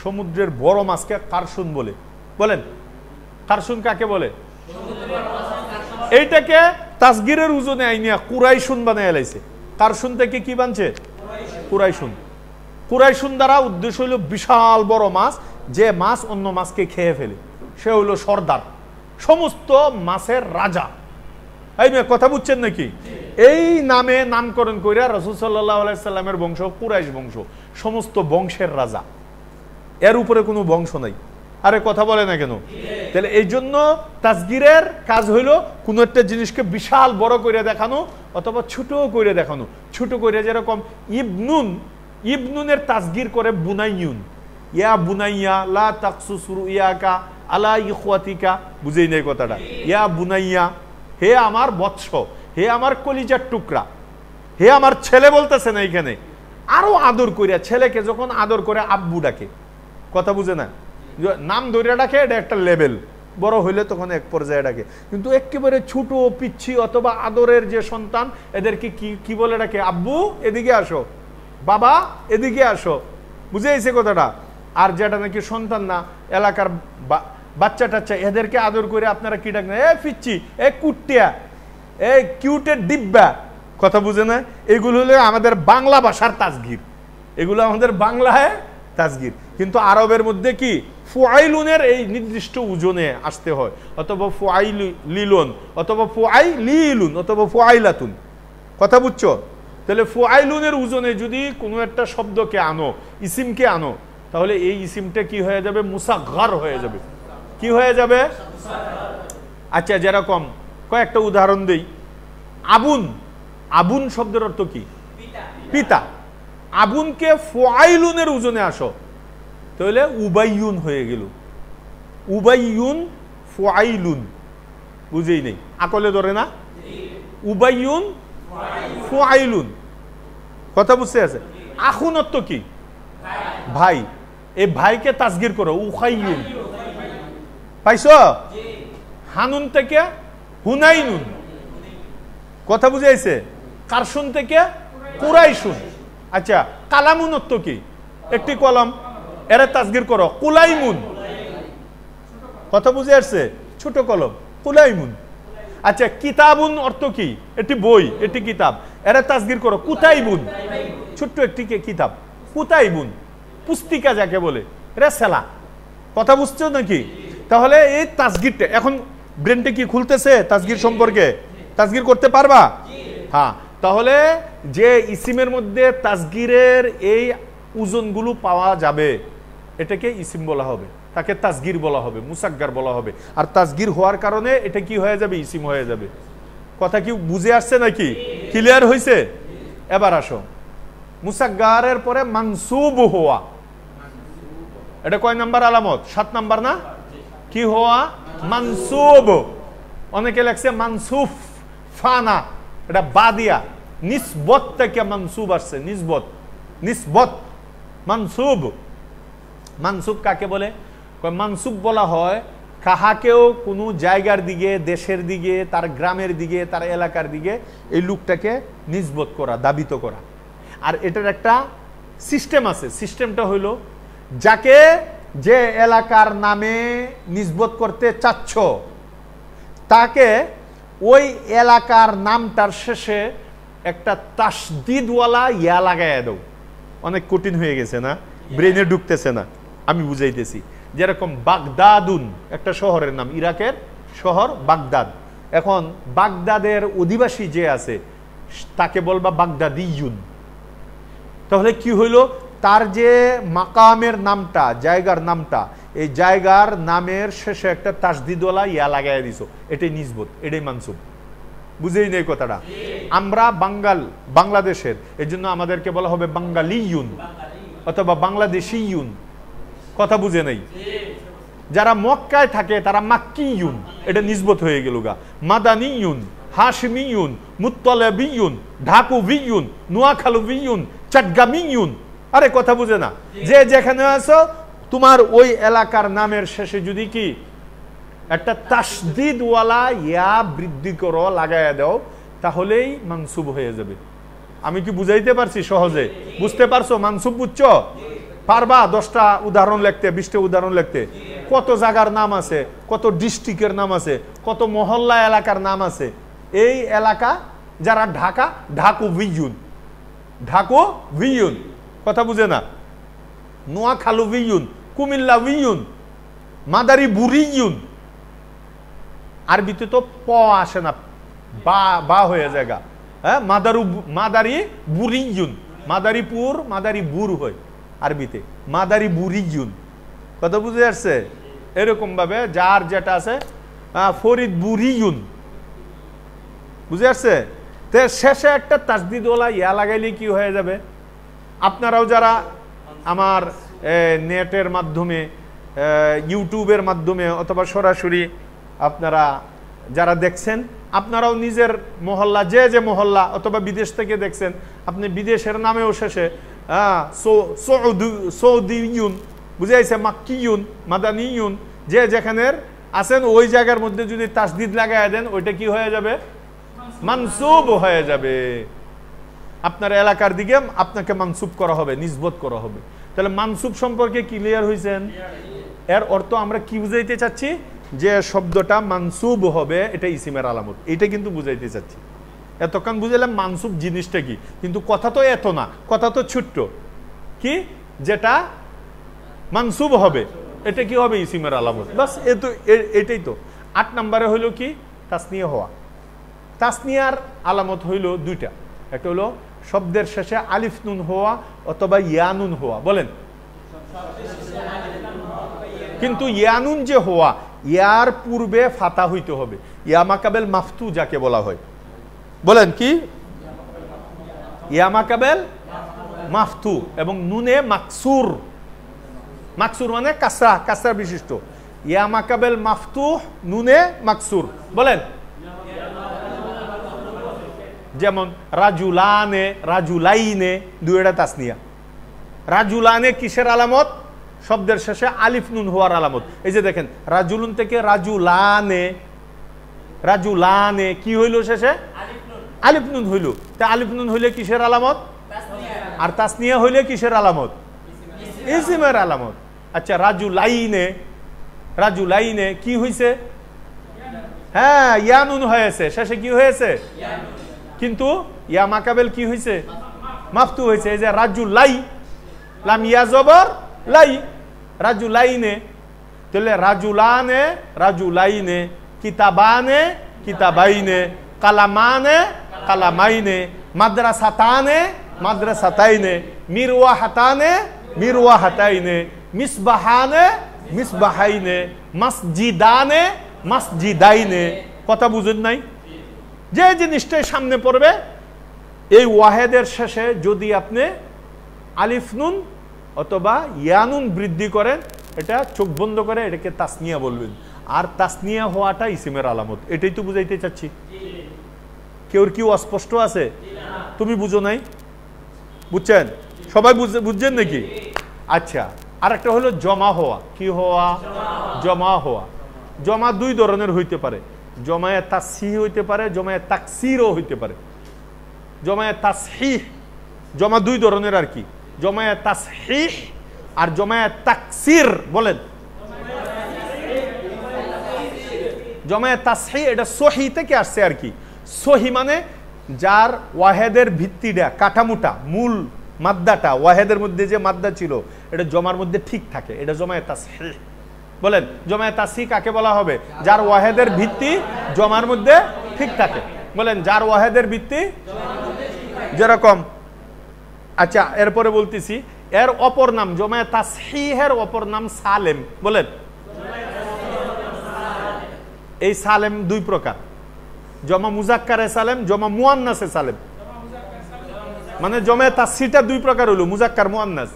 সমুদ্রের বড় মাছকে কারশুন বলে। বলেন কারশুন কাকে বলে? এইটাকে তাসগীরের ওজনে আইনিয়া কুরাইশুন বানায় লাইছে। কারশুন থেকে কি বানছে? কুরাইশুন। কুরাইশুন দ্বারা উদ্দেশ্য হইল বিশাল বড় মাছ, যে মাছ অন্য মাছকে খেয়ে ফেলে, সে হইল সর্দার, সমস্ত মাছের রাজা। এই মেয়ে কথা বুঝছেন নাকি? এই নামে নামকরণ কইরা রাসূল সাল্লাল্লাহু আলাইহি সাল্লামের বংশ কুরাইশ বংশ, সমস্ত বংশের রাজা, এর উপরে কোনো বংশ নাই। আরে কথা বলে না কেন? তাহলে এই জন্য তাসগীরের কাজ হইল কোনো একটা জিনিসকে বিশাল বড় করে দেখানো অথবা ছোট করে দেখানো। ছোট করে যেরকম ইবনুন, ইবনুনের তাসগীর করে বুনাইয়ুন। ইয়া বুনাইয়া লা তাকসুস রুয়াকা আলা ইখওয়াতিকা। বুঝেই নাই কথাটা? ইয়া বুনাইয়া, হে আমার বৎস, হে আমার কলিজার টুকরা, হে আমার ছেলে বলতেছে না এখানে, আরো আদর করিয়া। ছেলেকে যখন আদর করে আব্বু ডাকে, কথা বুঝে না? নাম ধরে ডাকে, এটা একটা লেভেল। বড় হইলে তখন এক পর্যায়ে ডাকে। কিন্তু একেবারে ছোট পিচ্ছি অথবা আদরের যে সন্তান, এদেরকে কি বলে ডাকে? আব্বু এদিকে আসো, বাবা এদিকে আসো। বুঝে আইছে কথাটা? আর যেটা নাকি সন্তান না, এলাকার বাচ্চা টাচ্চা, এদেরকে আদর করে আপনারা কি ডাকেন? এ পিচ্ছি, এ কুটিয়া, এ কিউটের ডিব্বা। কথা বুঝে না? এগুলো হলো আমাদের বাংলা ভাষার তাসগীর, এগুলো আমাদের বাংলায় তাসগীর। কিন্তু আরবের মধ্যে কি ফুআইলুনের এই নির্দিষ্ট ওজনে আসতে হয়, অথবা ফুআইলিলুন, অথবা ফুআইলিলুন, অথবা ফুআইলাতুন। কথা বুঝছো? তাহলে ফুআইলুনের ওজনে যদি কোনো একটা শব্দকে আনো, ইসিমকে আনো, তাহলে এই ইসিমটা কি হয়ে যাবে? মুসাগগার হয়ে যাবে। কি হয়ে যাবে? আচ্ছা, যেরকম কয়েকটা উদাহরণ দেই। আবুন, আবুন শব্দের অর্থ কি? পিতা। আবুনকে ফুআইলুনের ওজনে আসো, তাহলে উবাইয়ুন হয়ে গেল। উবাইয়ুন ফুআইলুন, বুঝেই নেই, আকলে ধরে না? উবাইয়ুন ফুআইলুন, কথা বুঝতে আছে? আখুন অর্থ কি? ভাই। এই ভাইকে তাসগীর করো, উখাইয়ুন। পাইছো? হানুন থেকে হুনাইনুন, কথা বুঝাইছে? কারশুন থেকে কুরাইশুন। আচ্ছা, কালামুন অর্থ কি? একটি কলম, এরা তাসগীর করো, কুলাইমুন, কথা বুঝে আসছে? ছোট কলম, কুলাইমুন। আচ্ছা, কিতাবুন অর্থ কি? এটি বই, এটি কিতাব, এরা তাসগীর করো, কুতাইবুন, ছোট্ট একটি কিতাব, কুতাইবুন। পুস্তিকা যাকে বলে, রেসালা, কথা বুঝছো নাকি? তাহলে এই তাসগীরটা এখন ব্রেনটা কি খুলতেছে তাসগীর সম্পর্কে? তাসগীর করতে পারবা? হ্যাঁ। তাহলে যে ইসিমের মধ্যে তাসগীরের এই ওজনগুলো পাওয়া যাবে, এটাকে ইসিম বলা হবে, তাকে তাসগীর বলা হবে, মুসাগগার বলা হবে। আর তাসগীর হওয়ার কারণে এটা কি হয়ে যাবে? ইসিম হয়ে যাবে। কথা কি বুঝে আসছে নাকি? ক্লিয়ার হয়েছে? এবার আসো, মুসাগগারের পরে মানসুব হওয়া, এটা কয় নাম্বার আলামত? 7 নাম্বার না? কি হওয়া? মানসুব। অনেকে লেখছে মানসুফ, ফানা, এটা বাদিয়া, নিসবত থেকে মানসুব আসছে, নিসবত, নিসবত, মানসুব। মানসুব কাকে বলে? মানসুব বলা হয় কাহাকেও কোনো জায়গার দিকে, দেশের দিকে, তার গ্রামের দিকে, তার এলাকার দিকে এই লোকটাকে নিসবত করা, দাবিত করা। আর এটার একটা সিস্টেম আছে। সিস্টেমটা হইল, যাকে যে এলাকার নামে নিসবত করতে চাচ্ছ, তাকে ওই এলাকার নামটার শেষে একটা তাসদিদওয়ালা ইয়া লাগাইয়া দাও। অনেক কঠিন হয়ে গেছে না? ব্রেনে ঢুকতেছে না? আমি বুঝাইতেছি। যেরকম বাগদাদুন একটা শহরের নাম, ইরাকের শহর বাগদাদ। এখন বাগদাদের অধিবাসী যে আছে তাকে বলবা বাগদাদিয়ুন। তাহলে কি হইল? তার যে মাকামের নামটা, জায়গার নামটা, এই জায়গার নামের শেষে একটা তাসদিদওয়ালা ইয়া লাগাইয়া দিছো, এটাই নিসবত, এটাই মানসুব। বুঝেই নেই কথাটা? আমরা বাংলাদেশের, এই জন্য আমাদেরকে বলা হবে বাঙ্গালিয়ুন অথবা বাংলাদেশিয়ুন, কথা বুঝে নেই? যারা মক্কায় থাকে তারা মাক্কিয়ুন, এটা নিসবত হয়ে গেল গা। মাদানিয়ুন, হাশমিয়ুন, মুত্তালিবিয়ুন, ঢাকুভিয়ুন, নোয়াখালীয়ুন, চট্টগ্রামিয়ুন। আরে কথা বুঝে না? যে যেখানে আছো তোমার ওই এলাকার নামের শেষে যদি কি একটা তাসদিদওয়ালা ইয়া বৃদ্ধি করো, লাগাইয়া দাও, তাহলেই মানসুব হয়ে যাবে। আমি কি বুঝাইতে পারছি সহজে? বুঝতে পারছো? মানসুব বুঝছো? পারবা 10টা উদাহরণ লিখতে, 20টা উদাহরণ লিখতে? কত জায়গার নাম আছে, কত ডিস্ট্রিক্টের নাম আছে, কত মহল্লা এলাকার নাম আছে। এই এলাকা যারা ঢাকা, ঢাকুভিয়ুন, ঢাকুভিয়ুন, কথা বুঝে না? নোয়াখালীয়ুন, কুমিল্লাভিয়ুন, মাদারীপুরিয়ুন। আরবিতে তো প আসে না, বা হয়ে জায়গা। হ্যাঁ, মাদারীপুরিয়ুন, মাদারীপুর, মাদারীপুর হয় আরবিতে, মাদারীপুরিয়ুন, কথা বুঝে আসছে? এরকম ভাবে যার যেটা আছে, ফরিদপুরিয়ুন, বুঝে আসছে? তো শেষে একটা তাসদিদওয়ালা ইয়া লাগাইলে কি হয়ে যাবে? আপনারাও যারা আমার নেটের মাধ্যমে, ইউটিউবের মাধ্যমে অথবা সরাসরি আপনারা যারা দেখছেন, আপনারাও নিজের মহল্লা, যে মহল্লা অথবা বিদেশ থেকে দেখছেন, আপনি বিদেশের নামেও শেষে সৌদিয়ুন, বুঝাইছে, মাক্কিয়ুন, মাদানিয়ুন, যে যেখানের আছেন ওই জায়গার মধ্যে যদি তাসদিদ লাগাই দেন, ওইটা কি হয়ে যাবে? মানসুব হয়ে যাবে। আপনার এলাকার দিকে আপনাকে মানসুব করা হবে, নিসবত করা হবে। তাহলে মানসুব সম্পর্কে ক্লিয়ার হয়েছেন? এর অর্থ আমরা কি বুঝাইতে চাচ্ছি? যে শব্দটা মানসুব হবে, এটা ইসিমের আলামত, এটা কিন্তু বুঝাইতে চাচ্ছি। এতক্ষণ বুঝাইলাম মানসুব জিনিসটা কি, কিন্তু কথা তো এত না, কথা তো ছোট্ট। কি যেটা মানসুব হবে এটা কি হবে? ইসিমের আলামত। বাস এটাই তো। 8 নম্বরে হইল কি? তাসনিয়া হওয়া। তাসনিয়ার আলামত হইল 2টা। একটা হলো শব্দের শেষে আলিফ নুন হওয়া অথবা ইয়ানুন হওয়া। বলেন, কিন্তু ইয়ানুন যে হওয়া, ইয়ার পূর্বে ফাতা হইতে হবে। ইয়া মাকাবেল মাফতু যাকে বলা হয়। বলেন কি? ইয়া মাকাবেল মাফতু এবং নুনে মাকসুর। মাকসুর মানে কাসরা, কাসরা বিশিষ্ট। ইয়া মাকাবেল মাফতুহ নুনে মাকসুর। বলেন, যেমন রাজুলানে, রাজুলাইনে, দুইটা তাসনিয়া। রাজুলানে কিসের আলামত? শব্দের শেষে আলিফ নুন হওয়ার আলামত। এই যে দেখেন, রাজুলুন থেকে রাজুলানে, রাজুলানে কি হইল শেষে? আলিফ নুন হইল। তা আলিফ নুন হইলে কিসের আলামত? আর তাসনিয়া হইলে কিসের আলামত? ইসমের আলামত। আচ্ছা, রাজুলাইনে, রাজুলাইনে কি হইছে? হ্যাঁ, ইয়ানুন হয়েছে, শেষে কি হয়েছে? কিন্তু ইয়া মাকাবেল কি হয়েছে? মাফতু হয়েছে। এই যে রাজুলাই, লাম ইয়া জবর লাই, রাজুলাইনে। তাহলে রাজুলানে, রাজুলাইনে, কিতাবানে, কিতাবাইনে, কালামানে, কালামাইনে, মাদ্রাসাতানে, মাদ্রাসাতাইনে, মিরওয়াহাতানে, মিরওয়াহাতাইনে, মিসবাহানে, মিসবাহাইনে, মসজিদানে, মসজিদাইনে। কথা বুঝেন নাই? যে জিনিসটাই সামনে পড়বে এই ওয়াহেদের শেষে যদি আপনি আলিফ নুন অথবা ইয়ানুন বৃদ্ধি করেন, এটা চোখ বন্ধ করে এটাকে তাসনিয়া বলবেন। আর তাসনিয়া হওয়াটা ইসিমের আলামত। এটাই তো বুঝাইতে চাচ্ছি। কেউর কি অস্পষ্ট আছে? তুমি বুঝো নাই? বুঝছেন? সবাই বুঝছেন নাকি? আচ্ছা, আর একটা হলো জমা হওয়া। কি হওয়া? জমা হওয়া। জমা দুই ধরনের হইতে পারে। জমায়ে তাসহিহ হইতে পারে, জমায়ে তাকসিরও হইতে পারে। জমায়ে তাসহিহ, জমা দুই ধরনের আর কি, জমায়ে তাসহিহ আর জমায়ে তাকসির। বলেন, জমায়ে তাসহিহ এটা সহি থেকে আসছে আর কি। সহি মানে যার ওয়াহেদের ভিত্তিটা, কাঠামোটা, মূল মাদ্দাটা, ওয়াহেদের মধ্যে যে মাদ্দা ছিল এটা জমার মধ্যে ঠিক থাকে, এটা জমায়ে তাসহিহ। বলেন, জমায়ে তাসহিহ কাকে বলা হবে? যার ওয়াহেদের ভিত্তি জমার মধ্যে ঠিক থাকে। বলেন, যার ওয়াহেদের ভিত্তি যেরকম। আচ্ছা, এরপরে বলতেছি এর অপর নাম, জমায়ে তাসহিহের অপর নাম সালেম। বলেন, এই সালেম দুই প্রকার, জমা মুজাক্কারে সালেম, জমা মুয়ান্নাসে সালেম। মানে জমায়ে তাসহিহটা দুই প্রকার হলো, মুজাক্কার মুয়ান্নাস।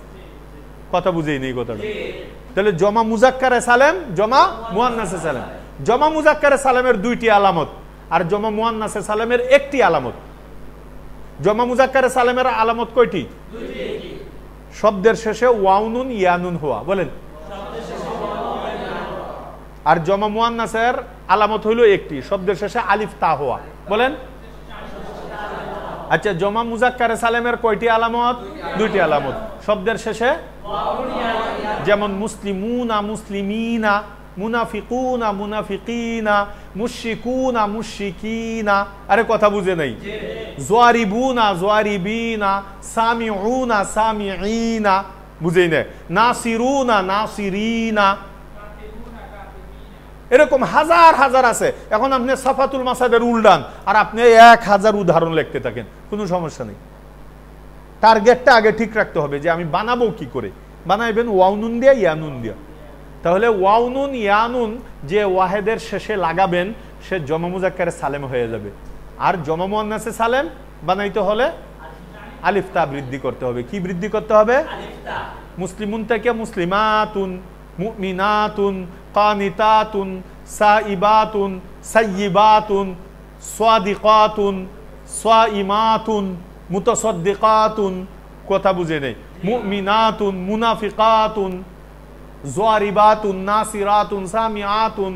কথা বুঝেই নেই কথাটা। তাহলে জমা মুজাক্কারে সালেম, জমা মুয়ান্নাসে সালেম। জমা মুজাক্কারে সালেমের দুইটি আলামত আর জমা মুয়ান্নাসে সালেমের একটি আলামত। জমা মুজাক্কারে সালেমের আলামত কয়টি? শব্দের শেষে ওয়াউনুন ইয়ানুন হওয়া। বলেন, আর জমা মুয়ান্নাসের আলামত হইল একটি, শব্দের শেষে আলিফ তা হওয়া। বলেন, আচ্ছা, জমা মুজাক্কারে সালেমের কয়টি আলামত? দুইটি আলামত, শব্দের শেষে। যেমন মুসলিমুনা, মুসলিমিনা, মুনাফিকুনা, মুনাফিকিনা, মুশরিকুনা, মুশরিকিনা। আরে কথা বুঝে নাই? জোয়ারিবুনা, জোয়ারিবিনা, সামিউনা, সামিঈনা। বুঝেই না? নাসিরুনা, নাসিরিনা। এরকম হাজার হাজার আছে। এখন আপনি সাফাতুল মাসাদের উল্টান আর আপনি 1000 উদাহরণ লিখতে থাকেন, কোনো সমস্যা নেই। টার্গেটটা আগে ঠিক রাখতে হবে যে আমি বানাবো কি করে। বানাইবেন ওয়াউনুন দিয়া, ইয়ানুন দিয়া। তাহলে ওয়াউনুন ইয়ানুন যে ওয়াহেদের শেষে লাগাবেন সে জমা মুজাক্কারে সালেম হয়ে যাবে। আর জমা মুয়ান্নাসে সালেম বানাইতে হলে আলিফ তা বৃদ্ধি করতে হবে। কি বৃদ্ধি করতে হবে? মুসলিমুন থেকে মুসলিমাতুন, মুমিনাতুন, কানিতাতুন, সাইবাতুন, সাইয়িবাতুন, সাদিকাতুন, সাইমাতুন, মুতাসাদ্দিকাতুন। কথা বুঝে নেই? মুমিনাতুন, মুনাফিকাতুন, জোয়ারিবাতুন, নাসিরাতুন, সামিআতুন।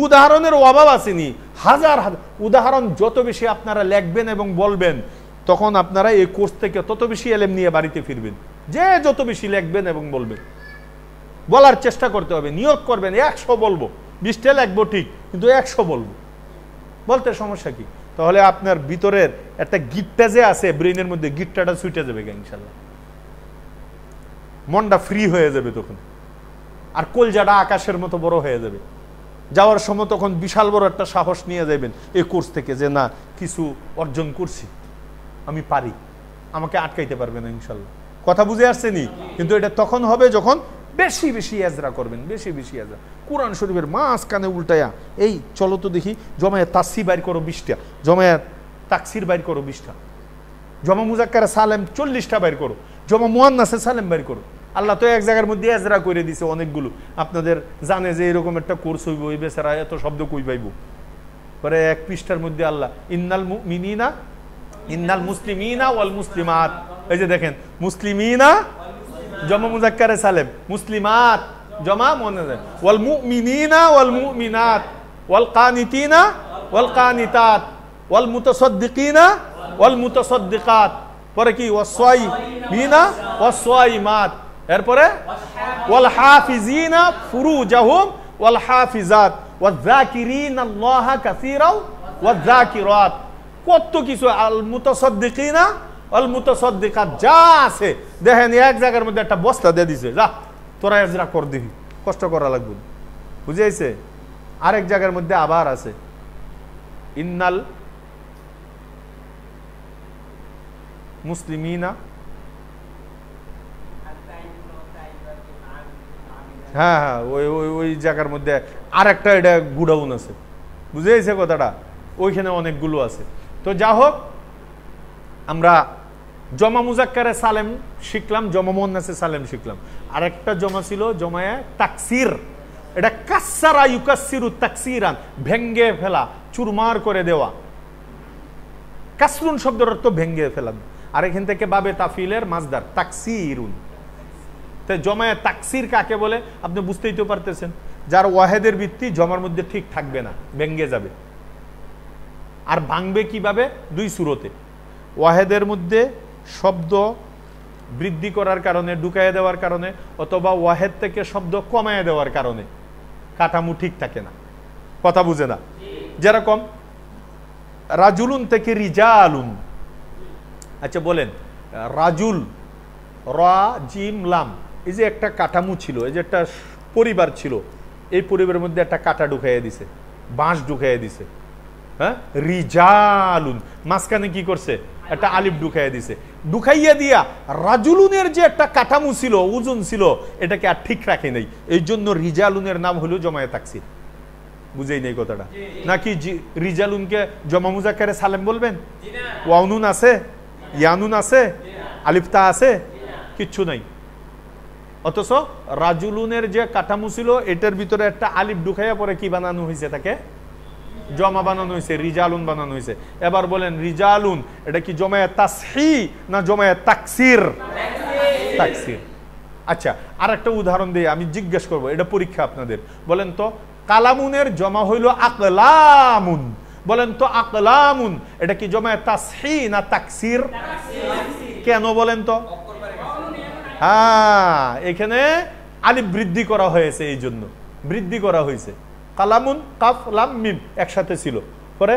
উদাহরণের অভাব আসেনি, হাজার হাজার উদাহরণ। যত বেশি আপনারা লিখবেন এবং বলবেন তখন আপনারা এই কোর্স থেকে তত বেশি এলেম নিয়ে বাড়িতে ফিরবেন। যে যত বেশি লিখবেন এবং বলবেন, বলার চেষ্টা করতে হবে, নিয়োগ করবেন 100 বলবো, 20টা লিখবো ঠিক, কিন্তু 100 বলবো। বলতে সমস্যা কি? তাহলে আপনার ভিতরের একটা গিটটা যে আছে ব্রেনের মধ্যে, গিটটাটা ছুটে যাবে ইনশাল্লাহ। মনটা ফ্রি হয়ে যাবে তখন, আর কলজাটা আকাশের মতো বড় হয়ে যাবে। যাওয়ার সময় তখন বিশাল বড় একটা সাহস নিয়ে যাবেন এই কোর্স থেকে, যে না কিছু অর্জন করছি। আমি পারি, আমাকে আটকাইতে পারবে না ইনশাল্লাহ। কথা বুঝে আসছেনি? কিন্তু এটা তখন হবে যখন বেশি বেশি এজরা করবেন, বেশি বেশি এজরা। কোরআন শরীফের মাঝখানে উল্টায়া এই চলো তো দেখি, জমায়েত তাসি বাইর করো 20টা, জমায়েত তাকসির বাইর করো 20টা, জমা মুজাক্কারে সালেম 40টা বাইর করো, জমা মুয়ান্নাসে সালেম বাইর করো। আল্লাহ তো এক জায়গার মধ্যে এজরা করে দিছে অনেকগুলো। আপনাদের জানে যে এরকম একটা কোর্স হইব, ওই বেচারা এত শব্দ কই পাইব। পরে এক পৃষ্ঠার মধ্যে আল্লাহ ইন্নাল মুমিনিনা ইন্নাল মুসলিমিনা ওয়াল মুসলিমাত, এই যে দেখেন মুসলিমিনা জমা মুজাক্কারে সালেম, মুসলিমাত জমা মুয়ান্নাস, ওয়াল মুমিনিনা ওয়াল মুমিনাত, ওয়াল কানিতিনা ওয়াল কানিতাত, ওয়াল মুতাসাদ্দিকিনা ওয়াল মুতাসাদ্দিকাত, পরে কি ওয়াসসাইমিনা ওয়াসসাইমাত, এরপরে ওয়াল হাফিজিনা ফুরুজাহুম ওয়াল হাফিজাত ওয়ায-যাকিরিনা আল্লাহা কাসীরা ওয়ায-যাকিরাত। কত কিছু, আল মুতাসাদ্দিকিনা আল মুতাসাদ্দিকাত যা আছে দেখেন এক জায়গার মধ্যে একটা বস্তা দিয়ে দিছে, যা তোরা এজরা কর দিবি, কষ্ট করা লাগবে, বুঝাইছে? আরেক জায়গার মধ্যে আবার আছে ইন্নাল মুসলিমিনা, হ্যাঁ হ্যাঁ ওই ওই ওই জায়গার মধ্যে আরেকটা এটা গুডাউন আছে, বুঝেছে কথাটা? ওইখানে অনেকগুলো আছে। তো যা হোক, আমরা জমা মুজাক্কারে সালেম শিখলাম, জমা মুয়ান্নাসে সালেম শিখলাম। আরেকটা জমা ছিল জমায়ে তাকসির, এটা কাসসারা ইউকাসসিরু তাকসিরান, ভেঙ্গে ফেলা, চুরমার করে দেওয়া। কাসরুন শব্দের অর্থ ভেঙ্গে ফেলা, আর এখান থেকে বাবে তাফিলের মাজদার তাকসিরুন। তো জমায়ে তাকসির কাকে বলে আপনি বুঝতেই তো পারতেছেন, যার ওয়াহেদের ভিত্তি জমার মধ্যে ঠিক থাকবে না, ভেঙ্গে যাবে। আর ভাঙবে কিভাবে? দুই সূরতে। ওয়াহেদের মধ্যে শব্দ বৃদ্ধি করার কারণে, ঢুকাইয়া দেওয়ার কারণে, অথবা ওয়াহেদ থেকে শব্দ কমাইয়া দেওয়ার কারণে কাঠামো ঠিক থাকে না, কথা বুঝে না। যেরকম রাজুলুন থেকে রিজালুন। আচ্ছা বলেন, রাজুল রা জিম লাম, এই যে একটা কাঠামো ছিল, এই যে একটা পরিবার ছিল, এই পরিবারের মধ্যে একটা কাটা ঢুকাইয়া দিছে, বাঁশ ঢুকাইয়া দিছে, হ্যাঁ, রিজালুন, মাঝখানে কি করছে? একটা আলিফ ঢুকাইয়া দিছে। ঢুকাইয়া দিয়া রাজুলুনের যে একটা কাঠামো ছিল, ওজন ছিল, এটাকে আর ঠিক রাখে নাই, এই জন্য রিজালুনের নাম হলো জমায়ে তাকসির। বুঝেই নেই কথাটা? নাকি রিজালুনকে জমা মুজাক্কারে সালেম বলবেন? ওয়াউনুন আছে, ইয়ানুন আছে, আলিফতা আছে, কিচ্ছু নাই। অথচ রাজুলুনের যে কাঠামো ছিল, এটার ভিতরে একটা আলিফ ঢুকাইয়া পরে কি বানানো হয়েছে? তাকে জমা বানানো হয়েছে, রিজালুন বানানো হয়েছে। এবার বলেন, রিজালুন এটা কি জমায়ে তাসহি না জমায়ে তাকসির? তাকসির। আচ্ছা, আর একটা উদাহরণ দিয়ে আমি জিজ্ঞেস করব, এটা পরীক্ষা আপনাদের। বলেন তো, কালামুনের জমা হইল আকলামুন, বলেন তো আকলামুন এটা কি জমায়ে তাসহি না তাকসির? কেন বলেন তো? হ্যাঁ, এখানে আলিফ বৃদ্ধি করা হয়েছে, এই জন্য বৃদ্ধি করা হয়েছে। কালামুন কাফ লাম মিম একসাথে ছিল, পরে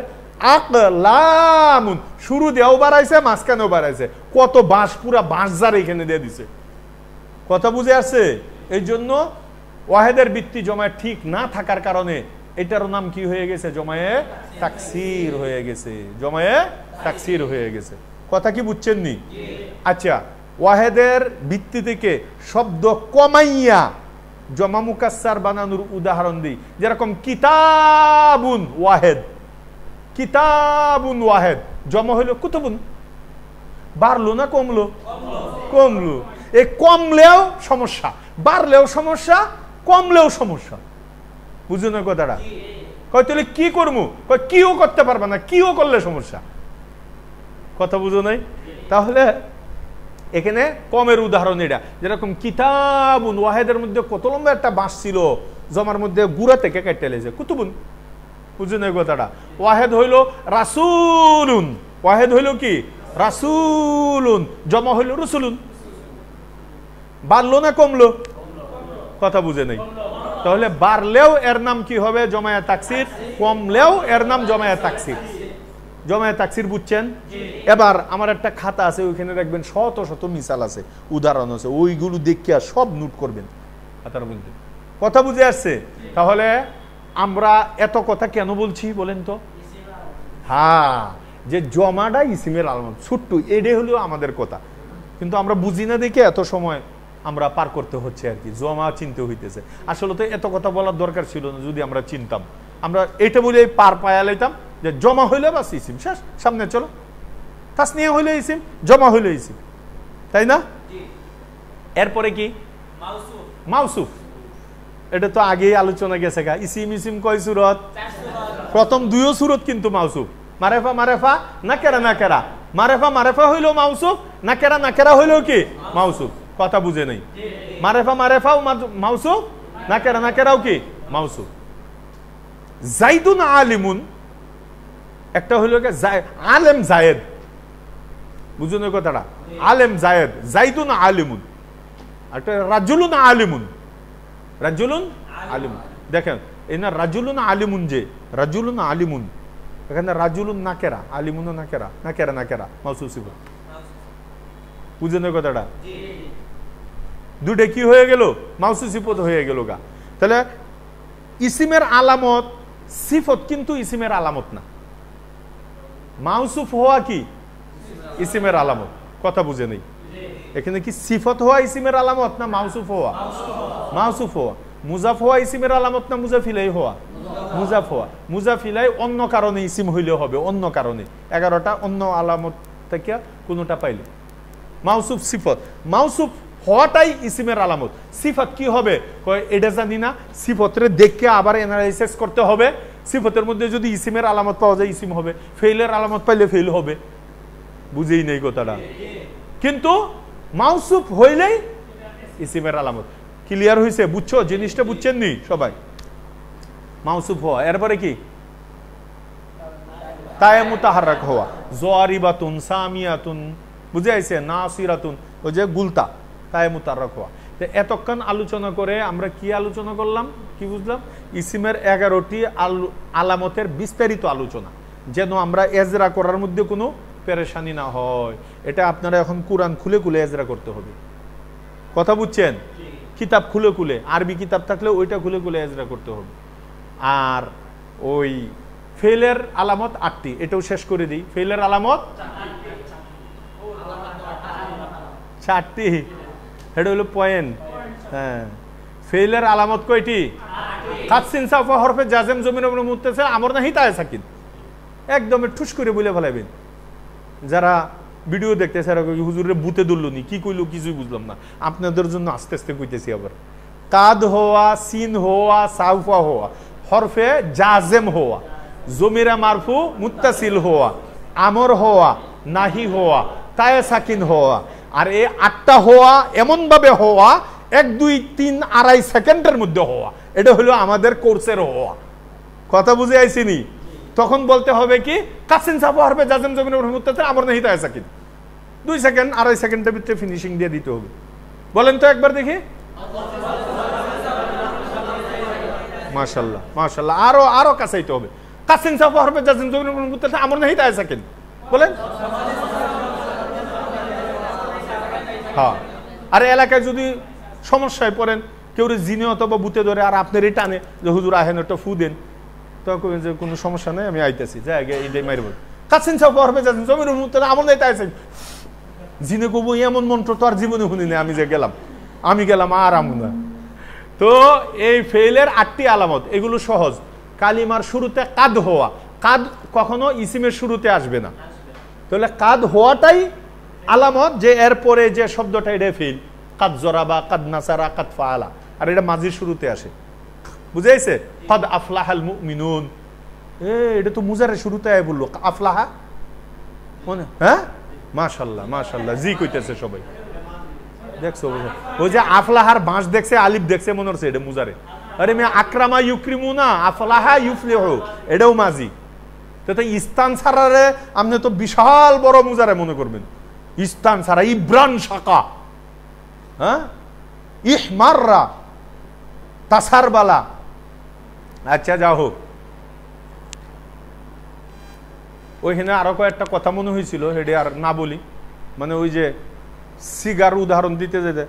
আকলামুন শুরু দিয়েও বাড়াইছে, মাঝখানেও বাড়াইছে। কত বাঁশ, পুরা বাঁশজার এখানে দিয়ে দিছে, কথা বুঝে আসছে? এই জন্য ওয়াহেদের ভিত্তি জমায়ে ঠিক না থাকার কারণে এটার নাম কি হয়ে গেছে? জমায়ে তাকসির হয়ে গেছে, জমায়ে তাকসির হয়ে গেছে। কথা কি বুঝছেন নি? আচ্ছা, ওয়াহেদের ভিত্তি থেকে শব্দ কমাইয়া জমা মুকাসসার বানানোর উদাহরণ দিই। যেরকম কিতাবুন ওয়াহেদ, কিতাবুন ওয়াহেদ জমা হইল কুতুবুন, বাড়লো না কমলো? কমলো। এই কমলেও সমস্যা, বাড়লেও সমস্যা, কমলেও সমস্যা। বুঝুন না কথাটা? কয় তাহলে কি করবো? কয় কিও করতে পারবে না, কিও করলে সমস্যা। কথা বুঝো নাই? তাহলে এখানে কমের উদাহরণ এটা। যেরকম কিতাবুন ওয়াহেদের মধ্যে কত লম্বা একটা বাঁশ ছিল, জমার মধ্যে গুড়া থেকে কেটে লেছে, কুতুবুন। বুঝুন এই কথাটা? ওয়াহেদ হইল রাসূলুন, ওয়াহেদ হইল কি? রাসূলুন, জমা হইল রসুলুন। বাড়লো না কমলো? কথা বুঝে নাই? তাহলে বাড়লেও এর নাম কি হবে? জমায়ে তাকসির। কমলেও এর নাম জমায়ে তাকসির। জমায়ে তাকসির বুঝছেন? এবার আমার একটা খাতা আছে, ওইখানে দেখবেন শত শত মিসাল আছে, উদাহরণ আছে, ওইগুলো দেখিয়া সব নোট করবেন খাতার মধ্যে। কথা বুঝে আসছে? তাহলে আমরা এত কথা কেন বলছি বলেন তো? হ্যাঁ, যে জমাটা ইসিমের আলামত, ছোট্ট এটাই হলো আমাদের কথা, কিন্তু আমরা বুঝি না দেখে এত সময় আমরা পার করতে হচ্ছে আর কি, জমা চিনতে হইতেছে। আসলে তো এত কথা বলার দরকার ছিল না, যদি আমরা চিনতাম, আমরা এটা বলে পার পায়া লাইতাম যে জমা হইলে বাস ইসিম শেষ, সামনে চলো। তাসনিয়া হইলে ইসিম, জমা হইলে ইসিম, তাই না? এরপরে কি মাউসুফ, এটা তো আগেই আলোচনা গেছে গা। ইসিম ইসিম কয় সূরত? প্রথম দুইও সূরত কিন্তু মাউসুফ। মারেফা মারেফা নাকেরা নাকেরা, মারেফা মারেফা হইলো মাউসুফ, নাকেরা নাকেরা হইলো কি মাউসুফ। কথা বুঝে নাই? মারেফা মারেফাও মাউসুফ, নাকেরা নাকেরাও কি মাউসুফ। জাইদুন আলিমুন একটা হইলো কি আলেম জায়েদ, বুঝুন কথাটা, আলেম জায়েদ, জাইদুন আলিমুন। একটা রাজুলুন আলিমুন, রাজুলুন আলিমুন। দেখেন এই না রাজুলুন আলিমুন, যে রাজুলুন আলিমুন, এখানে রাজুলুন নাকেরা, আলিমুন নাকেরা, নাকেরা নাকেরা মাউসুফ সিফাত। বুঝুন কথাটা, দুটো কি হয়ে গেল? মাউসুফ সিফাত হয়ে গেল গা। তাহলে ইসিমের আলামত সিফত কিন্তু ইসিমের আলামত না। মাউসুফ হওয়া কি ইসিমের আলামত? কথা বুঝে নেই? এখানে কি সিফত হওয়া ইসিমের আলামত না মাউসুফ হওয়া? মাউসুফ হওয়া। মুজাফ হওয়া ইসিমের আলামত না মুজাফিলাই হওয়া? মুজাফ হওয়া। মুজাফিলাই অন্য কারণে ইসিম হইলে হবে, অন্য কারণে 11টা অন্য আলামত থেকে কোনোটা পাইলে। মাউসুফ সিফত, মাউসুফ হওয়াটাই ইসিমের আলামত। সিফত কি হবে এটা জানি না, সিফতরে দেখে আবার অ্যানালাইসিস করতে হবে। সিফতের মধ্যে যদি ইসিমের আলামত পাওয়া যায় ইসিম হবে, ফেইলের আলামত পাইলে ফেইল হবে। বুঝেই নেই কথাটা, কিন্তু মাউসুফ হইলেই ইসিমের আলামত। ক্লিয়ার হইছে? বুঝছো জিনিসটা? বুঝছেন নি সবাই? মাউসুফ হওয়া। এরপরে কি? তায়ে মুতাহাররাক হওয়া, জোয়ারিবাতুন সামিয়াতুন, বুঝে আইছে? নাসিরাতুন, ওই যে গুলতা, তায়ে মুতাহাররাক হওয়া। তো এতক্ষণ আলোচনা করে আমরা কি আলোচনা করলাম, কি বুঝলাম? ইসিমের 11টি আলামতের বিস্তারিত আলোচনা, যেন আমরা এজরা করার মধ্যে কোনো পেরেশানি না হয়। এটা আপনারা এখন কোরআন খুলে খুলে এজরা করতে হবে। কথা বুঝছেন? কিতাব খুলে খুলে, আরবি কিতাব থাকলে ওইটা খুলে খুলে এজরা করতে হবে। আর ওই ফেলের আলামত 8টি, এটাও শেষ করে দিই। ফেলের আলামত 4টি, এটা হলো পয়েন্ট। হ্যাঁ, ফেলের আলামত কয়টি? কাসিন সাফা হরফে জাজেম জমির উপর মুত্তাসিল আমর নাহি তায়ে সাকিন, একদম ঠুস করে বলে ফেলাবেন। যারা ভিডিও দেখতেছে হুজুরে ভূতে ধরলনি, কি কইলো কিছুই বুঝলাম না। আপনাদের জন্য আস্তে আস্তে কইতেছি। আবার কাদ হওয়া, সিন হওয়া, সাউফা হওয়া, হরফে জাজেম হওয়া, জমিরা মারফু মুত্তাসিল হওয়া, আমর হওয়া, নাহি হওয়া, তায়ে সাকিন হওয়া। আর এই 8টা হওয়া এমন ভাবে হওয়া 1 2 3 2.5 সেকেন্ডের মধ্যে হওয়া, এটা হলো আমাদের কোর্সের হওয়া। কথা বুঝে আইছিনি? তখন বলতে হবে কি কাসিন সাফা হরফে জাজেম জমির উপর মুত্তাসিল আমর নাহি তায়ে সাকিন, 2 সেকেন্ড 2.5 সেকেন্ডের ভিতরে ফিনিশিং দিয়ে দিতে হবে। বলেন তো একবার দেখি। মাশাআল্লাহ মাশাআল্লাহ, আরো আরো কাছাইতে হবে। কাসিন সাফা হরফে জাজেম জমির উপর মুত্তাসিল আমর নাহি তায়ে সাকিন, বলেন। হ্যাঁ, আর এলাকায় যদি সমস্যায় পড়েন, কেউ জিনে অথবা ভূতে ধরে, আর আপনার এই টানে যে হুজুর আহেন একটা ফু দেন, তখন যে কোনো সমস্যা নেই, আমি আইতেছি, যাই আগে এইটাই মারব। কাসিন সাফা হরফে জাজেম জমির উপর মুত্তাসিল আমর নাহি তায়ে সাকিন, জিনে কবু এমন মন্ত্র তো আর জীবনে শুনিনি। আমি যে গেলাম, আমি গেলাম আর আমুনা। তো এই ফেইলের 8টি আলামত, এগুলো সহজ। কালিমার শুরুতে কাদ হওয়া, কাদ কখনো ইসিমের শুরুতে আসবে না। তাহলে কাদ হওয়াটাই আলামত যে এরপরে যে শব্দটা এটা ফেইল। কাদ জরাবা, কাদ নাসারা, কাদ ফাআলা, আর এটা মাজির শুরুতে আসে। বুঝাইছে? কাদ আফলাহাল মুমিনুন, এটা তো মুজারের শুরুতে আয় বললো আফলাহা, মনে? হ্যাঁ, মাশাআল্লাহ মাশাআল্লাহ, জি কইতেছে সবাই। দেখছো ওই যে আফলাহার বাঁশ দেখছে, আলিফ দেখছে, মনে হচ্ছে এটা মুজারে। আরে মে আকরামা ইউকরিমুনা, আফলাহা ইউফলিহু, এটাও মাজি। তো ইস্তান ছাড়ারে আপনি তো বিশাল বড় মুজারে মনে করবেন। ইস্তান ছাড়া ইব্রান শাকা, হ্যাঁ, ইহমাররা, তাসারবালা। আচ্ছা, যা হোক, ওইখানে আরো কয়েকটা কথা মনে হয়েছিল, হেডে আর না বলি। মানে ওই যে সিগার উদাহরণ দিতে যেতে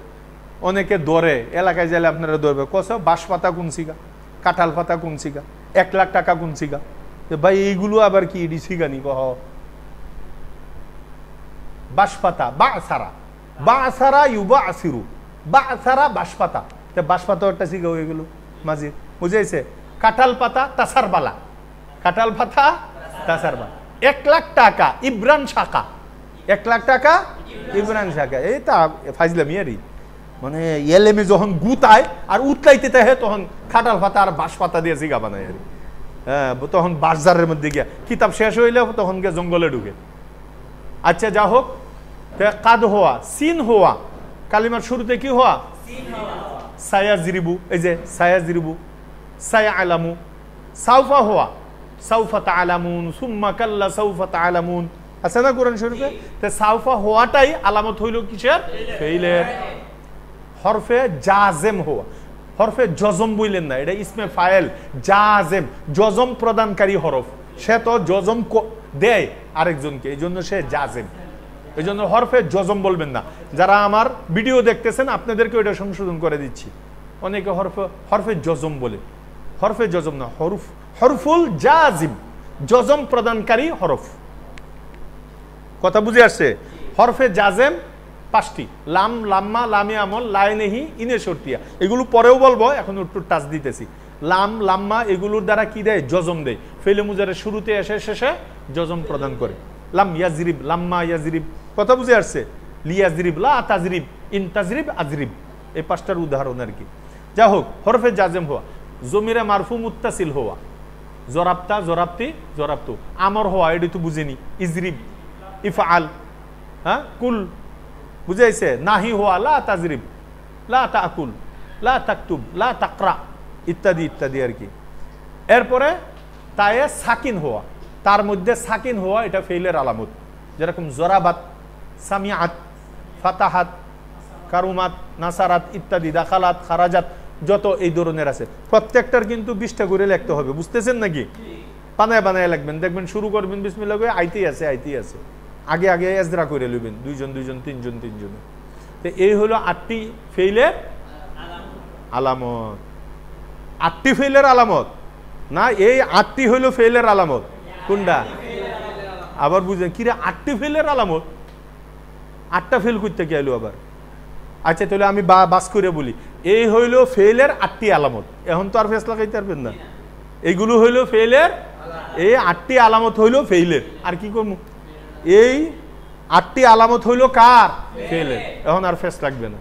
অনেকে ধরে, এলাকায় গেলে আপনারা ধরবে, কস বাঁশ পাতা কোন সিগা, কাঁঠাল পাতা কোন সিগা, 1 লাখ টাকা কোন সিগা। ভাই এইগুলো আবার কি ইডি সিগানি কহ, বাঁশপাতা, বাসারা ইউবা আসিরু, বাসারা বাঁশপাতা। বাঁশপাতা একটা শিখা হয়ে গেল মাঝে, বুঝাইছে? কাঁঠাল পাতা তাসার বালা, কাঁঠাল পাতা তাসার বালা। 1 লাখ টাকা ইব্রান শাখা, 1 লাখ টাকা ইব্রান শাখা। এই তা ফাইজলামি আরই, মানে এলেমে যখন গুতায় আর উতলাইতে তাহে তখন কাঁঠাল পাতা আর বাঁশপাতা দিয়ে জিগা বানায় আর। হ্যাঁ, তখন বাজারের মধ্যে গিয়া কিতাব শেষ হইলে তখন গিয়ে জঙ্গলে ঢুকে। আচ্ছা, যা হোক, কাদ হওয়া, সিন হওয়া, কালিমার শুরুতে কি হওয়া? সায়াজরিবু, এই যে সায়াজরিবু, সায়া আলামু। সাউফা হওয়া, সাউফা তাআলামুন, সুম্মা কাল্লা সাউফা তাআলামুন, আছে না কোরআন শরীফে? তে সাউফা হওয়াটাই আলামত হইল কিসের? ফেইলের। হরফে জাজেম হওয়া, হরফে জজম বললেন না, এটা ইসমে ফাইল। জাজেম, জজম প্রদানকারী হরফ, সে তো জজম দেয় আরেকজনকে, এই জন্য সে জাজেম। এই জন্য হরফে জজম বলবেন না। যারা আমার ভিডিও দেখতেছেন আপনাদেরকে এটা সংশোধন করে দিচ্ছি, অনেকে হরফে জজম বলে। হরফে জজম না, হরফুল জাজিম, জজম প্রদানকারী হরফ। কথা বুঝে আসছে? হরফে জাজেম 5টি, লাম, লাম্মা, লামে আমল, লাইনেহি, ইনে শর্তিয়া। এগুলো পরেও বলবো, এখন একটু টাচ দিতেছি। লাম, লাম্মা এগুলোর দ্বারা কি দেয়? জজম দেয়। ফেলে মুজারের শুরুতে এসে শেষে জজম প্রদান করে। লাম ইয়াজরিব, লাম্মা ইয়াজরিব। কথা বুঝে আসছে? লিয়াজরিব, লা তাজরিব, ইন তাজরিব আজরিব। এই 5টার উদাহরণ আর কি। যা হোক, হরফে জাজেম হওয়া, জমিরে মারফু মুত্তাসিল হওয়া, জরাবতা, জরাবতি, জরাবতু। আমর হওয়া, এটা তো বুঝেনি। ইজরিব, ইফআল, হ্যাঁ, কুল, বুঝাইছে? নাহি হওয়া, লা তাজরিব, লা তাকুল, লা তাকতুব, লা তাকরা, ইত্যাদি ইত্যাদি আর কি। এরপরে তায়ে সাকিন হওয়া, তার মধ্যে সাকিন হওয়া, এটা ফেইলের আলামত। যেরকম জরাবাত, সামিআত, ফাতাহাত, কারুমাত, নাসারাত ইত্যাদি, দাখালাত, খারাজাত, যত এই ধরনের আছে প্রত্যেকটার কিন্তু 20টা করে লিখতে হবে। বুঝতেছেন নাকি? বানায় বানায় লিখবেন, দেখবেন শুরু করবেন বিসমিল্লাহ করে, আইতেই আছে, আইতেই আছে। আগে আগে এজরা করে নেবেন, 2জন 2জন, 3জন 3জন। তো এই হলো 8টি ফেইলের আলামত। 8টি ফেইলের আলামত না, এই 8টি হইল ফেইলের আলামত। কোনটা? আবার বুঝলেন কিরে? 8টি ফেইলের আলামত, 8টা ফেল করতে কি আইলো আবার? আচ্ছা, তাহলে আমি বাস করে বলি, এই হইল ফেইলের 8টি আলামত। এখন তো আর ফেস লাগাইতে পারবেন না। এইগুলো হইল ফেইলের, এই 8টি আলামত হইল ফেইলের। আর কি করবো? এই 8টি আলামত হইল কার? ফেইলের। এখন আর ফেস লাগবে না।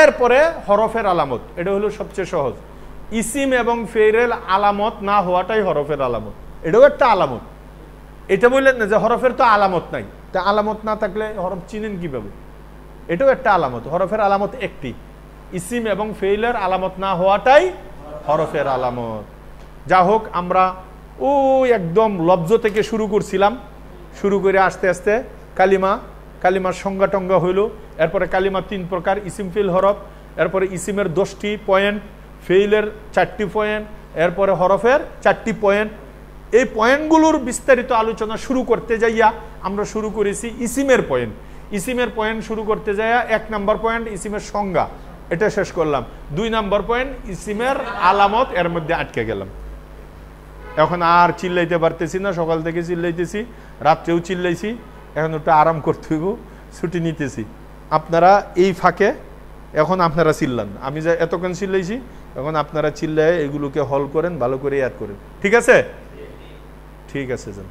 এরপরে হরফের আলামত, এটা হলো সবচেয়ে সহজ। ইসিম এবং ফেইলের আলামত না হওয়াটাই হরফের আলামত। এটাও একটা আলামত। এটা বললেন না যে হরফের তো আলামত নাই, তা আলামত না থাকলে হরফ চিনেন কিভাবে? এটাও একটা আলামত। হরফের আলামত একটি, ইসিম এবং ফেইলের আলামত না হওয়াটাই হরফের আলামত। যা হোক, আমরা একদম লব্জ থেকে শুরু করছিলাম, শুরু করে আস্তে আস্তে কালিমার সংজ্ঞা টঙ্গা হইল। এরপরে কালিমা 3 প্রকার, ইসিম, ফেইল, হরফ। এরপরে ইসিমের 10টি পয়েন্ট, ফেইলের 4টি পয়েন্ট, এরপরে হরফের 4টি পয়েন্ট। এই পয়েন্টগুলোর বিস্তারিত আলোচনা শুরু করতে যাইয়া আমরা শুরু করেছি ইসিমের পয়েন্ট। ইসিমের পয়েন্ট শুরু করতে যাইয়া 1 নম্বর পয়েন্ট ইসিমের সংজ্ঞা, এটা শেষ করলাম। 2 নম্বর পয়েন্ট ইসিমের আলামত, এর মধ্যে আটকে গেলাম। এখন আর চিল্লাইতে পারতেছি না, সকাল থেকে চিল্লাইতেছি, রাত্রেও চিল্লাইছি। এখন একটু আরাম করতে হইব, ছুটি নিতেছি। আপনারা এই ফাঁকে এখন আপনারা চিল্লান, আমি যা এতক্ষণ চিল্লাইছি, এখন আপনারা চিল্লায় এগুলোকে হল করেন, ভালো করে ইয়াদ করেন। ঠিক আছে? ঠিক আছে যান।